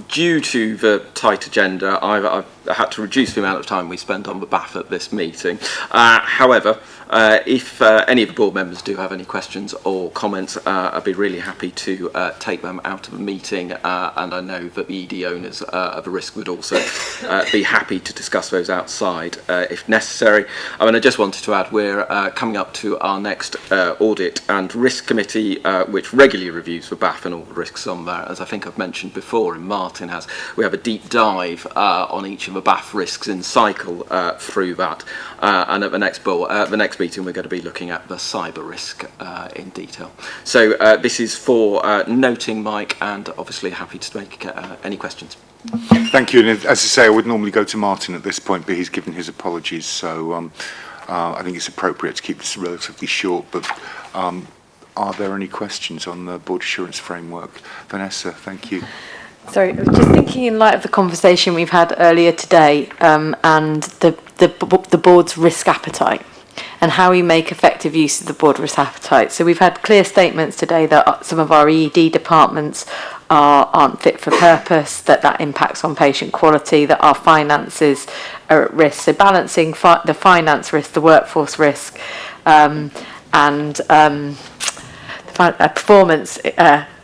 Due to the tight agenda, I've had to reduce the amount of time we spend on the BAF at this meeting. However, if any of the board members do have any questions or comments, I'd be really happy to take them out of the meeting, and I know that the ED owners of a risk would also be happy to discuss those outside if necessary. I just wanted to add we're coming up to our next audit and risk committee, which regularly reviews the BAF and all the risks on there. As I think I've mentioned before, and Martin has, we have a deep dive on each of the BAF risks in cycle through that, and at the next meeting we're going to be looking at the cyber risk in detail. So this is for noting, Mike, and obviously happy to make any questions. Thank you. And as I say, I would normally go to Martin at this point, but he's given his apologies. So I think it's appropriate to keep this relatively short, but are there any questions on the board assurance framework? Vanessa, thank you. Sorry, I was just thinking in light of the conversation we've had earlier today and the board's risk appetite and how we make effective use of the board risk appetite. So we've had clear statements today that some of our ED departments aren't fit for purpose, that impacts on patient quality, that our finances are at risk. So balancing the finance risk, the workforce risk, and performance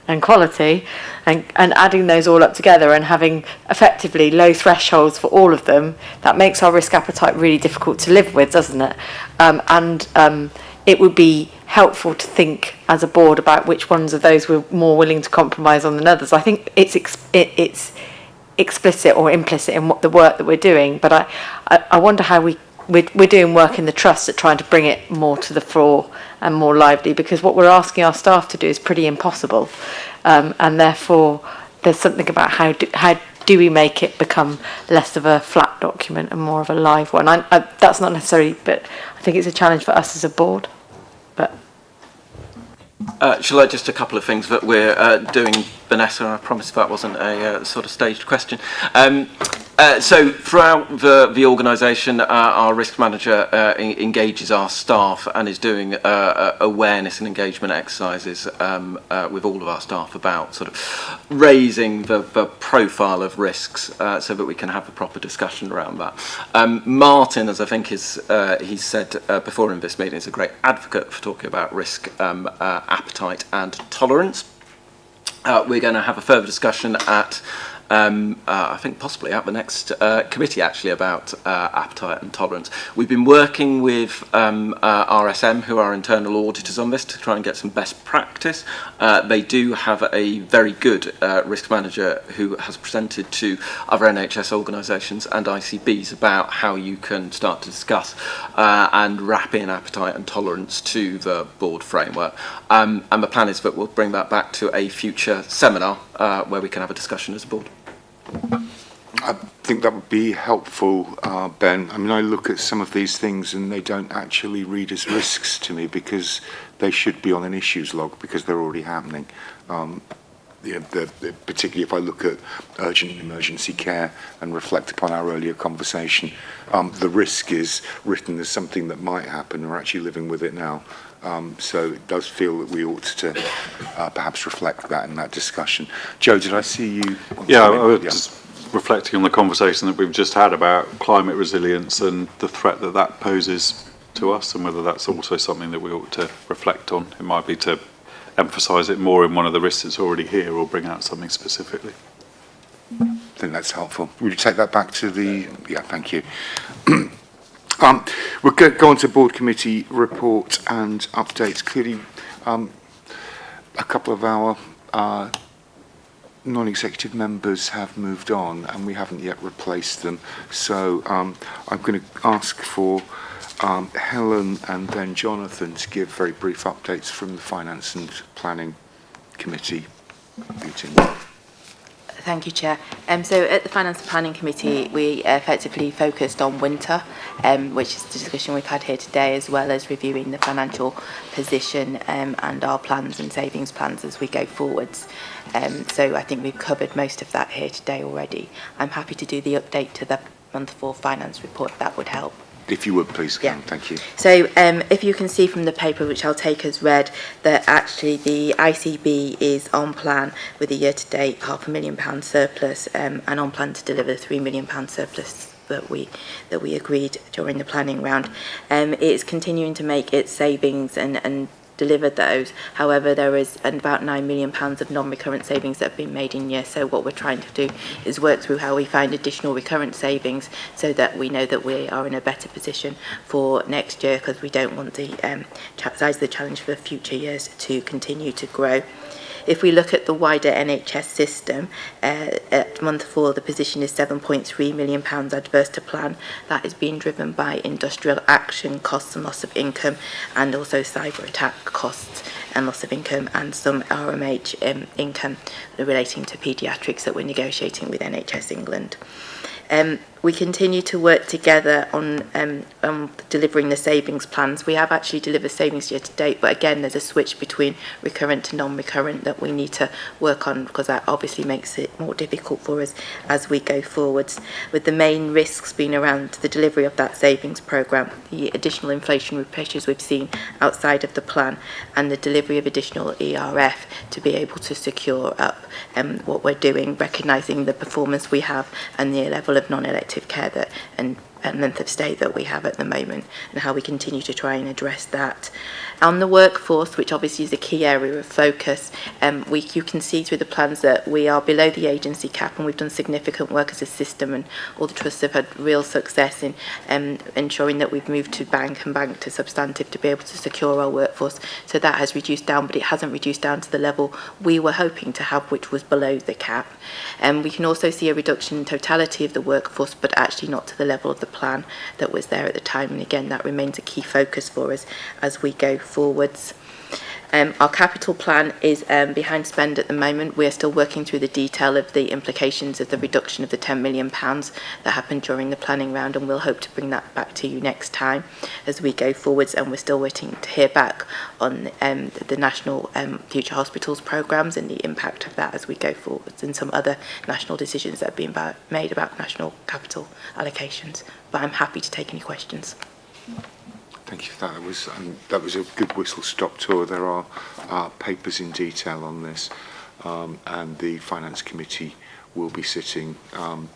and quality, and adding those all up together and having effectively low thresholds for all of them, that makes our risk appetite really difficult to live with, doesn't it? It would be helpful to think as a board about which ones of those we're more willing to compromise on than others. I think it's explicit or implicit in what the work that we're doing, but I wonder how we're doing work in the trust at trying to bring it more to the fore and more lively, because what we're asking our staff to do is pretty impossible, and therefore there's something about how do we make it become less of a flat document and more of a live one. That's not necessarily, but I think it's a challenge for us as a board. But shall I just a couple of things that we're doing, Vanessa, and I promise that wasn't a sort of staged question. So throughout the organisation, our risk manager engages our staff and is doing awareness and engagement exercises with all of our staff about sort of raising the profile of risks so that we can have a proper discussion around that. Martin, as I think he said before in this meeting, is a great advocate for talking about risk, appetite and tolerance. We're going to have a further discussion at I think possibly at the next committee actually about appetite and tolerance. We've been working with RSM, who are internal auditors, on this to try and get some best practice. They do have a very good risk manager who has presented to other NHS organisations and ICBs about how you can start to discuss and wrap in appetite and tolerance to the board framework. And the plan is that we'll bring that back to a future seminar where we can have a discussion as a board. I think that would be helpful, Ben. I mean, I look at some of these things and they don't actually read as risks to me because they should be on an issues log because they're already happening. Particularly if I look at urgent and emergency care and reflect upon our earlier conversation, the risk is written as something that might happen. We're actually living with it now. So it does feel that we ought to perhaps reflect that in that discussion. Joe, did I see you? Yeah, I was just reflecting on the conversation that we've just had about climate resilience and the threat that that poses to us, and whether that's also something that we ought to reflect on. It might be to emphasise it more in one of the risks that's already here, or bring out something specifically. I think that's helpful. Would you take that back to the... Yeah, thank you. We'll go on to board committee report and updates. Clearly, a couple of our non-executive members have moved on and we haven't yet replaced them. So I'm going to ask for Helen and then Jonathan to give very brief updates from the Finance and Planning Committee meeting. Thank you, Chair. So at the Finance and Planning Committee, we effectively focused on winter, which is the discussion we've had here today, as well as reviewing the financial position and our plans and savings plans as we go forwards. So I think we've covered most of that here today already. I'm happy to do the update to the month 4 finance report, if that would help. If you would, please, Karen. Yeah. Thank you. So if you can see from the paper, which I'll take as read, that actually the ICB is on plan with a year-to-date £500,000 surplus and on plan to deliver the £3 million surplus that we agreed during the planning round. It's continuing to make its savings and deliver those. However, there is about £9 million of non-recurrent savings that have been made in year. So what we're trying to do is work through how we find additional recurrent savings so that we know that we are in a better position for next year, because we don't want the size of the challenge for future years to continue to grow. If we look at the wider NHS system, at month 4, the position is £7.3 million adverse to plan. That is being driven by industrial action costs and loss of income, and also cyber attack costs and loss of income, and some RMH income relating to paediatrics that we're negotiating with NHS England. We continue to work together on delivering the savings plans. We have actually delivered savings year to date, but again, there's a switch between recurrent to non-recurrent that we need to work on, because that obviously makes it more difficult for us as we go forwards, with the main risks being around the delivery of that savings programme, the additional inflationary pressures we've seen outside of the plan, and the delivery of additional ERF to be able to secure up what we're doing, recognising the performance we have and the level of non-elective care that and length of stay that we have at the moment, and how we continue to try and address that. On the workforce, which obviously is a key area of focus, you can see through the plans that we are below the agency cap, and we've done significant work as a system, and all the trusts have had real success in ensuring that we've moved to bank to substantive to be able to secure our workforce. So that has reduced down, but it hasn't reduced down to the level we were hoping to have, which was below the cap. We can also see a reduction in totality of the workforce, but actually not to the level of the plan that was there at the time, and again that remains a key focus for us as we go forwards. Our capital plan is behind spend at the moment. We are still working through the detail of the implications of the reduction of the £10 million that happened during the planning round, and we'll hope to bring that back to you next time as we go forwards. And we're still waiting to hear back on the National Future Hospitals programmes and the impact of that as we go forwards, and some other national decisions that have been made about national capital allocations. But I'm happy to take any questions. Thank you for that. That was a good whistle-stop tour. There are papers in detail on this, and the Finance Committee will be sitting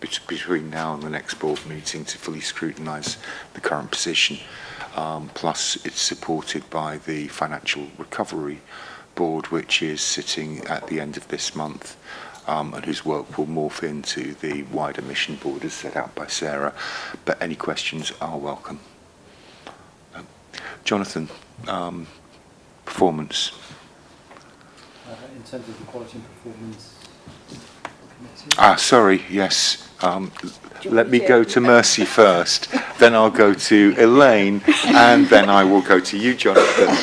between now and the next board meeting to fully scrutinise the current position. Plus, it's supported by the Financial Recovery Board, which is sitting at the end of this month, and whose work will morph into the wider mission board as set out by Sarah. But any questions are welcome. Jonathan, performance. In terms of the quality and performance committee? Sorry, yes. Let me go to Mercy first, then I'll go to Elaine, and then I will go to you, Jonathan.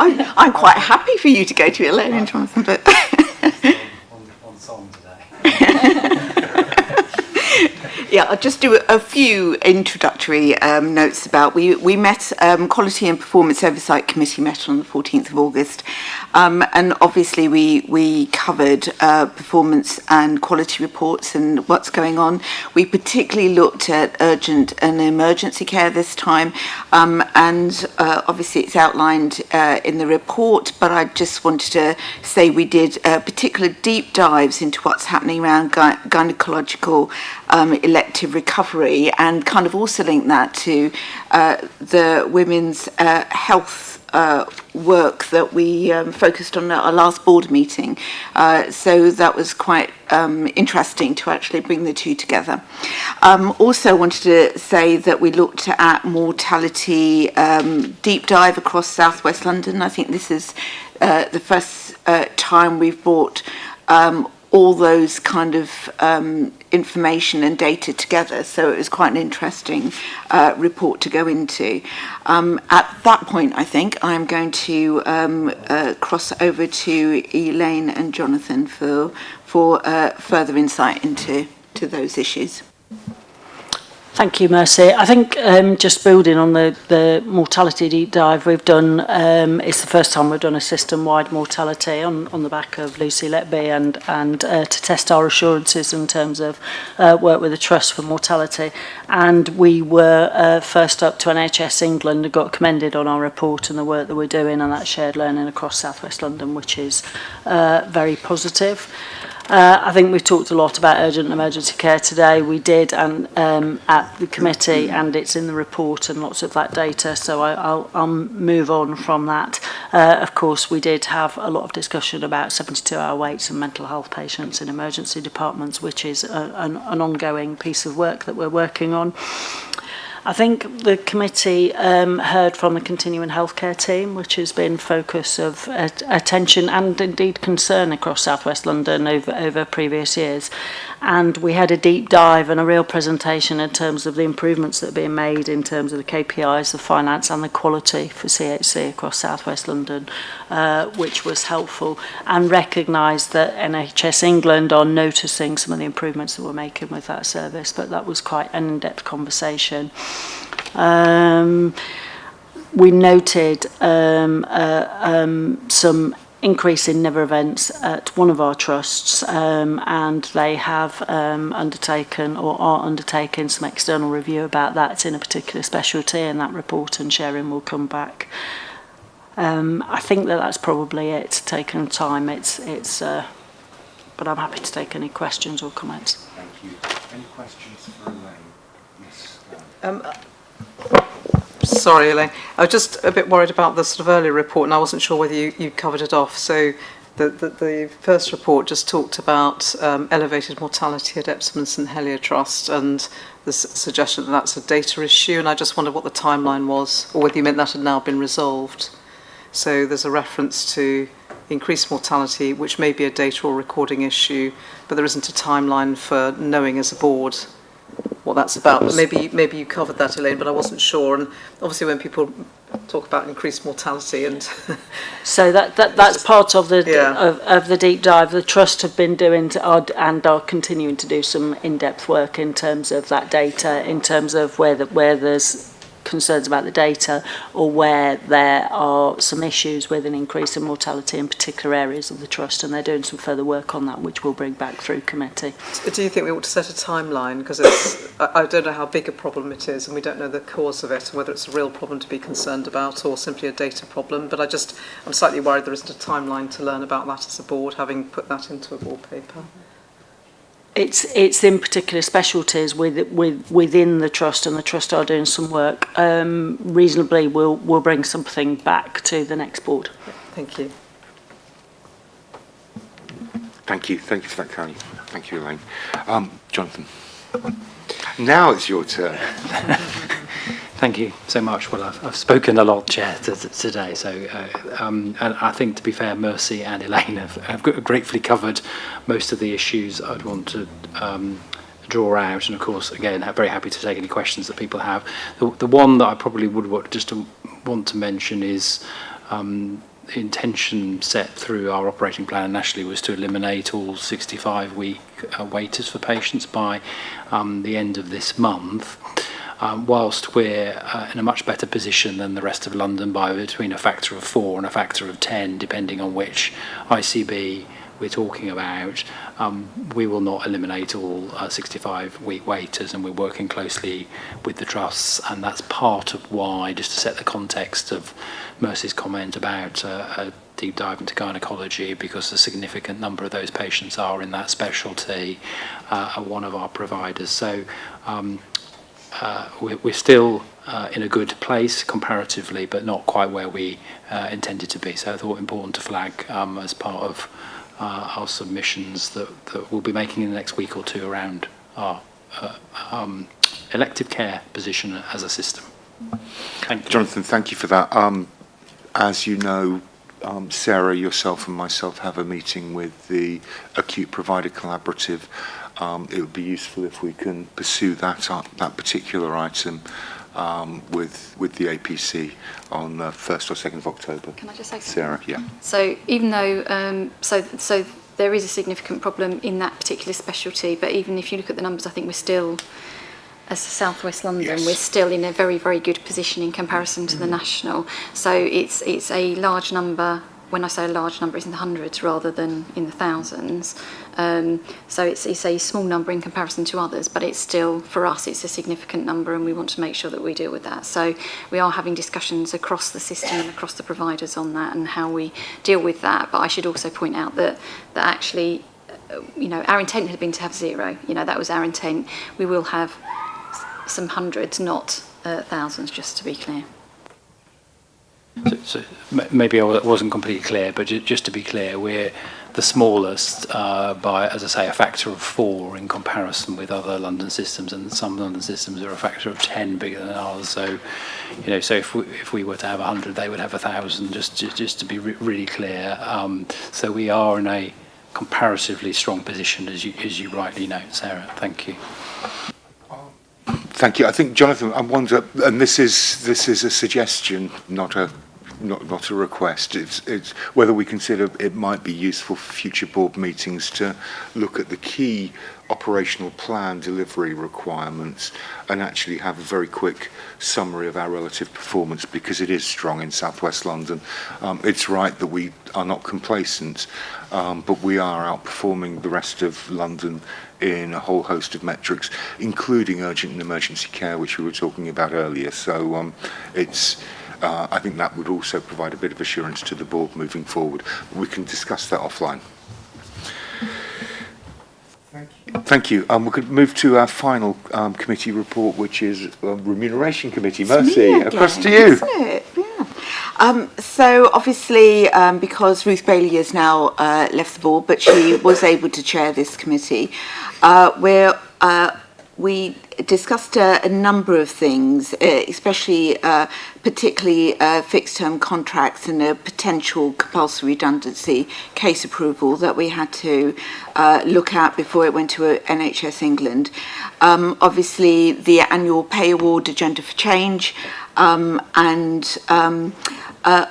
I'm quite happy for you to go to Elaine and Jonathan, but... on song today. Yeah, I'll just do a few introductory notes about. We met, Quality and Performance Oversight Committee met on the 14th of August, and obviously we covered performance and quality reports and what's going on. We particularly looked at urgent and emergency care this time, and obviously it's outlined in the report, but I just wanted to say we did particular deep dives into what's happening around gynecological elective recovery, and kind of also link that to the women's health work that we focused on at our last board meeting. So that was quite interesting to actually bring the two together. Also wanted to say that we looked at mortality deep dive across South West London. I think this is the first time we've brought all those kind of information and data together, so it was quite an interesting report to go into. At that point, I think I'm going to cross over to Elaine and Jonathan for further insight into those issues. Thank you, Mercy. I think just building on the mortality deep dive we've done, it's the first time we've done a system-wide mortality on the back of Lucy Letby, and to test our assurances in terms of work with the Trust for Mortality. And we were first up to NHS England and got commended on our report and the work that we're doing, and that shared learning across South West London, which is very positive. I think we've talked a lot about urgent and emergency care today. We did, and at the committee, and it's in the report and lots of that data, so I'll move on from that. Of course, we did have a lot of discussion about 72-hour waits and mental health patients in emergency departments, which is an ongoing piece of work that we're working on. I think the committee heard from the continuing healthcare team, which has been focus of attention and indeed concern across South West London over previous years. and we had a deep dive and a real presentation in terms of the improvements that are being made in terms of the KPIs, the finance and the quality for CHC across South West London, which was helpful, and recognised that NHS England are noticing some of the improvements that we're making with that service, but that was quite an in-depth conversation. We noted some increase in never events at one of our trusts, and they have undertaken or are undertaking some external review about that in a particular specialty, and that report and sharing will come back. I think that's probably it, taken time. But I'm happy to take any questions or comments. Thank you. Any questions for Elaine? Yes. Sorry, Elaine. I was just a bit worried about the sort of earlier report, and I wasn't sure whether you covered it off. So the first report just talked about elevated mortality at Epsom and St Helier Trust, and the suggestion that that's a data issue, and I just wondered what the timeline was, or whether you meant that had now been resolved. So there's a reference to increased mortality, which may be a data or recording issue, but there isn't a timeline for knowing as a board what that's about. But maybe you covered that, Elaine, but I wasn't sure. And obviously when people talk about increased mortality and so that's part of the of the deep dive. The trust have been doing and are continuing to do some in-depth work in terms of that data, in terms of where there's concerns about the data, or where there are some issues with an increase in mortality in particular areas of the trust, and they're doing some further work on that, which we'll bring back through committee. Do you think we ought to set a timeline? Because I don't know how big a problem it is, and we don't know the cause of it, whether it's a real problem to be concerned about or simply a data problem. But I'm slightly worried there isn't a timeline to learn about that as a board, having put that into a board paper. It's in particular specialties within the trust, and the trust are doing some work. Reasonably, we'll bring something back to the next board. Thank you. Thank you for that, Carly. Thank you, Elaine. Jonathan, now it's your turn. Thank you so much. Well, I've spoken a lot, Chair, today. So, and I think, to be fair, Mercy and Elaine have gratefully covered most of the issues I'd want to draw out. And of course, again, I'm very happy to take any questions that people have. The one that I probably would want to mention is the intention set through our operating plan nationally was to eliminate all 65-week waiters for patients by the end of this month. Whilst we're in a much better position than the rest of London by between a factor of 4 and a factor of 10, depending on which ICB we're talking about, we will not eliminate all 65-week waiters, and we're working closely with the trusts, and that's part of why, just to set the context of Mercy's comment about a deep dive into gynaecology, because a significant number of those patients are in that specialty, are one of our providers. So we're still in a good place comparatively, but not quite where we intended to be. So I thought it important to flag as part of our submissions that we'll be making in the next week or two around our elective care position as a system. Thank you. Jonathan, thank you for that. As you know, Sarah, yourself and myself have a meeting with the Acute Provider Collaborative. It would be useful if we can pursue that particular item with the APC on the 1st or 2nd of October. Can I just say something? Sarah, yeah. So even though, so there is a significant problem in that particular specialty, but even if you look at the numbers, I think we're still, as South West London, yes, we're still in a very, very good position in comparison to the national. So it's a large number. When I say a large number, it's in the hundreds rather than in the thousands. So it's a small number in comparison to others, but it's still, for us, it's a significant number, and we want to make sure that we deal with that. So we are having discussions across the system and across the providers on that and how we deal with that. But I should also point out that actually, our intent had been to have 0. That was our intent. We will have some hundreds, not thousands, just to be clear. So maybe I wasn't completely clear, but just to be clear, we're the smallest by, as I say, a factor of 4 in comparison with other London systems, and some London systems are a factor of 10 bigger than ours. So, so if we were to have 100, they would have 1,000. Just to be really clear. So we are in a comparatively strong position, as you rightly note, Sarah. Thank you. Thank you. I think, Jonathan, I wonder, and this is a suggestion, not a request. It's whether we consider it might be useful for future board meetings to look at the key operational plan delivery requirements and actually have a very quick summary of our relative performance, because it is strong in South West London. It's right that we are not complacent, but we are outperforming the rest of London in a whole host of metrics, including urgent and emergency care, which we were talking about earlier. So I think that would also provide a bit of assurance to the board moving forward. We can discuss that offline. Thank you. We could move to our final committee report, which is Remuneration Committee. Mercy, across to you. Isn't it? Yeah. So obviously, because Ruth Bailey has now left the board, but she was able to chair this committee, we discussed a number of things, especially particularly fixed-term contracts and a potential compulsory redundancy case approval that we had to look at before it went to NHS England. Obviously, the annual pay award agenda for change, and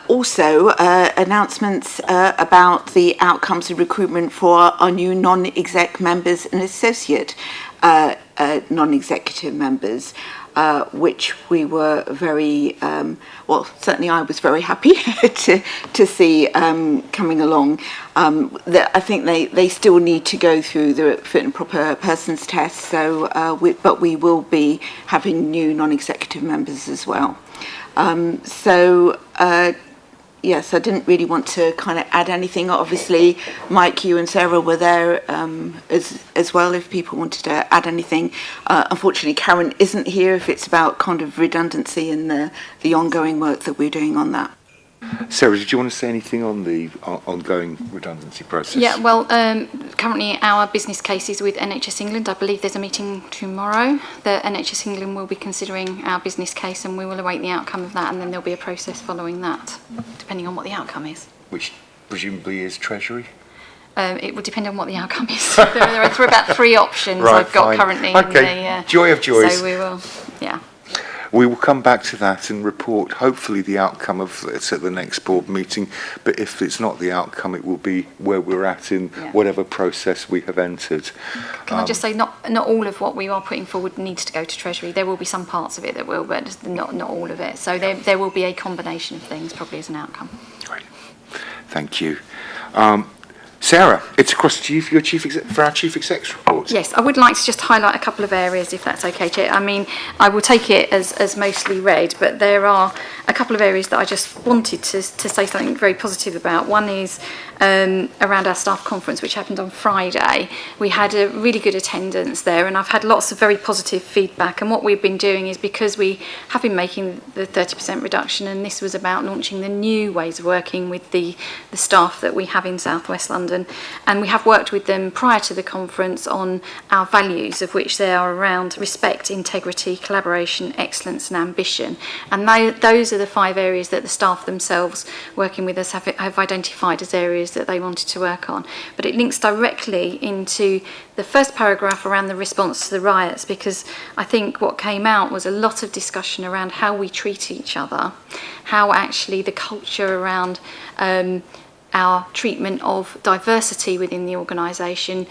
also announcements about the outcomes of recruitment for our new non-exec members and associate non-executive members, which we were very, well, certainly I was very happy to see coming along. I think they still need to go through the fit and proper persons test, so but we will be having new non-executive members as well. Yes, I didn't really want to kind of add anything. Obviously, Mike, you and Sarah were there as well if people wanted to add anything. Unfortunately, Karen isn't here if it's about kind of redundancy and the ongoing work that we're doing on that. Sarah, did you want to say anything on the ongoing redundancy process? Yeah, well, currently our business case is with NHS England. I believe there's a meeting tomorrow. The NHS England will be considering our business case, and we will await the outcome of that, and then there'll be a process following that, depending on what the outcome is. Which presumably is Treasury? It will depend on what the outcome is. there are about 3 options right, I've got fine. currently. Okay, joy of joys. So we will, yeah. We will come back to that and report, hopefully, the outcome of it at the next board meeting. But if it's not the outcome, it will be where we're at in whatever process we have entered. Can I just say, not all of what we are putting forward needs to go to Treasury. There will be some parts of it that will, but not all of it. So there will be a combination of things, probably, as an outcome. Great. Thank you. Sarah, it's across to you for our Chief Exec's report. Yes, I would like to just highlight a couple of areas, if that's okay, Chair. I mean, I will take it as mostly read, but there are a couple of areas that I just wanted to say something very positive about. One is around our staff conference, which happened on Friday. We had a really good attendance there, and I've had lots of very positive feedback. And what we've been doing is, because we have been making the 30% reduction, and this was about launching the new ways of working with the staff that we have in South West London. And we have worked with them prior to the conference on our values, of which they are around respect, integrity, collaboration, excellence and ambition. And those are the 5 areas that the staff themselves working with us have identified as areas that they wanted to work on. But it links directly into the first paragraph around the response to the riots, because I think what came out was a lot of discussion around how we treat each other, how actually the culture around our treatment of diversity within the organisation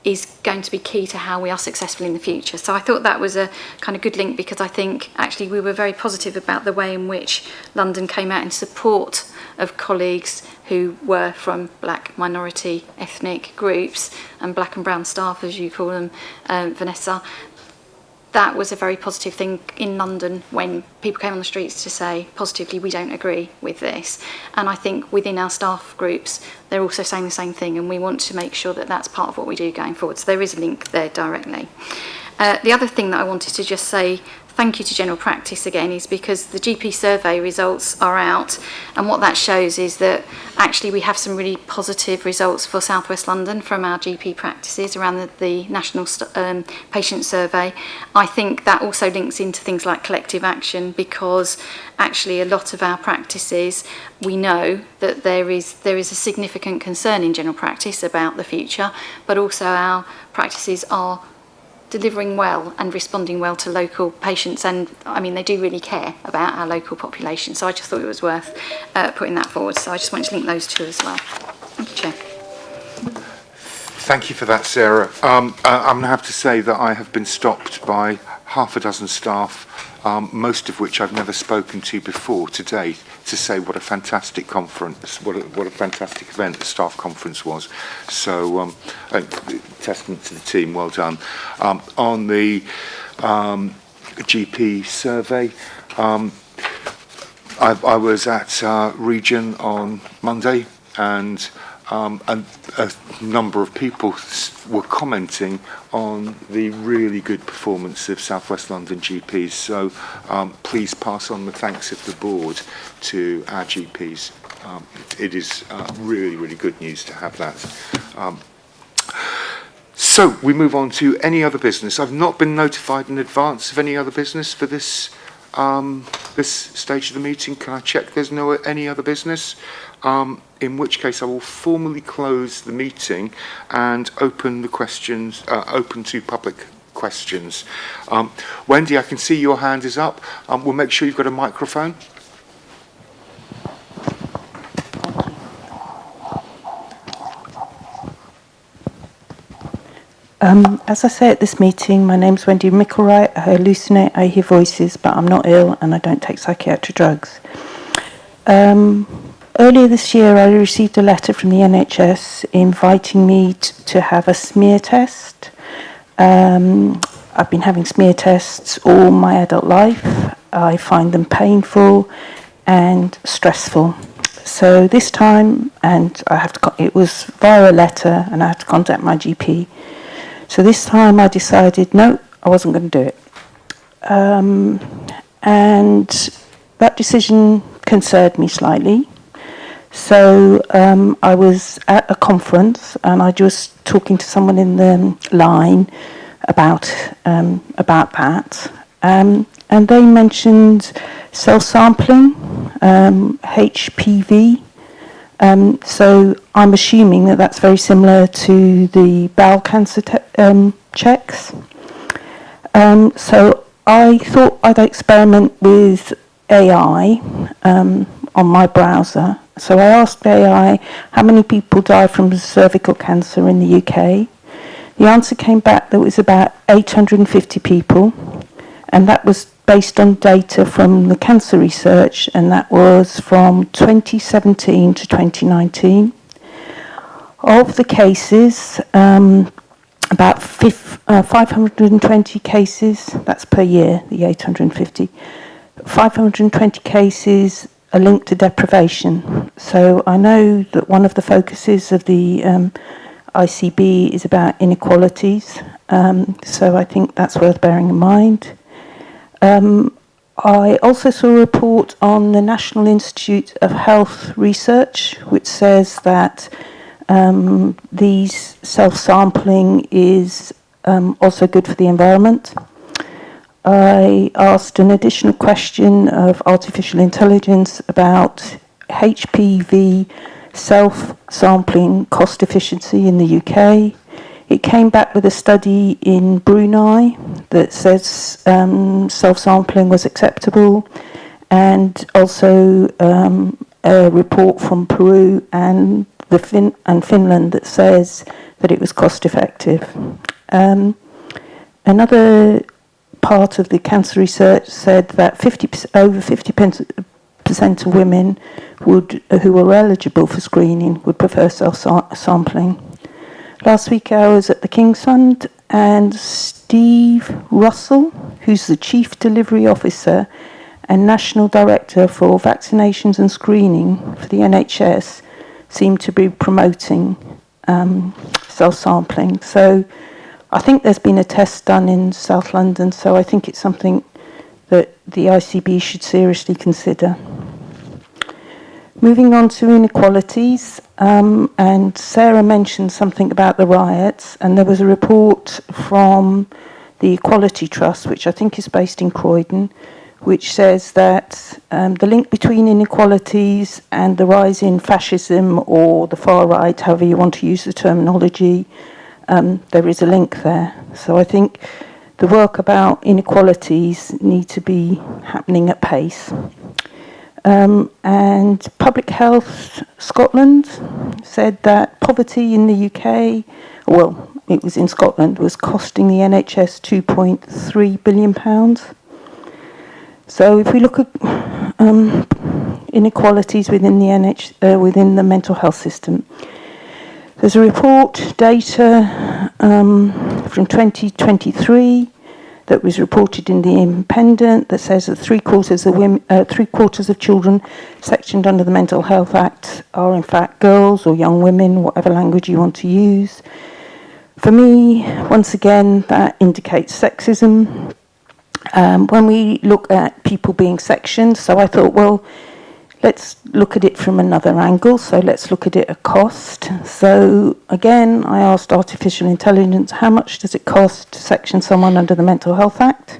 is going to be key to how we are successful in the future. So I thought that was a kind of good link, because I think actually we were very positive about the way in which London came out in support of colleagues who were from black minority ethnic groups and black and brown staff, as you call them, Vanessa. That was a very positive thing in London when people came on the streets to say positively, we don't agree with this. And I think within our staff groups, they're also saying the same thing, and we want to make sure that that's part of what we do going forward. So there is a link there directly. The other thing that I wanted to just say thank you to General Practice again is because the GP survey results are out, and what that shows is that actually we have some really positive results for South West London from our GP practices around the national patient survey. I think that also links into things like collective action, because actually a lot of our practices, we know that there is a significant concern in general practice about the future, but also our practices are delivering well and responding well to local patients, and I mean they do really care about our local population, so I just thought it was worth putting that forward. So I just wanted to link those two as well. Thank you, Chair. Thank you for that, Sarah. I'm going to have to say that I have been stopped by half a dozen staff, most of which I've never spoken to before today, to say what a fantastic conference, what a fantastic event the staff conference was. So, testament to the team, well done. On the GP survey, I was at Region on Monday, and a number of people were commenting on the really good performance of South West London GPs. So please pass on the thanks of the board to our GPs. It is really, really good news to have that. So we move on to any other business. I've not been notified in advance of any other business for this this stage of the meeting. Can I check there's no any other business? In which case I will formally close the meeting and open the questions, open to public questions. Wendy, I can see your hand is up. We'll make sure you've got a microphone. As I say at this meeting, my name's Wendy Micklewright. I hallucinate, I hear voices, but I'm not ill and I don't take psychiatric drugs. Earlier this year, I received a letter from the NHS inviting me to have a smear test. I've been having smear tests all my adult life. I find them painful and stressful. So this time, and I have to, it was via a letter, and I had to contact my GP. So this time I decided, no, I wasn't going to do it. And that decision concerned me slightly. So I was at a conference and I was talking to someone in the line about that. And they mentioned self-sampling, HPV. So I'm assuming that that's very similar to the bowel cancer checks. So I thought I'd experiment with AI on my browser. So I asked AI how many people die from cervical cancer in the UK. The answer came back that it was about 850 people, and that was based on data from the cancer research, and that was from 2017 to 2019. Of the cases, about 520 cases, that's per year, the 850, 520 cases are linked to deprivation. So I know that one of the focuses of the ICB is about inequalities, so I think that's worth bearing in mind. I also saw a report on the National Institute of Health Research, which says that these self-sampling is also good for the environment. I asked an additional question of artificial intelligence about HPV self-sampling cost efficiency in the UK. It came back with a study in Brunei that says self-sampling was acceptable, and also a report from Peru and Finland that says that it was cost effective. Another part of the cancer research said that over 50% of women who were eligible for screening would prefer self-sampling. Last week I was at the King's Fund, and Steve Russell, who's the Chief Delivery Officer and National Director for Vaccinations and Screening for the NHS, seemed to be promoting self-sampling. So I think there's been a test done in South London, so I think it's something that the ICB should seriously consider. Moving on to inequalities, and Sarah mentioned something about the riots, and there was a report from the Equality Trust, which I think is based in Croydon, which says that the link between inequalities and the rise in fascism or the far right, however you want to use the terminology, there is a link there. So I think the work about inequalities need to be happening at pace. And Public Health Scotland said that poverty in the UK, well, it was in Scotland, was costing the NHS £2.3 billion. So if we look at inequalities within the within the mental health system, there's a report, data from 2023 that was reported in the Independent that says that 3/4 of children sectioned under the Mental Health Act are in fact girls or young women, whatever language you want to use. For me, once again, that indicates sexism. When we look at people being sectioned, so I thought, well, let's look at it from another angle. So let's look at it at cost. So again, I asked artificial intelligence, how much does it cost to section someone under the Mental Health Act?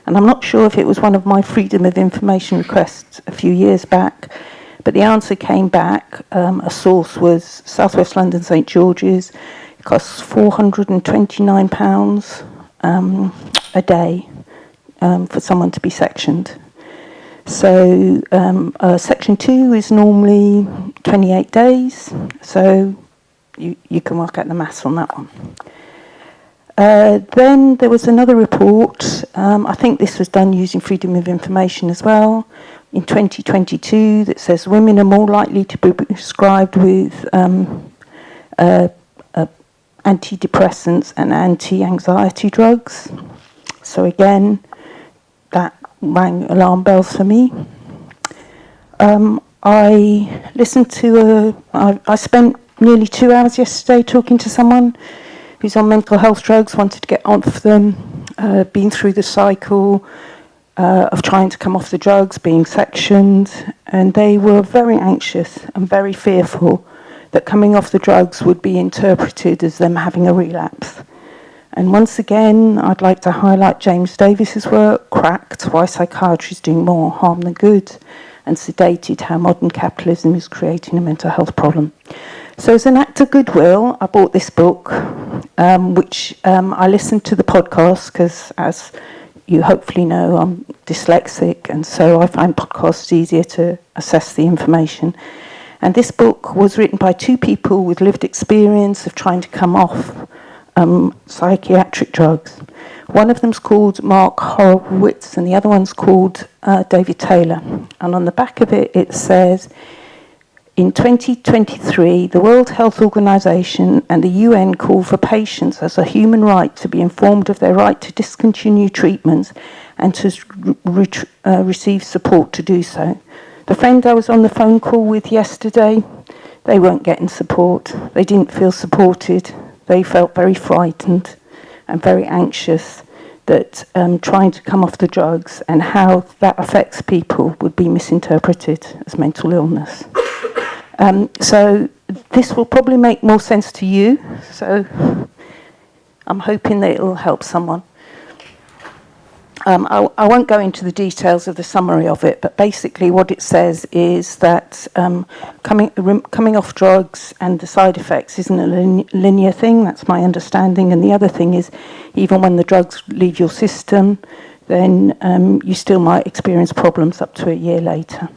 And I'm not sure if it was one of my freedom of information requests a few years back, but the answer came back. A source was South West London, St George's. It costs £429 a day for someone to be sectioned. So section 2 is normally 28 days, so you can work out the maths on that one. Then there was another report, I think this was done using freedom of information as well, in 2022 that says women are more likely to be prescribed with antidepressants and anti-anxiety drugs. So again, that rang alarm bells for me. I listened to I spent nearly 2 hours yesterday talking to someone who's on mental health drugs, wanted to get off them, been through the cycle of trying to come off the drugs, being sectioned, and they were very anxious and very fearful that coming off the drugs would be interpreted as them having a relapse. And once again, I'd like to highlight James Davis's work, Cracked, Why Psychiatry is Doing More Harm Than Good, and Sedated, How Modern Capitalism is Creating a Mental Health Problem. So as an act of goodwill, I bought this book, which I listened to the podcast, because as you hopefully know, I'm dyslexic, and so I find podcasts easier to assess the information. And this book was written by 2 people with lived experience of trying to come off psychiatric drugs. One of them's called Mark Horowitz and the other one's called David Taylor. And on the back of it, it says, in 2023, the World Health Organization and the UN call for patients as a human right to be informed of their right to discontinue treatments and to receive support to do so. The friend I was on the phone call with yesterday, they weren't getting support. They didn't feel supported. They felt very frightened and very anxious that trying to come off the drugs and how that affects people would be misinterpreted as mental illness. So this will probably make more sense to you. So I'm hoping that it will help someone. I won't go into the details of the summary of it, but basically what it says is that coming off drugs and the side effects isn't a linear thing. That's my understanding. And the other thing is, even when the drugs leave your system, then you still might experience problems up to a year later.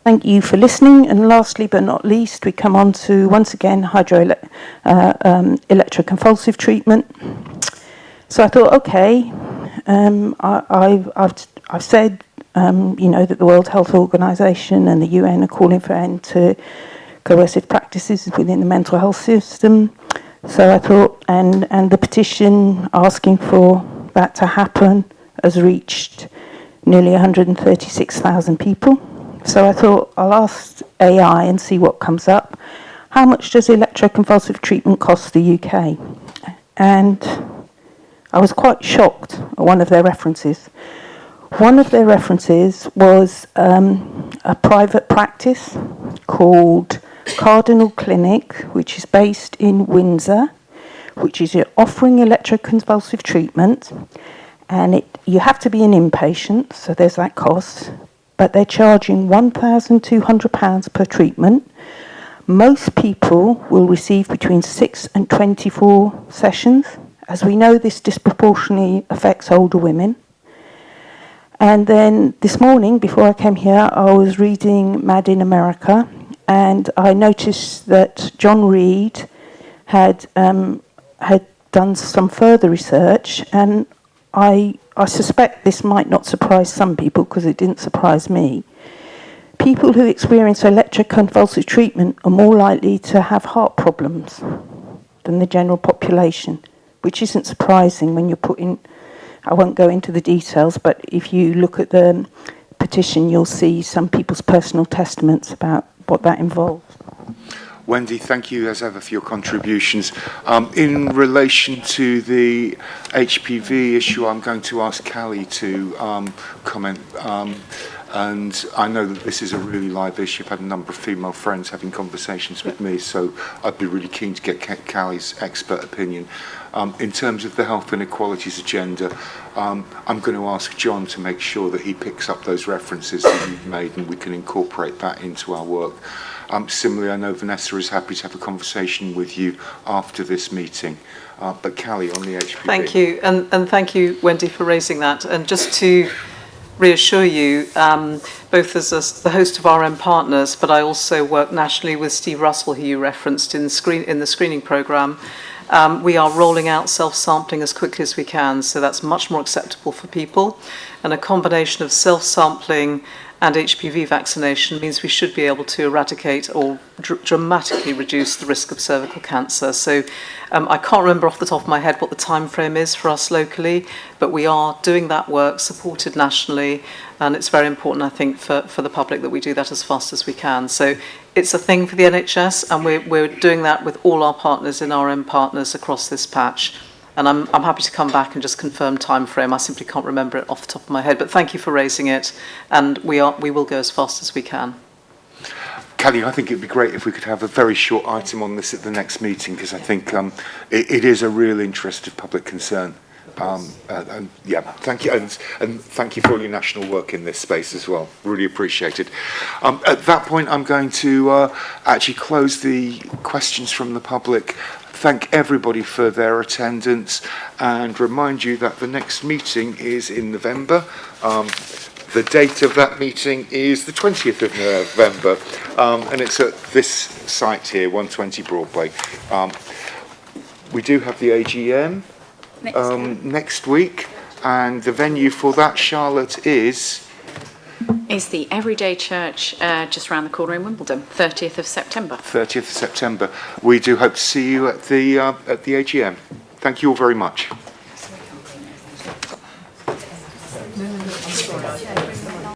Thank you for listening. And lastly but not least, we come on to, once again, electroconvulsive treatment. So I thought, okay, I've said, that the World Health Organization and the UN are calling for an end to coercive practices within the mental health system. So I thought, and the petition asking for that to happen has reached nearly 136,000 people. So I thought I'll ask AI and see what comes up. how much does electroconvulsive treatment cost the UK? And I was quite shocked at one of their references. One of their references was a private practice called Cardinal Clinic, which is based in Windsor, which is offering electroconvulsive treatment, and you have to be an inpatient, so there's that cost, but they're charging £1,200 per treatment. Most people will receive between 6 and 24 sessions. As we know, this disproportionately affects older women. And then this morning, before I came here, I was reading Mad in America, and I noticed that John Reed had done some further research, and I suspect this might not surprise some people because it didn't surprise me. People who experience electroconvulsive treatment are more likely to have heart problems than the general population, which isn't surprising when you're putting, I won't go into the details, but if you look at the petition, you'll see some people's personal testaments about what that involves. Wendy, thank you as ever for your contributions. In relation to the HPV issue, I'm going to ask Callie to comment. And I know that this is a really live issue. I've had a number of female friends having conversations with me, so I'd be really keen to get Callie's expert opinion. In terms of the health inequalities agenda, I'm going to ask John to make sure that he picks up those references that you've made and we can incorporate that into our work. Similarly, I know Vanessa is happy to have a conversation with you after this meeting. But Callie, on the HPV. Thank you, and thank you, Wendy, for raising that. And just to reassure you, both as the host of RM Partners, but I also work nationally with Steve Russell, who you referenced in the screening programme. We are rolling out self-sampling as quickly as we can, so that's much more acceptable for people. And a combination of self-sampling and HPV vaccination means we should be able to eradicate or dramatically reduce the risk of cervical cancer. So I can't remember off the top of my head what the time frame is for us locally, but we are doing that work supported nationally, and it's very important, I think, for the public that we do that as fast as we can. So it's a thing for the NHS, and we're doing that with all our partners in RM Partners across this patch. And I'm happy to come back and just confirm time frame. I simply can't remember it off the top of my head. But thank you for raising it, and we will go as fast as we can. Callie, I think it'd be great if we could have a very short item on this at the next meeting, because I think it is a real interest of public concern. And yeah, thank you, and thank you for all your national work in this space as well. Really appreciate it. At that point, I'm going to actually close the questions from the public. Thank everybody for their attendance and remind you that the next meeting is in November. The date of that meeting is the 20th of November, and it's at this site here, 120 Broadway. We do have the AGM next week, and the venue for that, Charlotte, is the Everyday Church just around the corner in Wimbledon, 30th of September. 30th of September. We do hope to see you at the AGM. Thank you all very much.